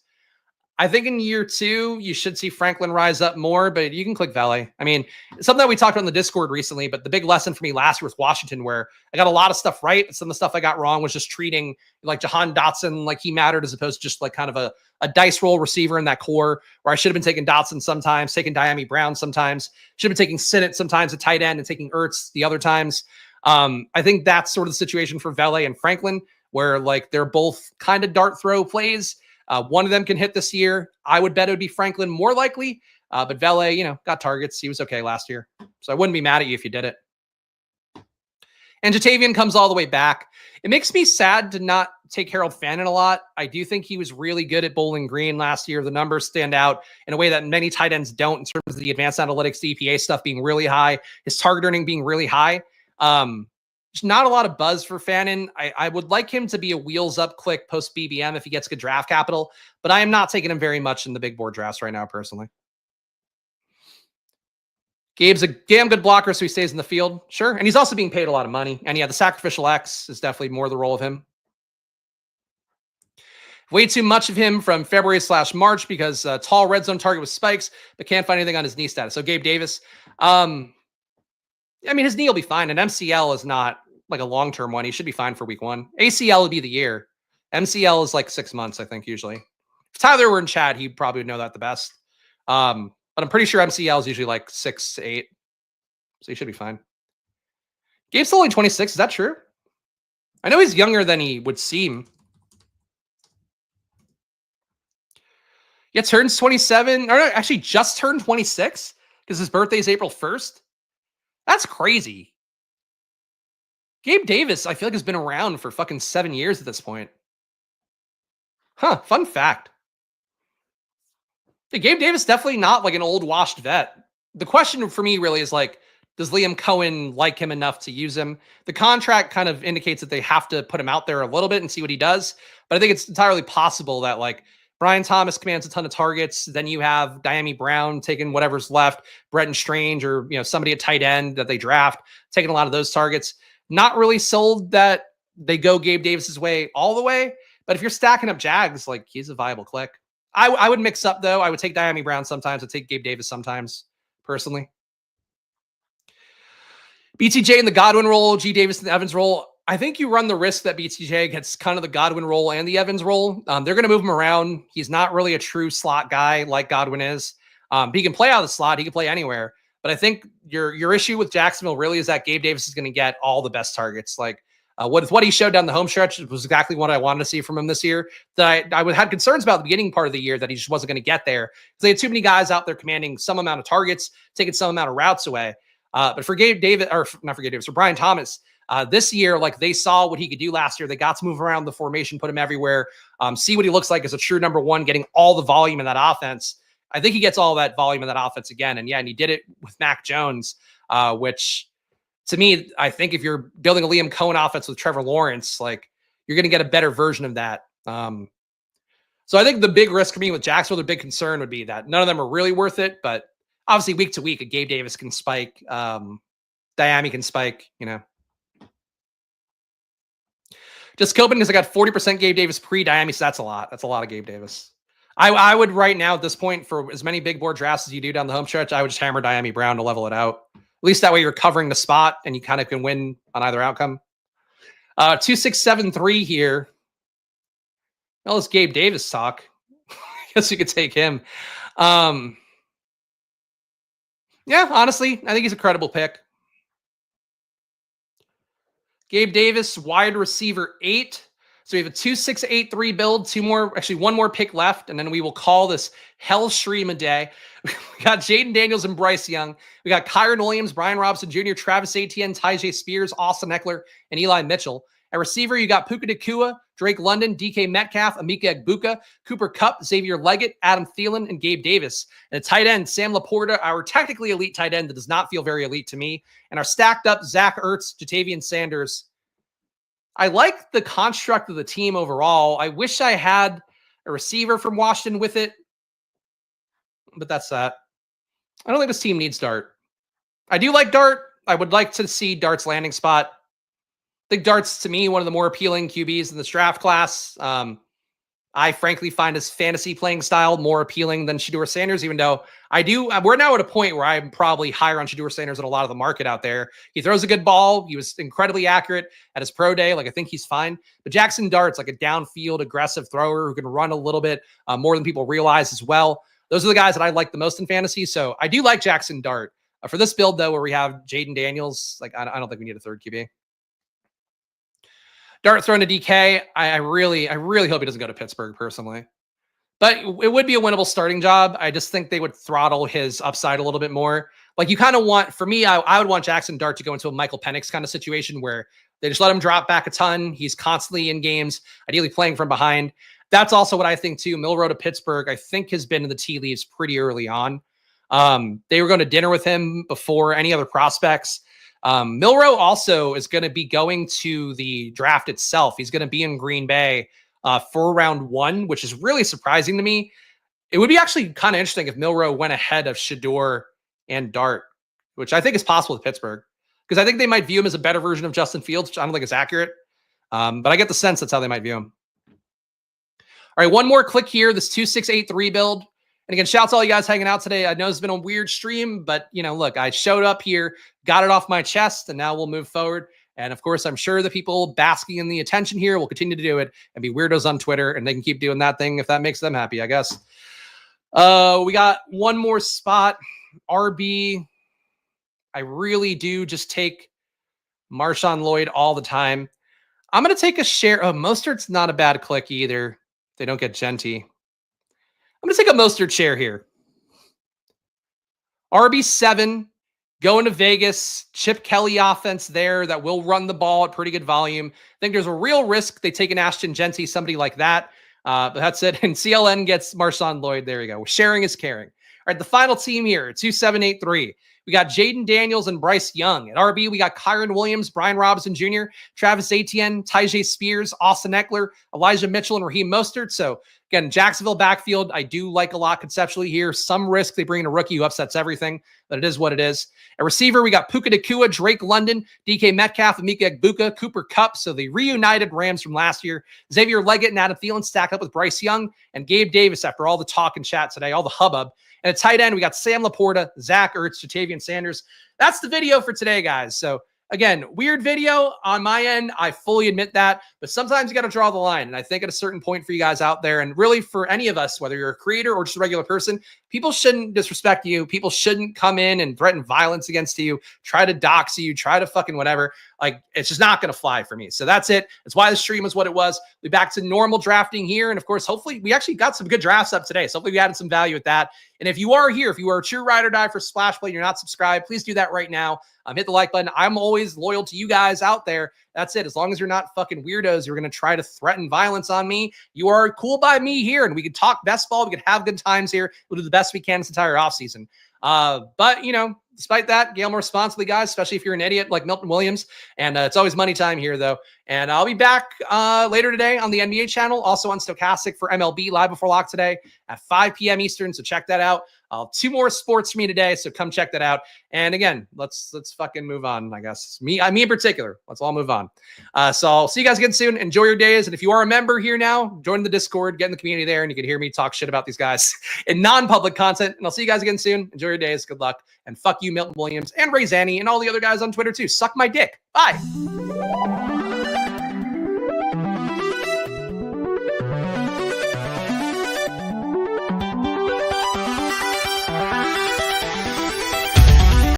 I think in year 2, you should see Franklin rise up more, but you can click Valet. I mean, something that we talked about on the Discord recently, but the big lesson for me last year with Washington, where I got a lot of stuff right, but some of the stuff I got wrong was just treating like Jahan Dotson like he mattered, as opposed to just like kind of a dice roll receiver in that core, where I should have been taking Dotson sometimes, taking Diami Brown sometimes, should have been taking Sinnott sometimes at tight end and taking Ertz the other times. I think that's sort of the situation for Valet and Franklin, where like they're both kind of dart throw plays. One of them can hit this year. I would bet it would be Franklin more likely, but Valet, got targets. He was okay last year. So I wouldn't be mad at you if you did it. And Jatavian comes all the way back. It makes me sad to not take Harold Fannin a lot. I do think he was really good at Bowling Green last year. The numbers stand out in a way that many tight ends don't, in terms of the advanced analytics, the EPA stuff being really high, his target earning being really high. There's not a lot of buzz for Fannin. I would like him to be a wheels up click post BBM if he gets good draft capital, but I am not taking him very much in the big board drafts right now, personally. Gabe's a damn good blocker, so he stays in the field. Sure. And he's also being paid a lot of money. And yeah, the sacrificial X is definitely more the role of him. Way too much of him from February/March because tall red zone target with spikes, but can't find anything on his knee status. So Gabe Davis, I mean, his knee will be fine. And MCL is not like a long-term one. He should be fine for week 1. ACL would be the year. MCL is like 6 months, I think, usually. If Tyler were in chat, he'd probably know that the best. But I'm pretty sure MCL is usually like 6 to 8. So he should be fine. Gabe's still only 26. Is that true? I know he's younger than he would seem. Yeah, turns 27. Or actually just turned 26 because his birthday is April 1st. That's crazy. Gabe Davis, I feel like, has been around for fucking 7 years at this point. Huh, fun fact. Yeah, Gabe Davis definitely not like an old washed vet. The question for me really is like, does Liam Cohen like him enough to use him? The contract kind of indicates that they have to put him out there a little bit and see what he does. But I think it's entirely possible that like Brian Thomas commands a ton of targets. Then you have Diami Brown taking whatever's left, Bretton Strange, or somebody at tight end that they draft, taking a lot of those targets. Not really sold that they go Gabe Davis's way all the way. But if you're stacking up Jags, like he's a viable click. I would mix up though. I would take Diami Brown sometimes. I'd take Gabe Davis sometimes, personally. BTJ in the Godwin role, G Davis in the Evans role. I think you run the risk that BTJ gets kind of the Godwin role and the Evans role. They're going to move him around. He's not really a true slot guy like Godwin is. He can play out of the slot. He can play anywhere. But I think your issue with Jacksonville really is that Gabe Davis is going to get all the best targets. Like what he showed down the home stretch was exactly what I wanted to see from him this year. That I had concerns about the beginning part of the year that he just wasn't going to get there because they had too many guys out there commanding some amount of targets, taking some amount of routes away. But for Gabe Davis, or not for Gabe Davis, for Brian Thomas, this year, like they saw what he could do last year. They got to move around the formation, put him everywhere, see what he looks like as a true number one, getting all the volume in that offense. I think he gets all that volume in that offense again. And yeah, and he did it with Mac Jones, which to me, I think if you're building a Liam Cohen offense with Trevor Lawrence, like you're going to get a better version of that. So I think the big risk for me with Jacksonville, the big concern would be that none of them are really worth it, but obviously week to week, a Gabe Davis can spike, Diami can spike, you know. Just coping because I got 40% Gabe Davis pre-Diami, so that's a lot. That's a lot of Gabe Davis. I would right now at this point, for as many big board drafts as you do down the home stretch, I would just hammer Diami Brown to level it out. At least that way you're covering the spot and you kind of can win on either outcome. 2673 here. Well, it's Gabe Davis talk. I guess you could take him. Yeah, honestly, I think he's a credible pick. Gabe Davis, wide receiver 8. So we have a 2683 build, one more pick left, and then we will call this hell stream a day. We got Jaden Daniels and Bryce Young. We got Kyron Williams, Brian Robinson Jr., Travis Etienne, Tyjae Spears, Austin Eckler, and Eli Mitchell. At receiver, you got Puka Nacua, Drake London, DK Metcalf, Emeka Egbuka, Cooper Kupp, Xavier Leggett, Adam Thielen, and Gabe Davis. And a tight end, Sam Laporta, our technically elite tight end that does not feel very elite to me. And our stacked up Zach Ertz, Jatavian Sanders. I like the construct of the team overall. I wish I had a receiver from Washington with it, but that's that. I don't think this team needs Dart. I do like Dart. I would like to see Dart's landing spot. I think Dart's, to me, one of the more appealing QBs in this draft class. I frankly find his fantasy playing style more appealing than Shedeur Sanders, even though we're now at a point where I'm probably higher on Shedeur Sanders than a lot of the market out there. He throws a good ball. He was incredibly accurate at his pro day. Like, I think he's fine. But Jackson Dart's like a downfield aggressive thrower who can run a little bit more than people realize as well. Those are the guys that I like the most in fantasy. So I do like Jackson Dart. For this build, though, where we have Jaden Daniels, like I don't think we need a third QB. Dart thrown to DK. I really hope he doesn't go to Pittsburgh personally, but it would be a winnable starting job. I just think they would throttle his upside a little bit more. Like you kind of want, for me, I would want Jackson Dart to go into a Michael Penix kind of situation where they just let him drop back a ton. He's constantly in games, ideally playing from behind. That's also what I think too. Milroe to Pittsburgh, I think has been in the tea leaves pretty early on. They were going to dinner with him before any other prospects. Milroe also is going to be going to the draft itself. He's going to be in Green Bay for round 1, which is really surprising to me. It would be actually kind of interesting if Milroe went ahead of Shedeur and Dart, which I think is possible with Pittsburgh, because I think they might view him as a better version of Justin Fields, which I don't think is accurate. But I get the sense that's how they might view him. All right, one more click here, this 2683 build. And again, shout out to all you guys hanging out today. I know it's been a weird stream, but, you know, look, I showed up here, got it off my chest, and now we'll move forward. And, of course, I'm sure the people basking in the attention here will continue to do it and be weirdos on Twitter, and they can keep doing that thing if that makes them happy, I guess. We got one more spot. RB. I really do just take Marshawn Lloyd all the time. I'm going to take a share. Oh, Mostert's not a bad click either. They don't get Genty. I'm going to take a Mostert share here. RB7, going to Vegas, Chip Kelly offense there that will run the ball at pretty good volume. I think there's a real risk they take an Ashton Genty, somebody like that. But that's it. And CLN gets Marshawn Lloyd. There you go. Sharing is caring. All right, the final team here, 2783. We got Jaden Daniels and Bryce Young. At RB, we got Kyron Williams, Brian Robinson Jr., Travis Etienne, Tyjae Spears, Austin Eckler, Elijah Mitchell, and Raheem Mostert. So, again, Jacksonville backfield, I do like a lot conceptually here. Some risk they bring in a rookie who upsets everything, but it is what it is. At receiver, we got Puka Nacua, Drake London, DK Metcalf, Emeka Egbuka, Cooper Kupp. So the reunited Rams from last year. Xavier Leggett and Adam Thielen stack up with Bryce Young and Gabe Davis after all the talk and chat today, all the hubbub. And at tight end, we got Sam Laporta, Zach Ertz, Jatavian Sanders. That's the video for today, guys. So again, weird video on my end. I fully admit that, but sometimes you got to draw the line. And I think at a certain point for you guys out there, and really for any of us, whether you're a creator or just a regular person, people shouldn't disrespect you. People shouldn't come in and threaten violence against you, try to dox you, try to fucking whatever. Like, it's just not going to fly for me. So that's it. That's why the stream was what it was. We'll be back to normal drafting here. And of course, hopefully we actually got some good drafts up today. So hopefully we added some value with that. And if you are here, if you are a true ride or die for Splash Play and you're not subscribed, please do that right now. Hit the like button. I'm always loyal to you guys out there. That's it. As long as you're not fucking weirdos, you're going to try to threaten violence on me. You are cool by me here, and we can talk best ball. We can have good times here. We'll do the best we can this entire offseason. But, you know, despite that, gamble responsibly, guys, especially if you're an idiot like Milton Williams. And it's always money time here, though. And I'll be back later today on the NBA channel, also on Stochastic for MLB live before lock today at 5 p.m. Eastern. So check that out. 2 more sports for me today, so come check that out. And again, let's fucking move on, I guess. Me in particular. Let's all move on. So I'll see you guys again soon. Enjoy your days. And if you are a member here now, join the Discord, get in the community there, and you can hear me talk shit about these guys in non-public content. And I'll see you guys again soon. Enjoy your days. Good luck. And fuck you, Milton Williams, and Ray Zanny, and all the other guys on Twitter too. Suck my dick. Bye.